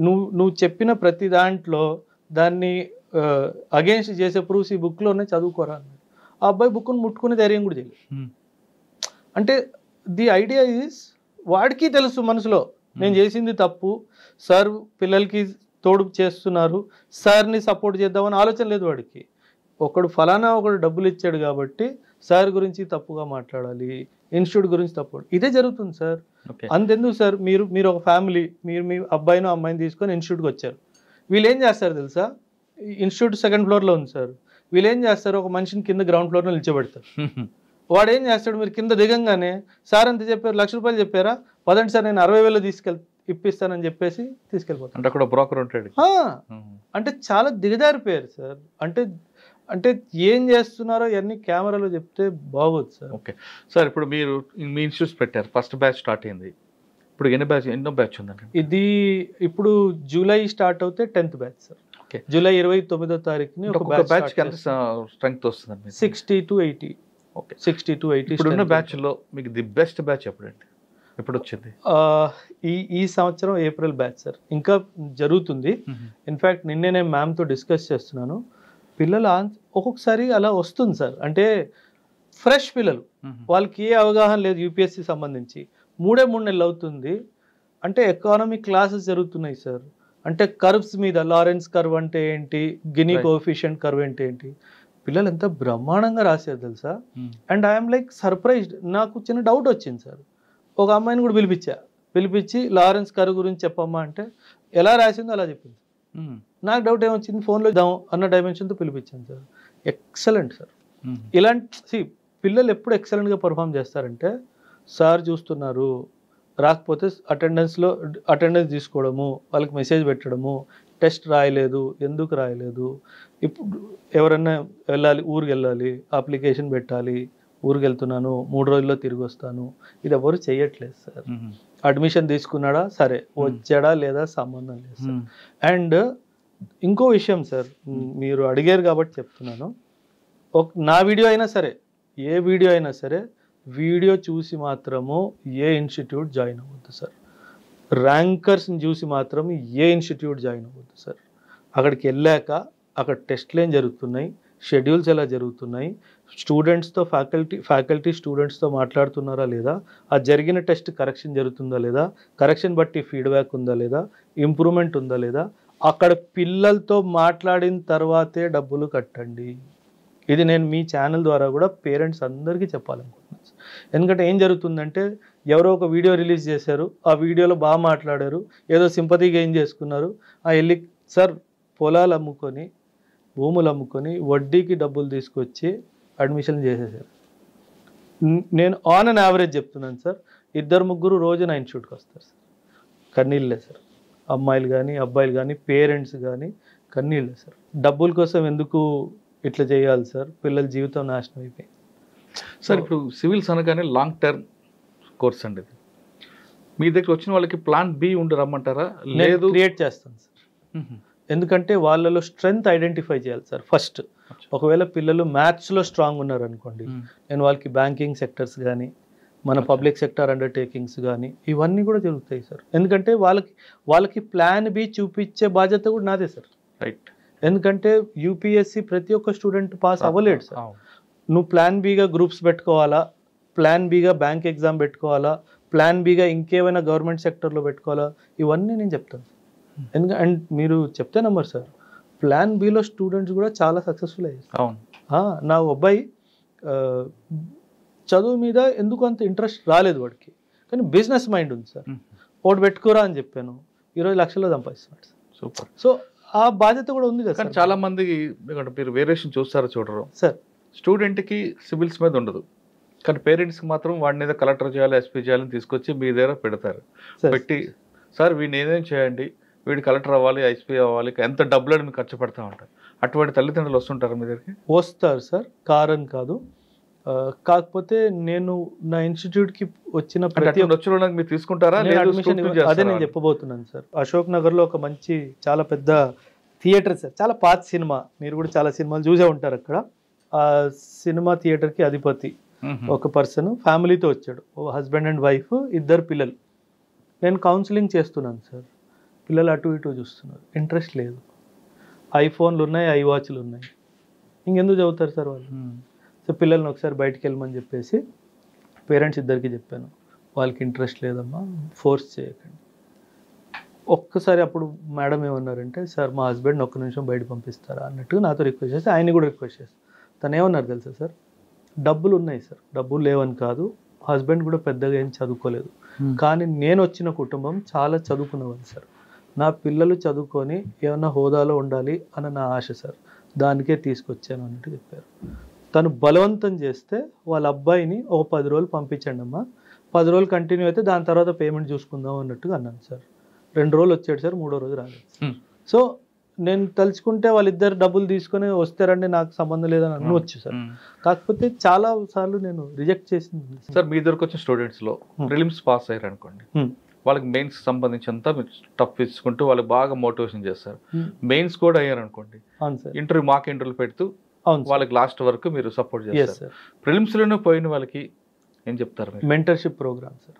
Speaker 2: నువ్వు చెప్పిన ప్రతి దాంట్లో దాన్ని అగేన్స్ట్ చేసే ప్రూఫ్స్ ఈ బుక్లోనే చదువుకోరా అన్నాడు. ఆ అబ్బాయి బుక్ను ముట్టుకునే ధైర్యం కూడా చేయలేదు. అంటే ది ఐడియా ఈజ్ వాడికి తెలుసు మనసులో నేను చేసింది తప్పు, సార్ పిల్లలకి తోడు చేస్తున్నారు, సార్ని సపోర్ట్ చేద్దామని ఆలోచన లేదు వాడికి. ఒకడు డబ్బులు ఇచ్చాడు కాబట్టి సార్ గురించి తప్పుగా మాట్లాడాలి, ఇన్స్టిట్యూట్ గురించి తప్పు, ఇదే జరుగుతుంది సార్. అంతెందుకు సార్, మీరు ఒక ఫ్యామిలీ, మీరు మీ అబ్బాయినో అమ్మాయిని తీసుకొని ఇన్స్టిట్యూట్కి వచ్చారు. వీళ్ళు ఏం చేస్తారు తెలుసా, ఇన్స్టిట్యూట్ 2nd ఫ్లోర్లో ఉంది సార్, వీళ్ళు ఏం చేస్తారు, ఒక మనిషిని కింద గ్రౌండ్ ఫ్లోర్లో నిల్చోబెడతారు. వాడు ఏం చేస్తాడు, మీరు కింద దిగంగానే సార్ అంత చెప్పారు, ₹1,00,000 చెప్పారా, పదండి సార్ నేను 60,000 ఇప్పిస్తానని చెప్పేసి తీసుకెళ్ళిపోతాను.
Speaker 1: అంటే అక్కడ బ్రోకర్ ఉంటాడు.
Speaker 2: అంటే చాలా దిగజారిపోయారు సార్. అంటే ఏం చేస్తున్నారో ఇవన్నీ కెమెరాలో చెప్తే బాగోదు సార్.
Speaker 1: ఓకే సార్, ఇప్పుడు మీరు మీ ఇన్స్టిట్యూట్స్ పెట్టారు, ఫస్ట్ బ్యాచ్ స్టార్ట్ అయింది, ఇప్పుడు ఎన్నో బ్యాచ్ ఉందండి?
Speaker 2: ఇది ఇప్పుడు జూలై స్టార్ట్ అవుతే 10th బ్యాచ్ సార్. జూలై 29వ తారీఖుని ఒక
Speaker 1: బ్యాచ్ ఎంత స్ట్రెంగ్త్ వస్తుంది?
Speaker 2: 60 to 80. Okay, 60 to 80.
Speaker 1: ఇప్పుడున్న బ్యాచ్లో మీకు ది బెస్ట్ బ్యాచ్ ఎప్పుడండి, ఎప్పుడు వచ్చింది?
Speaker 2: ఈ సంవత్సరం ఏప్రిల్ బ్యాచ్ సార్, ఇంకా జరుగుతుంది. ఇన్ఫ్యాక్ట్ నిన్నే నేను మ్యామ్తో డిస్కస్ చేస్తున్నాను. పిల్లలు ఒక్కొక్కసారి అలా వస్తుంది సార్, అంటే ఫ్రెష్ పిల్లలు, వాళ్ళకి ఏ అవగాహన లేదు యూపీఎస్సీ సంబంధించి, 3 నెలలు అవుతుంది. అంటే ఎకానమిక్ క్లాసెస్ జరుగుతున్నాయి సార్. అంటే కర్వ్స్ మీద, లారెన్స్ కర్వ్ అంటే ఏంటి, గినీ కోఎఫిషియంట్ కర్వ్ అంటే ఏంటి, పిల్లలు ఎంత బ్రహ్మాండంగా రాశారు తెలుసా. And I'm like surprised. నాకు చిన్న డౌట్ వచ్చింది సార్, ఒక అమ్మాయిని కూడా పిలిపించి లారెన్స్ కర్వ్ గురించి చెప్పమ్మా అంటే ఎలా రాసిందో అలా చెప్పింది. నాకు డౌట్ ఏమొచ్చింది, ఫోన్లో ఇద్దాం అన్న డైమెన్షన్తో పిలిపించాను సార్. Excellent sir. ఇలాంటి పిల్లలు ఎప్పుడు ఎక్సలెంట్గా పర్ఫామ్ చేస్తారంటే, సార్ చూస్తున్నారు, రాకపోతే అటెండెన్స్ తీసుకోవడము, వాళ్ళకి మెసేజ్ పెట్టడము, టెస్ట్ రాయలేదు, ఎందుకు రాయలేదు, ఇప్పుడు ఎవరన్నా ఊరికి వెళ్ళాలి, అప్లికేషన్ పెట్టాలి, ఊరికి వెళ్తున్నాను 3 రోజుల్లో తిరిగి వస్తాను, ఇది ఎవరు చెయ్యట్లేదు సార్. అడ్మిషన్ తీసుకున్నాడా, సరే, వచ్చాడా లేదా సంబంధం లేదు సార్. అండ్ ఇంకో విషయం సార్, మీరు అడిగారు కాబట్టి చెప్తున్నాను, నా వీడియో అయినా సరే, ఏ వీడియో అయినా సరే, వీడియో చూసి మాత్రము ఏ ఇన్స్టిట్యూట్ జాయిన్ అవ్వద్దు సార్. ర్యాంకర్స్ని చూసి మాత్రం ఏ ఇన్స్టిట్యూట్ జాయిన్ అవ్వద్దు సార్. అక్కడికి వెళ్ళాక అక్కడ టెస్ట్లు ఏం జరుగుతున్నాయి, షెడ్యూల్స్ ఎలా జరుగుతున్నాయి, స్టూడెంట్స్తో ఫ్యాకల్టీ స్టూడెంట్స్తో మాట్లాడుతున్నారా లేదా, ఆ జరిగిన టెస్ట్ కరెక్షన్ జరుగుతుందా లేదా, కరెక్షన్ బట్టి ఫీడ్బ్యాక్ ఉందా లేదా, ఇంప్రూవ్మెంట్ ఉందా లేదా, అక్కడ పిల్లలతో మాట్లాడిన తర్వాతే డబ్బులు కట్టండి. ఇది నేను మీ ఛానల్ ద్వారా కూడా పేరెంట్స్ అందరికీ చెప్పాలనుకుంటున్నాను. ఎందుకంటే ఏం జరుగుతుందంటే ఎవరో ఒక వీడియో రిలీజ్ చేశారు, ఆ వీడియోలో బాగా మాట్లాడారు, ఏదో సింపతిగా ఏం చేసుకున్నారు, వెళ్ళి సార్ పొలాలు అమ్ముకొని భూములు అమ్ముకొని వడ్డీకి డబ్బులు తీసుకొచ్చి అడ్మిషన్ చేసేసారు. నేను ఆన్ అండ్ యావరేజ్ చెప్తున్నాను సార్, 2-3 రోజు నా ఇన్స్టిట్యూట్కి వస్తారు సార్. కన్నీళ్ళే సార్, అమ్మాయిలు కానీ అబ్బాయిలు కానీ పేరెంట్స్ కానీ కన్నీళ్ళే సార్. డబ్బుల కోసం ఎందుకు ఇట్లా చేయాలి సార్, పిల్లల జీవితం నాశనం అయిపోయింది
Speaker 1: సార్. ఇప్పుడు సివిల్స్ అనగానే లాంగ్ టర్మ్ కోర్స్ అండి ఇది. మీ దగ్గర వచ్చిన వాళ్ళకి ప్లాన్ బి ఉండి రమ్మంటారా? లేదు,
Speaker 2: క్రియేట్ చేస్తాను సార్. ఎందుకంటే వాళ్ళలో స్ట్రెంగ్త్ ఐడెంటిఫై చేయాలి సార్ ఫస్ట్. ఒకవేళ పిల్లలు మ్యాథ్స్లో స్ట్రాంగ్ ఉన్నారు అనుకోండి, నేను వాళ్ళకి బ్యాంకింగ్ సెక్టర్స్ కానీ మన పబ్లిక్ సెక్టర్ అండర్టేకింగ్స్ కానీ ఇవన్నీ కూడా జరుగుతాయి సార్. ఎందుకంటే వాళ్ళకి ప్లాన్ బి చూపించే బాధ్యత కూడా నాదే సార్.
Speaker 1: రైట్.
Speaker 2: ఎందుకంటే యూపీఎస్సి ప్రతి ఒక్క స్టూడెంట్ పాస్ అవ్వలేడు సార్. నువ్వు ప్లాన్ బిగా గ్రూప్స్ పెట్టుకోవాలా, ప్లాన్ బిగా బ్యాంక్ ఎగ్జామ్ పెట్టుకోవాలా, ప్లాన్ బిగా ఇంకేమైనా గవర్నమెంట్ సెక్టర్లో పెట్టుకోవాలా, ఇవన్నీ నేను చెప్తాను. ఎందుకంటే అండ్ మీరు చెప్తే నమ్మరు సార్, ప్లాన్ బిలో స్టూడెంట్స్ కూడా చాలా సక్సెస్ఫుల్ అయ్యారు.
Speaker 1: అవును.
Speaker 2: నా అబ్బాయి చదువు మీద ఎందుకు అంత ఇంట్రెస్ట్ రాలేదు వాడికి, కానీ బిజినెస్ మైండ్ ఉంది సార్. ఒకటి పెట్టుకోరా అని చెప్పాను, 20 లక్షల్లో సంపాదిస్తున్నాడు సార్.
Speaker 1: సూపర్.
Speaker 2: సో ఆ బాధ్యత కూడా ఉంది కదా.
Speaker 1: కానీ చాలా మంది మీరు వేరియేషన్ చూస్తారో చూడరు
Speaker 2: సార్.
Speaker 1: స్టూడెంట్కి సివిల్స్ మీద ఉండదు, కానీ పేరెంట్స్కి మాత్రం వాడిని ఏదో కలెక్టర్ చేయాలి, ఎస్పీ చేయాలని తీసుకొచ్చి మీ దగ్గర పెడతారు. పెట్టి సార్ వీడిని ఏదేం చేయండి, వీడు కలెక్టర్ అవ్వాలి, ఎస్పీ అవ్వాలి, ఎంత డబ్బులు మీకు ఖర్చు పెడతా ఉంటారు. అటువంటి తల్లిదండ్రులు వస్తుంటారు మీ దగ్గరికి?
Speaker 2: వస్తారు సార్, కారణం కాదు. కాకపోతే నేను నా ఇన్స్టిట్యూట్కి వచ్చిన ప్రతి
Speaker 1: మీరు తీసుకుంటారా?
Speaker 2: అదే నేను చెప్పబోతున్నాను సార్. అశోక్ నగర్లో ఒక మంచి చాలా పెద్ద థియేటర్ సార్, చాలా పాత సినిమా, మీరు కూడా చాలా సినిమాలు చూసే ఉంటారు అక్కడ. ఆ సినిమా థియేటర్కి అధిపతి ఒక పర్సన్ ఫ్యామిలీతో వచ్చాడు, హస్బెండ్ అండ్ వైఫ్, 2 పిల్లలు. నేను కౌన్సిలింగ్ చేస్తున్నాను సార్, పిల్లలు అటు ఇటు చూస్తున్నారు, ఇంట్రెస్ట్ లేదు. ఐఫోన్లు ఉన్నాయి, ఐవాచ్లు ఉన్నాయి, ఇంకెందుకు చదువుతారు సార్ వాళ్ళు? సో పిల్లల్ని ఒకసారి బయటికి వెళ్ళమని చెప్పేసి పేరెంట్స్ ఇద్దరికి చెప్పాను, వాళ్ళకి ఇంట్రెస్ట్ లేదమ్మా, ఫోర్స్ చేయకండి. ఒక్కసారి అప్పుడు మేడం ఏమన్నారంటే, సార్ మా హస్బెండ్ 1 నిమిషం బయట పంపిస్తారా అన్నట్టుగా నాతో రిక్వెస్ట్ చేస్తే ఆయన్ని కూడా రిక్వెస్ట్ చేస్తాను. తను ఏమన్నారు తెలుసా సార్, డబ్బులు ఉన్నాయి సార్, డబ్బులు లేవని కాదు, హస్బెండ్ కూడా పెద్దగా ఏం చదువుకోలేదు, కానీ నేను వచ్చిన కుటుంబం చాలా చదువుకున్నవాళ్ళు సార్, నా పిల్లలు చదువుకొని ఏమన్నా హోదాలో ఉండాలి అని నా ఆశ సార్, దానికే తీసుకొచ్చాను అన్నట్టు చెప్పారు. తను బలవంతం చేస్తే వాళ్ళ అబ్బాయిని ఒక 10 రోజులు పంపించండి అమ్మా, 10 రోజులు కంటిన్యూ అయితే దాని తర్వాత పేమెంట్ చూసుకుందాం అన్నట్టుగా అన్నాను సార్. 2 రోజులు వచ్చాడు సార్, 3వ రోజు రాలేదు. సో నేను తలుచుకుంటే వాళ్ళిద్దరు డబ్బులు తీసుకొని వస్తారండి, నాకు సంబంధం లేదని అనవచ్చు సార్. కాకపోతే చాలా సార్లు నేను రిజెక్ట్ చేసింది
Speaker 1: సార్. మీ దగ్గరకు వచ్చిన స్టూడెంట్స్లో ప్రిలిమ్స్ పాస్ అయ్యారు అనుకోండి, వాళ్ళకి మెయిన్స్ సంబంధించినంత టఫ్ ఇచ్చుకుంటూ వాళ్ళకి బాగా మోటివేషన్ చేస్తారు. మెయిన్స్ కూడా అయ్యారు అనుకోండి, ఇంటర్వ్యూ మాక్ ఇంటర్వ్యూ పెడుతూ వాళ్ళకి లాస్ట్ వరకు మీరు సపోర్ట్ చేస్తారు. ప్రిలిమ్స్ లోనే పోయిన వాళ్ళకి ఏం చెప్తారు?
Speaker 2: Mentorship program sir.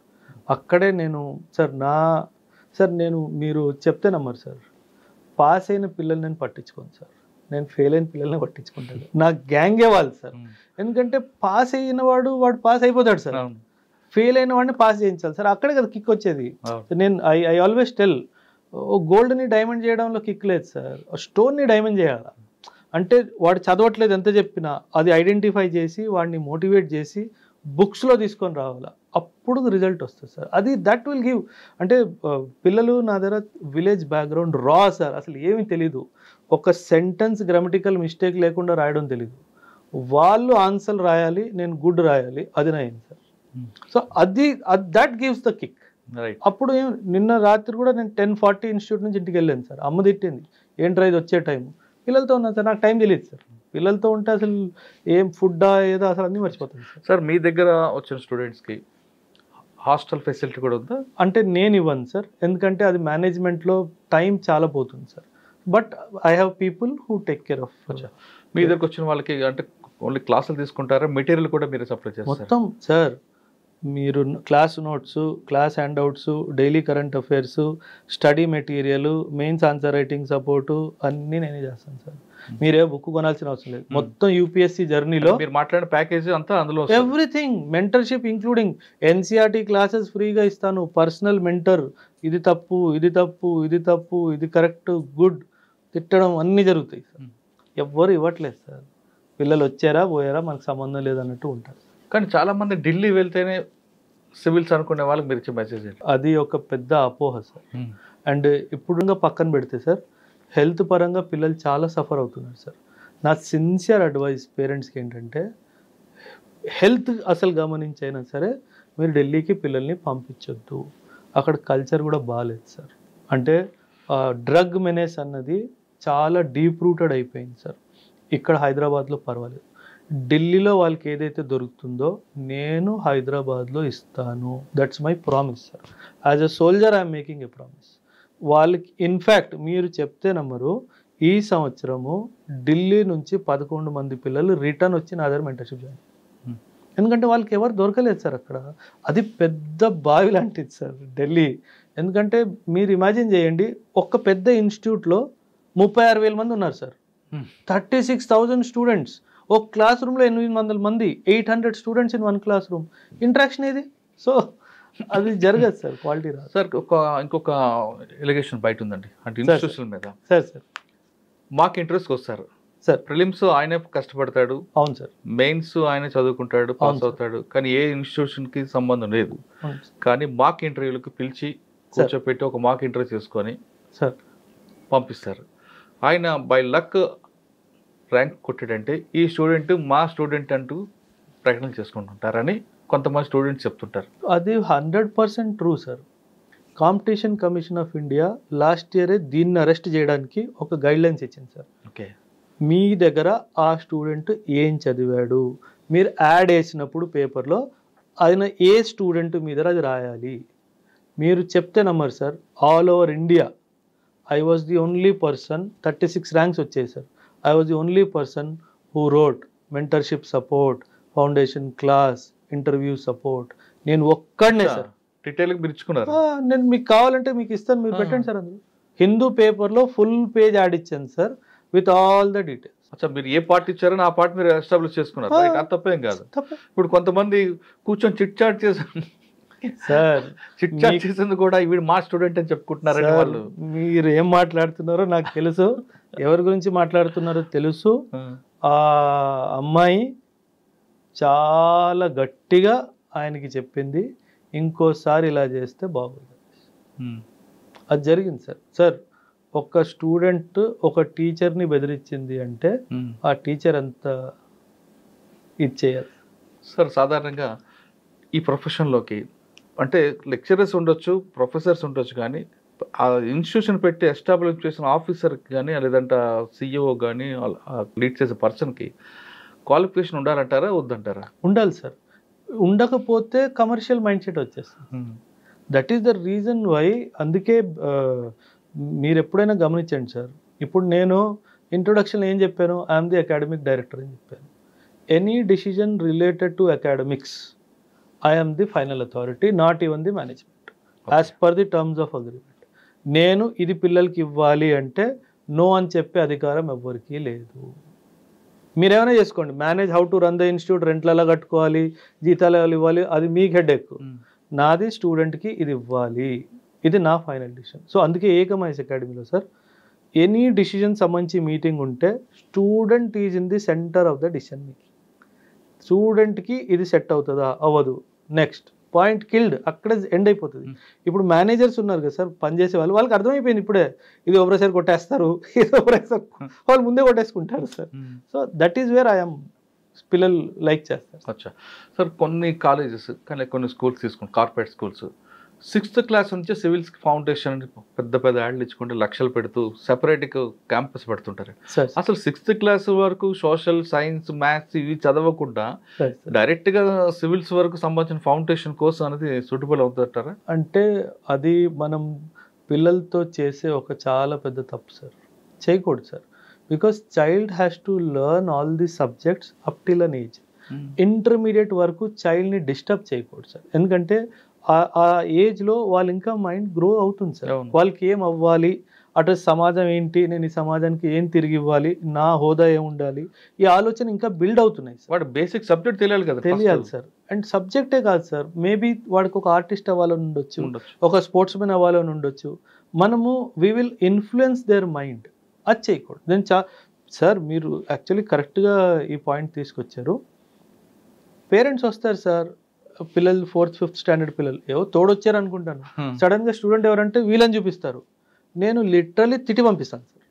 Speaker 2: అక్కడే నేను సార్ నేను మీరు చెప్తే నమ్మరు సార్, పాస్ అయిన పిల్లల్ని నేను పట్టించుకోను సార్, నేను ఫెయిల్ అయిన పిల్లల్ని పట్టించుకుంటాను. నా గ్యాంగే వాళ్ళు సార్. ఎందుకంటే పాస్ అయిన వాడు పాస్ అయిపోతాడు సార్, ఫెయిల్ అయిన వాడిని పాస్ చేయించాలి సార్, అక్కడే కదా కిక్ వచ్చేది. నేను ఐ ఆల్వేస్ టెల్, గోల్డ్ని డైమండ్ చేయడంలో కిక్ లేదు సార్, స్టోన్ని డైమండ్ చేయాలి. అంటే వాడు చదవట్లేదు ఎంత చెప్పినా అది ఐడెంటిఫై చేసి వాడిని మోటివేట్ చేసి బుక్స్లో తీసుకొని రావాలా, అప్పుడు రిజల్ట్ వస్తుంది సార్. అది దట్ విల్ గివ్. అంటే పిల్లలు నా దగ్గర విలేజ్ బ్యాక్గ్రౌండ్ రా సార్, అసలు ఏమీ తెలీదు, ఒక సెంటెన్స్ గ్రామటికల్ మిస్టేక్ లేకుండా రాయడం తెలీదు, వాళ్ళు ఆన్సర్ రాయాలి, నేను గుడ్ రాయాలి, అది నా ఏం sir. So that gives the kick. అప్పుడు నిన్న రాత్రి కూడా నేను 10:40 ఇన్స్టిట్యూట్ నుంచి ఇంటికి వెళ్ళాను సార్, అమ్మ తిట్టింది, ఏంట్రా ఇది వచ్చే టైం, పిల్లలతో ఉన్నాను సార్, నాకు టైం తెలియదు సార్, పిల్లలతో ఉంటే అసలు ఏం ఫుడ్డా ఏదో అసలు అన్నీ మర్చిపోతాను సార్.
Speaker 1: సార్ మీ దగ్గర వచ్చిన స్టూడెంట్స్కి హాస్టల్ ఫెసిలిటీ కూడా ఉందా?
Speaker 2: అంటే నేను ఇవ్వను సార్, ఎందుకంటే అది మేనేజ్మెంట్లో టైం చాలా పోతుంది sir, but I have people who take care of.
Speaker 1: మీ దగ్గరకు వచ్చిన వాళ్ళకి అంటే ఓన్లీ క్లాసులు తీసుకుంటారా, మెటీరియల్ కూడా మీరు సప్లై చేస్తారు?
Speaker 2: మొత్తం సార్, మీరు class notes, class handouts, daily current affairs, study material, mains answer writing support అన్నీ నేనే చేస్తాను సార్. మీరే బుక్ కొనాల్సిన అవసరం లేదు. మొత్తం యూపీఎస్సీ జర్నీలో
Speaker 1: మీరు మాట్లాడిన ప్యాకేజ్ అంతా అందులో
Speaker 2: everything, mentorship including NCERT classes ఫ్రీగా ఇస్తాను, పర్సనల్ మెంటర్, ఇది తప్పు ఇది తప్పు ఇది తప్పు ఇది కరెక్ట్ గుడ్ తిట్టడం అన్నీ జరుగుతాయి సార్. ఎవ్వరు ఇవ్వట్లేదు సార్. పిల్లలు వచ్చారా పోయారా మనకు సంబంధం లేదన్నట్టు ఉంటారు.
Speaker 1: కానీ చాలా మంది ఢిల్లీ వెళ్తేనే సివిల్స్ అనుకునే వాళ్ళకి మీరు ఇచ్చే మెసేజ్
Speaker 2: అది ఒక పెద్ద అపోహ సార్. అండ్ ఇప్పుడు పక్కన పెడితే సార్, హెల్త్ పరంగా పిల్లలు చాలా సఫర్ అవుతున్నారు సార్. నా సిన్సియర్ అడ్వైస్ పేరెంట్స్కి ఏంటంటే, హెల్త్ అసలు గమనించైనా సరే మీరు ఢిల్లీకి పిల్లల్ని పంపించొద్దు. అక్కడ కల్చర్ కూడా బాగాలేదు సార్. అంటే డ్రగ్ మెనేస్ అన్నది చాలా డీప్ రూటెడ్ అయిపోయింది సార్. ఇక్కడ హైదరాబాద్లో పర్వాలేదు, ఢిల్లీలో వాళ్ళకి ఏదైతే దొరుకుతుందో నేను హైదరాబాద్లో ఇస్తాను. That's my promise sir. As a soldier I'm making a promise. వాళ్ళకి ఇన్ఫ్యాక్ట్ మీరు చెప్తే నమ్మరు, ఈ సంవత్సరము ఢిల్లీ నుంచి 11 మంది పిల్లలు రిటర్న్ వచ్చి నా దగ్గర మెంటర్షిప్ జాయిన్. ఎందుకంటే వాళ్ళకి ఎవరు దొరకలేదు సార్ అక్కడ. అది పెద్ద బావి లాంటిది సార్ ఢిల్లీ. ఎందుకంటే మీరు ఇమాజిన్ చేయండి, ఒక్క పెద్ద ఇన్స్టిట్యూట్లో 36,000 మంది ఉన్నారు సార్. 36,000 స్టూడెంట్స్. ఒక క్లాస్ రూమ్లో 800 మంది, 800 students in 1 class room. Interaction ఏది? సో అది జరగదు సార్, క్వాలిటీ రాదు
Speaker 1: సార్. ఇంకొక ఎలిగేషన్ బయట ఉందండి, అంటే ఇన్స్టిట్యూషన్ మీద.
Speaker 2: సార్
Speaker 1: మాకు ఇంట్రెస్ట్కి వస్తారు
Speaker 2: సార్,
Speaker 1: ప్రిలిమ్స్ ఆయనే కష్టపడతాడు,
Speaker 2: అవును సార్,
Speaker 1: మెయిన్స్ ఆయనే చదువుకుంటాడు, పాస్ అవుతాడు, కానీ ఏ ఇన్స్టిట్యూషన్కి సంబంధం లేదు. కానీ మాక్ ఇంటర్వ్యూలకు పిలిచి కూర్చోపెట్టి ఒక మాక్ ఇంటర్వ్యూ చేసుకొని
Speaker 2: సార్
Speaker 1: పంపిస్తారు. ఆయన బై లక్ ర్యాంక్ కొట్టాడంటే ఈ స్టూడెంట్ మా స్టూడెంట్ అంటూ ప్రకటన చేసుకుంటుంటారని కొంతమంది స్టూడెంట్స్ చెప్తుంటారు.
Speaker 2: అది 100% true sir. Competition commission of India last ఇయరే దీన్ని అరెస్ట్ చేయడానికి ఒక గైడ్లైన్స్ ఇచ్చింది సార్.
Speaker 1: ఓకే,
Speaker 2: మీ దగ్గర ఆ స్టూడెంట్ ఏం చదివాడు, మీరు యాడ్ వేసినప్పుడు పేపర్లో ఆయన ఏ స్టూడెంట్ మీద అది రాయాలి. మీరు చెప్తే నమ్మరు sir, all over India I was the only person, 36 ranks వచ్చాయి sir. I was the only person who wrote mentorship support, foundation class, interview support. నేను ఒక్కడనే సార్.
Speaker 1: డీటెయిల్ మీరు ఇచ్చుకున్నారు.
Speaker 2: నేను మీకు కావాలంటే మీకు ఇస్తాను, మీరు పెట్టండి సార్. అందులో హిందూ పేపర్లో ఫుల్ పేజ్ యాడ్ ఇచ్చాను sir with all the details.
Speaker 1: అచ్చా, మీరు ఏ పార్ట్ ఇచ్చారో ఆ పార్ట్ మీరు ఎస్టాబ్లిష్ చేసుకున్నారు. అది తప్పేం కాదు. ఇప్పుడు కొంతమంది కూర్చొని చిట్ చాట్ చేశారు
Speaker 2: సార్,
Speaker 1: చిట్ చాట్ చేసింది కూడా వీడు మా స్టూడెంట్ అని చెప్పుకుంటున్నారని వాళ్ళు.
Speaker 2: మీరు ఏం మాట్లాడుతున్నారో నాకు తెలుసు, ఎవరి గురించి మాట్లాడుతున్నారో తెలుసు. ఆ అమ్మాయి చాలా గట్టిగా ఆయనకి చెప్పింది, ఇంకోసారి ఇలా చేస్తే బాగుంది. అది జరిగింది సార్. సార్, ఒక స్టూడెంట్ ఒక టీచర్ని బెదిరించింది అంటే ఆ టీచర్ అంత ఇది చేయాలి
Speaker 1: సార్. సాధారణంగా ఈ ప్రొఫెషన్లోకి అంటే లెక్చరర్స్ ఉండొచ్చు, ప్రొఫెసర్స్ ఉండొచ్చు, కానీ ఆ ఇన్స్టిట్యూషన్ పెట్టి ఎస్టాబ్లిష్ చేసిన ఆఫీసర్కి కానీ లేదంటే సిఇఓ కానీ లీడ్ చేసే పర్సన్కి క్వాలిఫికేషన్ ఉండాలంటారా వద్దంటారా?
Speaker 2: ఉండాలి సార్. ఉండకపోతే కమర్షియల్ మైండ్ సెట్ వచ్చేస్తుంది. That is the reason why. అందుకే మీరు ఎప్పుడైనా గమనించండి సార్, ఇప్పుడు నేను ఇంట్రొడక్షన్ ఏం చెప్పాను, ఐఎమ్ ది అకాడమిక్ డైరెక్టర్ అని చెప్పాను. Any decision related to academics I am the final authority, not even the management, as per the terms of agreement. నేను ఇది పిల్లలకి ఇవ్వాలి అంటే నో అని చెప్పే అధికారం ఎవ్వరికీ లేదు. మీరేమైనా చేసుకోండి, manage how to run the institute, రెంట్లు ఎలా కట్టుకోవాలి, జీతాలు ఎలా ఇవ్వాలి, అది మీకు హెడ్ ఎక్కువ. నాది స్టూడెంట్కి ఇది ఇవ్వాలి, ఇది నా ఫైనల్ డిసిషన్. సో అందుకే ఏకమైస్ అకాడమీలో సార్ ఎనీ డిసిజన్ సంబంధించి మీటింగ్ ఉంటే student is in the centre of the decision making. స్టూడెంట్కి ఇది సెట్ అవుతుందా అవ్వదు, నెక్స్ట్ పాయింట్ కిల్డ్, అక్కడ ఎండ్ అయిపోతుంది. ఇప్పుడు మేనేజర్స్ ఉన్నారు కదా సార్, పనిచేసే వాళ్ళు, వాళ్ళకి అర్థమైపోయింది ఇప్పుడే ఇది ఒకసారి కొట్టేస్తారు, ఇది ఒకసారి వాళ్ళు ముందే కొట్టేసుకుంటారు sir. So that is where I'm పిల్లలు లైక్ చేస్తారు.
Speaker 1: అచ్చా సార్, కొన్ని కాలేజెస్ కానీ కొన్ని స్కూల్స్ తీసుకోండి, కార్పొరేట్ స్కూల్స్ 6th క్లాస్ నుంచి సివిల్స్ ఫౌండేషన్ పెద్ద పెద్ద యాడ్లు ఇచ్చుకుంటే లక్షలు పెడుతూ సెపరేట్ క్యాంపస్ పెడుతుంటారు. అసలు 6th క్లాస్ వరకు సోషల్ సైన్స్ మ్యాథ్స్ ఇవి చదవకుండా డైరెక్ట్గా సివిల్స్ వరకు సంబంధించిన ఫౌండేషన్ కోర్స్ అనేది సూటబుల్ అవుతుంటారా?
Speaker 2: అంటే అది మనం పిల్లలతో చేసే ఒక చాలా పెద్ద తప్పు సార్. చేయకూడదు sir. Because child has to learn all the subjects up till an age. Intermediate వరకు చైల్డ్ని డిస్టర్బ్ చేయకూడదు సార్. ఎందుకంటే ఆ ఏజ్లో వాళ్ళు ఇంకా మైండ్ గ్రో అవుతుంది సార్. వాళ్ళకి ఏం అవ్వాలి, అటు సమాజం ఏంటి, నేను ఈ సమాజానికి ఏం తిరిగి ఇవ్వాలి, నా హోదా ఏం ఉండాలి, ఈ ఆలోచన ఇంకా బిల్డ్ అవుతున్నాయి సార్.
Speaker 1: వాడు బేసిక్ సబ్జెక్ట్ తెలియాలి కదా.
Speaker 2: తెలియాలి సార్. అండ్ సబ్జెక్టే కాదు సార్, మేబీ వాడికి ఒక ఆర్టిస్ట్ అవ్వాలని ఉండొచ్చు, ఒక స్పోర్ట్స్ మెన్ అవ్వాలని ఉండొచ్చు. మనము we will influence their mind. అది చేయకూడదు. నేను సార్ మీరు యాక్చువల్లీ కరెక్ట్గా ఈ పాయింట్ తీసుకొచ్చారు. పేరెంట్స్ వస్తారు సార్, పిల్లలు 4th 5th స్టాండర్డ్ పిల్లలు ఏవో తోడొచ్చారు అనుకుంటాను, సడన్గా స్టూడెంట్ ఎవరంటే వీళ్ళని చూపిస్తారు. నేను లిటరలీ తిట్టి పంపిస్తాను సార్.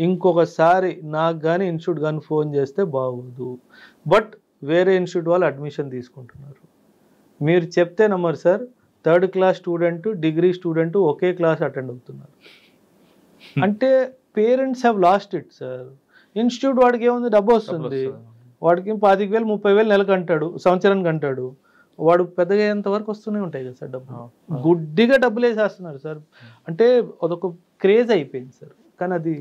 Speaker 2: ఇంకొకసారి నాకు కానీ ఇన్స్టిట్యూట్ కానీ ఫోన్ చేస్తే బాగోదు. బట్ వేరే ఇన్స్టిట్యూట్ వాళ్ళు అడ్మిషన్ తీసుకుంటున్నారు, మీరు చెప్తే నమ్మరు sir. 3rd class student, degree student ఒకే క్లాస్ అటెండ్ అవుతున్నారు. అంటే parents have lost it sir. Institute వాడికి ఏముంది, డబ్బు వస్తుంది, వాడికి 25,000 30,000 నెలకు అంటాడు, సంవత్సరానికి అంటాడు. వాడు పెద్దగా అయ్యేంత వరకు వస్తూనే ఉంటాయి కదా సార్ డబ్బులు. గుడ్డిగా డబ్బులు వేసేస్తున్నారు సార్. అంటే అదొక క్రేజ్ అయిపోయింది సార్. కానీ అది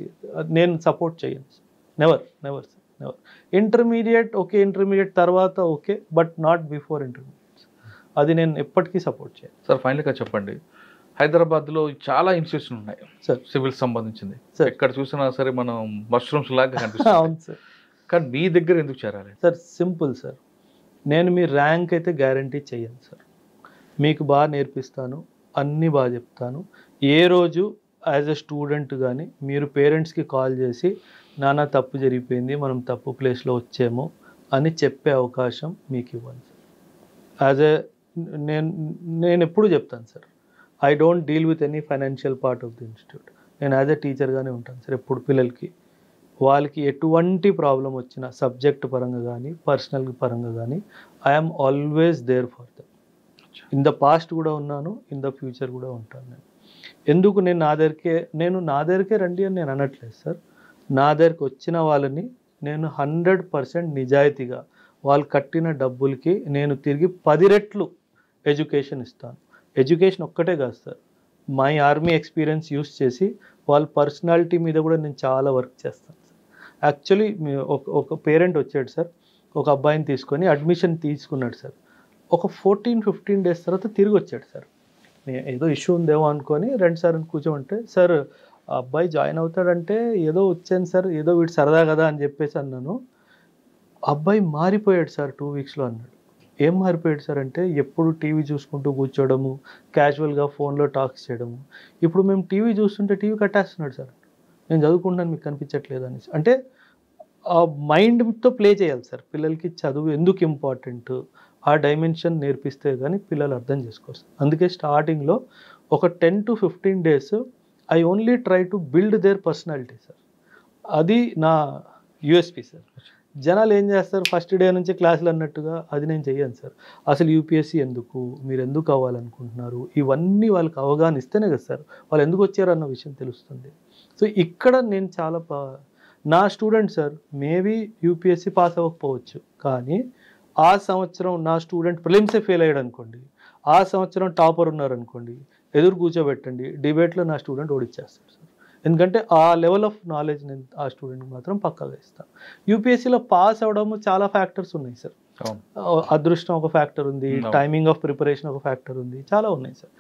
Speaker 2: నేను సపోర్ట్ చేయను sir. Never never sir, never. Intermediate okay, intermediate తర్వాత okay, but not before intermediate. అది నేను ఎప్పటికీ సపోర్ట్ చేయను సార్.
Speaker 1: ఫైనల్గా చెప్పండి, హైదరాబాద్లో చాలా ఇన్స్టిట్యూషన్ ఉన్నాయి సార్ సివిల్ సంబంధించింది. ఎక్కడ చూసినా సరే మనం మష్రూమ్స్ లాగా కనిపిస్తుంది.
Speaker 2: అవును సార్.
Speaker 1: కానీ మీ దగ్గర ఎందుకు చేరాలి
Speaker 2: సార్? Simple sir. నేను మీ ర్యాంక్ అయితే గ్యారంటీ చేయను సార్. మీకు బాగా నేర్పిస్తాను, అన్నీ బాగా చెప్తాను. ఏ రోజు యాజ్ ఎ స్టూడెంట్ కానీ మీరు పేరెంట్స్కి కాల్ చేసి నాన్న తప్పు జరిగిపోయింది, మనం తప్పు ప్లేస్లో వచ్చాము అని చెప్పే అవకాశం మీకు ఇవ్వను సార్. యాజ్ ఎ నేను ఎప్పుడు చెప్తాను sir, I don't deal with any financial part of the institute. నేను యాజ్ ఎ టీచర్గానే ఉంటాను సార్. ఎప్పుడు పిల్లలకి వాళ్ళకి ఎటువంటి ప్రాబ్లం వచ్చినా సబ్జెక్ట్ పరంగా కానీ పర్సనల్ పరంగా కానీ I'm always there for them. In the past కూడా ఉన్నాను, ఇన్ ద ఫ్యూచర్ కూడా ఉంటాను. నేను ఎందుకు నేను నా దగ్గరికే రండి అని నేను అనట్లేదు సార్. నా దగ్గరికి వచ్చిన వాళ్ళని నేను 100% నిజాయితీగా వాళ్ళు కట్టిన డబ్బులకి నేను తిరిగి 10 రెట్లు ఎడ్యుకేషన్ ఇస్తాను. ఎడ్యుకేషన్ ఒక్కటే కాదు sir, my army experience use చేసి వాళ్ళ పర్సనాలిటీ మీద కూడా నేను చాలా వర్క్ చేస్తాను సార్. యాక్చువల్లీ ఒక పేరెంట్ వచ్చాడు సార్, ఒక అబ్బాయిని తీసుకొని అడ్మిషన్ తీసుకున్నాడు సార్. ఒక 14-15 డేస్ తర్వాత తిరిగి వచ్చాడు సార్. ఏదో ఇష్యూ ఉందేమో అనుకొని 2 సార్లు కూర్చోమంటే, సార్ ఆ అబ్బాయి జాయిన్ అవుతాడంటే ఏదో వచ్చాను సార్, ఏదో వీడు సరదా కదా అని చెప్పేసి అన్నాను. అబ్బాయి మారిపోయాడు సార్ 2 వీక్స్లో అన్నాడు. ఏం మారిపోయాడు సార్ అంటే, ఎప్పుడు టీవీ చూసుకుంటూ కూర్చోవడము, క్యాజువల్గా ఫోన్లో టాక్స్ చేయడము. ఇప్పుడు మేము టీవీ చూస్తుంటే టీవీ కట్టేస్తున్నాడు సార్. నేను చదువుకుంటాను మీకు కనిపించట్లేదు అనేసి. అంటే ఆ మైండ్తో ప్లే చేయాలి సార్. పిల్లలకి చదువు ఎందుకు ఇంపార్టెంట్, ఆ డైమెన్షన్ నేర్పిస్తే కానీ పిల్లలు అర్థం చేసుకోరు. అందుకే స్టార్టింగ్లో ఒక 10 to 15 days I only try to build their personality sir. అది నా యూఎస్పీ సార్. జనాలు ఏం చేస్తారు, ఫస్ట్ డే నుంచి క్లాసులు అన్నట్టుగా, అది నేను చెయ్యను సార్. అసలు యూపీఎస్సీ ఎందుకు, మీరు ఎందుకు అవ్వాలనుకుంటున్నారు, ఇవన్నీ వాళ్ళకి అవగాహన ఇస్తేనే కదా సార్ వాళ్ళు ఎందుకు వచ్చారు అన్న విషయం తెలుస్తుంది. సో ఇక్కడ నేను చాలా నా student sir maybe UPSC pass అవ్వకపోవచ్చు, కానీ ఆ సంవత్సరం నా స్టూడెంట్ ప్రిలిమ్సే ఫెయిల్ అయ్యాడు అనుకోండి, ఆ సంవత్సరం టాపర్ ఉన్నారనుకోండి, ఎదురు కూర్చోబెట్టండి, డిబేట్లో నా స్టూడెంట్ ఓడిచ్చేస్తాడు సార్. ఎందుకంటే ఆ లెవెల్ ఆఫ్ నాలెడ్జ్ నేను ఆ స్టూడెంట్కి మాత్రం పక్కాగా ఇస్తాను. యూపీఎస్సీలో పాస్ అవ్వడము చాలా ఫ్యాక్టర్స్ ఉన్నాయి సార్. అదృష్టం ఒక ఫ్యాక్టర్ ఉంది, టైమింగ్ ఆఫ్ ప్రిపరేషన్ ఒక ఫ్యాక్టర్ ఉంది, చాలా ఉన్నాయి సార్.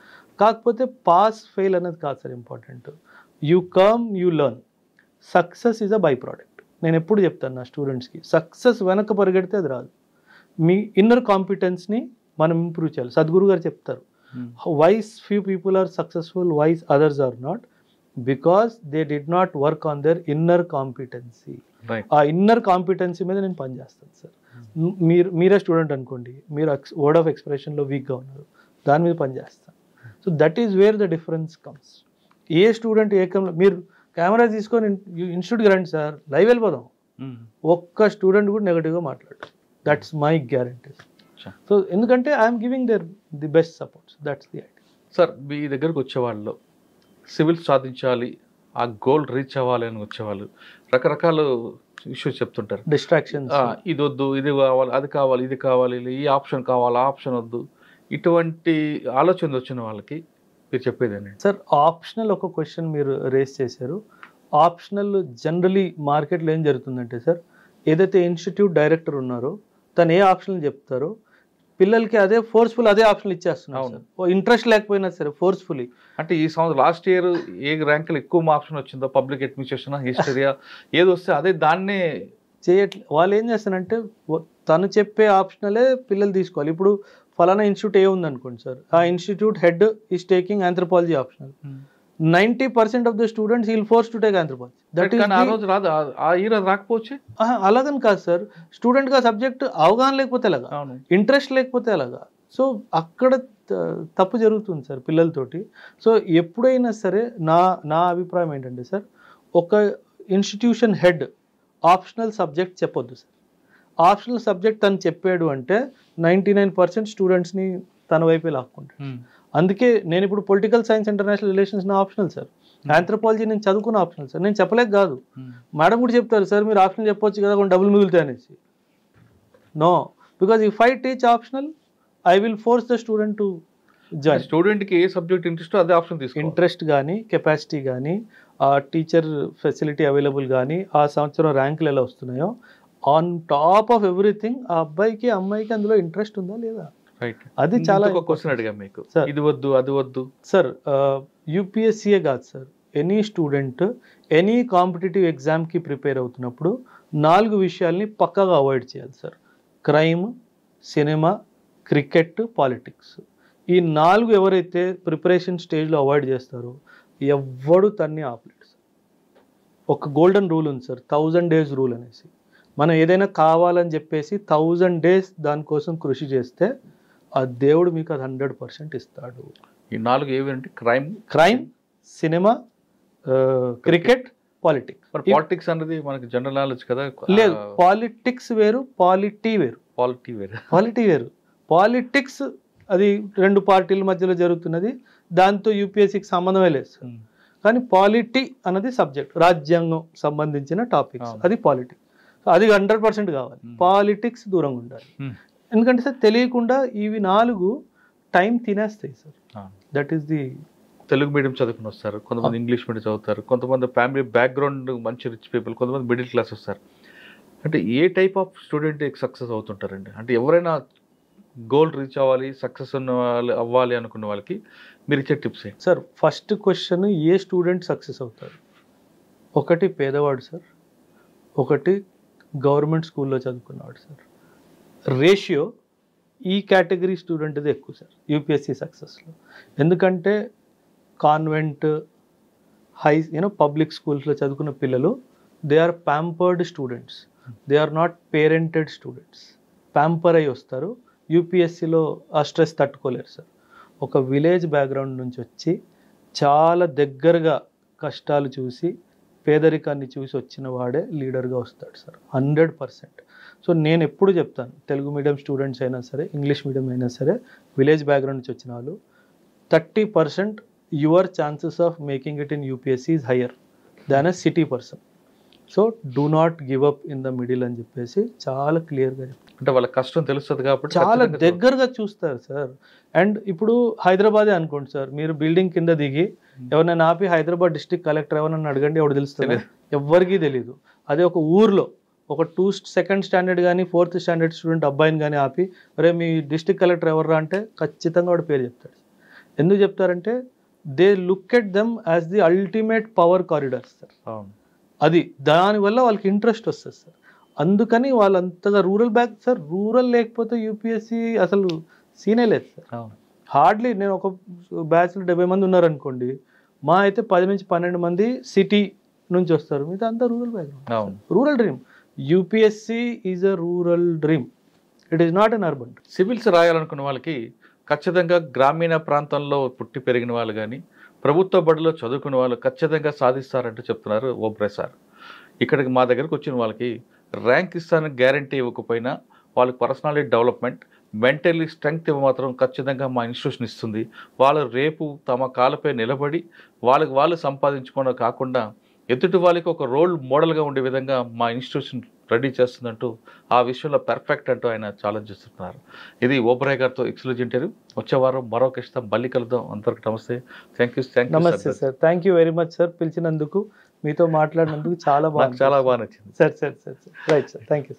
Speaker 2: కాకపోతే పాస్ ఫెయిల్ అనేది కాదు sir important. You come, you learn. Success is a by product. నేను ఎప్పుడు చెప్తాను నా స్టూడెంట్స్కి, సక్సెస్ వెనక పరిగెడితే అది రాదు. మీ ఇన్నర్ కాంపిటెన్స్ని మనం ఇంప్రూవ్ చేయాలి. సద్గురు గారు చెప్తారు, why's few people are successful, why's others are not, because they did not work on their inner competency. ఆ ఇన్నర్ కాంపిటెన్సీ మీద నేను పనిచేస్తాను సార్. మీరే స్టూడెంట్ అనుకోండి, మీరు వర్డ్ ఆఫ్ ఎక్స్ప్రెషన్లో వీక్గా ఉన్నారు, దాని మీద పనిచేస్తాను. So that is wear the difference comes. A student మీరు కెమెరా తీసుకొని ఇన్స్టిట్యూట్కి రండి సార్, లైవ్ వెళ్ళిపోదాం, ఒక్క స్టూడెంట్ కూడా నెగటివ్గా మాట్లాడు. That's my guarantee. సో ఎందుకంటే I'm giving the best supports. That's the idea
Speaker 1: sir. మీ దగ్గరకు వచ్చేవాళ్ళు సివిల్ సాధించాలి, ఆ గోల్ రీచ్ అవ్వాలి అని వచ్చేవాళ్ళు రకరకాల ఇష్యూస్ చెప్తుంటారు.
Speaker 2: డిస్ట్రాక్షన్స్,
Speaker 1: ఇది వద్దు, ఇది కావాలి, అది కావాలి, ఇది కావాలి, ఈ ఆప్షన్ కావాలి, ఆ ఆప్షన్ వద్దు, ఇటువంటి ఆలోచన వచ్చిన వాళ్ళకి మీరు చెప్పేదేంటి
Speaker 2: సార్? ఆప్షనల్ ఒక క్వశ్చన్ మీరు రేస్ చేశారు. ఆప్షనల్ జనరలీ మార్కెట్లో ఏం జరుగుతుందంటే సార్, ఏదైతే ఇన్స్టిట్యూట్ డైరెక్టర్ ఉన్నారో తను ఏ ఆప్షన్ చెప్తారో పిల్లలకి అదే ఫోర్స్ఫుల్ అదే ఆప్షన్లు ఇచ్చేస్తున్నారు. ఇంట్రెస్ట్ లేకపోయినా సరే ఫోర్స్ఫుల్లీ.
Speaker 1: అంటే ఈ సంవత్సరం లాస్ట్ ఇయర్ ఏ ర్యాంకులు ఎక్కువ ఆప్షన్ వచ్చిందో, పబ్లిక్ అడ్మినిస్ట్రేషన్, హిస్టరీయా ఏది వస్తే అదే దాన్నే
Speaker 2: చేయట్లేదు. వాళ్ళు ఏం చేస్తారంటే తను చెప్పే ఆప్షనలే పిల్లలు తీసుకోవాలి. ఇప్పుడు ఫలానా ఇన్స్టిట్యూట్ ఏ ఉందనుకోండి సార్, ఆ institute head is taking anthropology optional. 90% of the students will force to take anthropology. That is
Speaker 1: ఆ రోజు రాదు, ఆ ఇయర్ రాకపోవచ్చు.
Speaker 2: అలాగని కాదు సార్, స్టూడెంట్గా సబ్జెక్ట్ అవగాహన లేకపోతే ఎలాగా, ఇంట్రెస్ట్ లేకపోతే ఎలాగా. సో అక్కడ తప్పు జరుగుతుంది సార్ పిల్లలతోటి. సో ఎప్పుడైనా సరే నా అభిప్రాయం ఏంటంటే సార్, ఒక ఇన్స్టిట్యూషన్ హెడ్ ఆప్షనల్ సబ్జెక్ట్ చెప్పొద్దు సార్. ఆప్షనల్ సబ్జెక్ట్ తను చెప్పాడు అంటే 99% స్టూడెంట్స్ని తన వైపే లాక్కుంటాడు. అందుకే నేను ఇప్పుడు పొలిటికల్ సైన్స్ ఇంటర్నేషనల్ రిలేషన్స్ నా ఆప్షనల్ సార్, ఆంథ్రోపాలజీ నేను చదువుకున్న ఆప్షనల్ సార్. నేను చెప్పలేక కాదు, మేడం కూడా చెప్తారు సార్ మీరు ఆప్షనల్ చెప్పొచ్చు కదా, కొన్ని డబ్బులు మిగులుతాయి అనేసి. No, because if I teach optional I will force the student to join.
Speaker 1: స్టూడెంట్కి ఏ సబ్జెక్ట్ ఇంట్రెస్ట్ అదే ఆప్షన్ తీసుకోవాలి.
Speaker 2: ఇంట్రెస్ట్ కానీ, కెపాసిటీ కానీ, ఆ టీచర్ ఫెసిలిటీ అవైలబుల్ కానీ, ఆ సంవత్సరం ర్యాంకులు ఎలా వస్తున్నాయో, ఆన్ టాప్ ఆఫ్ ఎవ్రీథింగ్ ఆ అబ్బాయికి అమ్మాయికి అందులో ఇంట్రెస్ట్ ఉందా లేదా, అది చాలా.
Speaker 1: క్వశ్చన్ అడిగా మీకు, ఇది వద్దు అది వద్దు సార్.
Speaker 2: యూపీఎస్సీయే కాదు sir, any student any competitive ఎగ్జామ్కి ప్రిపేర్ అవుతున్నప్పుడు 4 విషయాల్ని పక్కాగా అవాయిడ్ చేయాలి sir. Crime, cinema, cricket, politics. ఈ 4 ఎవరైతే ప్రిపరేషన్ స్టేజ్లో అవాయిడ్ చేస్తారో ఎవ్వడు తన్ని ఆపలేడు సార్. ఒక గోల్డెన్ రూల్ ఉంది సార్, 1000 days రూల్ అనేసి. మనం ఏదైనా కావాలని చెప్పేసి 1000 days దానికోసం కృషి చేస్తే ఆ దేవుడు మీకు అది 100% ఇస్తాడు.
Speaker 1: ఈ 4 ఏవి అంటే
Speaker 2: crime, cinema, cricket, politics.
Speaker 1: Politics అనేది మనకి జనరల్ నాలెడ్జ్ కదా.
Speaker 2: లేదు, పాలిటిక్స్ వేరు, పాలిటీ వేరు. పాలిటిక్స్ అది 2 పార్టీల మధ్యలో జరుగుతున్నది, దాంతో యూపీఎస్సీకి సంబంధమే లేదు సార్. కానీ పాలిటీ అన్నది సబ్జెక్ట్, రాజ్యాంగం సంబంధించిన టాపిక్స్, అది పాలిటిక్స్. అది 100% కావాలి. పాలిటిక్స్ దూరంగా ఉండాలి. ఎందుకంటే సార్ తెలియకుండా ఇవి 4 టైం తినేస్తాయి sir. That is the.
Speaker 1: Telugu medium చదువుకుని వస్తారు, కొంతమంది ఇంగ్లీష్ మీడియం చదువుతారు, కొంతమంది ఫ్యామిలీ బ్యాక్గ్రౌండ్ మంచి రిచ్ పీపుల్, కొంతమంది మిడిల్ క్లాస్ వస్తారు. అంటే ఏ టైప్ ఆఫ్ స్టూడెంట్ సక్సెస్ అవుతుంటారండి? అంటే ఎవరైనా గోల్ రీచ్ అవ్వాలి, సక్సెస్ అవ్వాలి అనుకున్న వాళ్ళకి మీరు ఇచ్చే టిప్స్ ఏంటి
Speaker 2: సార్? ఫస్ట్ క్వశ్చన్, ఏ స్టూడెంట్ సక్సెస్ అవుతారు? ఒకటి పేదవాడు సార్, ఒకటి గవర్నమెంట్ స్కూల్లో చదువుకున్నవాడు సార్. రేషియో ఈ కేటగిరీ స్టూడెంట్ది ఎక్కువ సార్ యూపీఎస్సీ సక్సెస్లో. ఎందుకంటే కాన్వెంట్, పబ్లిక్ స్కూల్స్లో చదువుకున్న పిల్లలు, they are pampered students, they are not parented students. Pamper అయి వస్తారు, యూపీఎస్సీలో ఆ స్ట్రెస్ తట్టుకోలేరు సార్. ఒక విలేజ్ బ్యాక్గ్రౌండ్ నుంచి వచ్చి చాలా దగ్గరగా కష్టాలు చూసి పేదరికాన్ని చూసి వచ్చిన వాడే లీడర్గా వస్తాడు సార్, 100%. సో నేను ఎప్పుడు చెప్తాను, తెలుగు మీడియం స్టూడెంట్స్ అయినా సరే, ఇంగ్లీష్ మీడియం అయినా సరే, విలేజ్ బ్యాక్గ్రౌండ్ నుంచి వచ్చిన వాళ్ళు 30% your chances of making it in UPSC is higher than a city person. So do not give up in the middle అని చెప్పేసి చాలా క్లియర్గా చెప్తాను.
Speaker 1: అంటే వాళ్ళ కష్టం తెలుస్తుంది కాబట్టి
Speaker 2: చాలా దగ్గరగా చూస్తారు సార్. అండ్ ఇప్పుడు హైదరాబాదే అనుకోండి సార్, మీరు బిల్డింగ్ కింద దిగి ఎవరైనా ఆపి హైదరాబాద్ డిస్ట్రిక్ట్ కలెక్టర్ ఎవరైనా అడగండి, ఎవరు తెలుస్తుంది? ఎవ్వరికీ తెలియదు. అదే ఒక ఊర్లో ఒక 2nd standard కానీ 4th standard స్టూడెంట్ అబ్బాయిని కానీ ఆపి, అరే మీ డిస్ట్రిక్ట్ కలెక్టర్ ఎవర్రా అంటే ఖచ్చితంగా వాడు పేరు చెప్తాడు. ఎందుకు చెప్తారంటే they look at them as the ultimate power corridors sir. అది దానివల్ల వాళ్ళకి ఇంట్రెస్ట్ వస్తుంది సార్. అందుకని వాళ్ళంతగా సార్ రూరల్ లేకపోతే యూపీఎస్సీ అసలు సీనే లేదు సార్. హార్డ్లీ నేను ఒక బ్యాచ్లో 70 మంది ఉన్నారనుకోండి, మా అయితే 10 నుంచి 12 మంది సిటీ నుంచి వస్తారు, మిగతా అంతా rural background. Rural dream, UPSC is a rural dream, it is not an urban.
Speaker 1: Civils రాయాలనుకున్న వాళ్ళకి ఖచ్చితంగా గ్రామీణ ప్రాంతంలో పుట్టి పెరిగిన వాళ్ళు కానీ, ప్రభుత్వ బడిలో చదువుకున్న వాళ్ళు ఖచ్చితంగా సాధిస్తారంటూ చెప్తున్నారు ఓబ్రాయ్ సార్. ఇక్కడికి మా దగ్గరకు వచ్చిన వాళ్ళకి ర్యాంక్ ఇస్తానని గ్యారంటీ ఇవ్వకపోయినా వాళ్ళకి పర్సనాలిటీ డెవలప్మెంట్, మెంటల్లీ స్ట్రెంగ్త్ మాత్రం ఖచ్చితంగా మా ఇన్స్టిట్యూషన్ ఇస్తుంది. వాళ్ళు రేపు తమ కాళ్ళపై నిలబడి వాళ్ళు సంపాదించుకోవడం కాకుండా ఎదుటి వాళ్ళకి ఒక రోల్ మోడల్గా ఉండే విధంగా మా ఇన్స్టిట్యూషన్ రెడీ చేస్తుందంటూ ఆ విషయంలో పర్ఫెక్ట్ అంటూ ఆయన ఛాలెంజ్ చేస్తున్నారు. ఇది ఓబ్రాయ్ గారితో ఎక్స్క్లూజివ్ ఇంటర్వ్యూ. వచ్చే వారం మరో కిష్టం మళ్ళీ కలుద్దాం. అందరికి నమస్తే. Thank you.
Speaker 2: నమస్తే sir. Thank you very much sir, పిలిచినందుకు, మీతో మాట్లాడినందుకు చాలా బాగా నచ్చింది సార్. Right sir, thank you.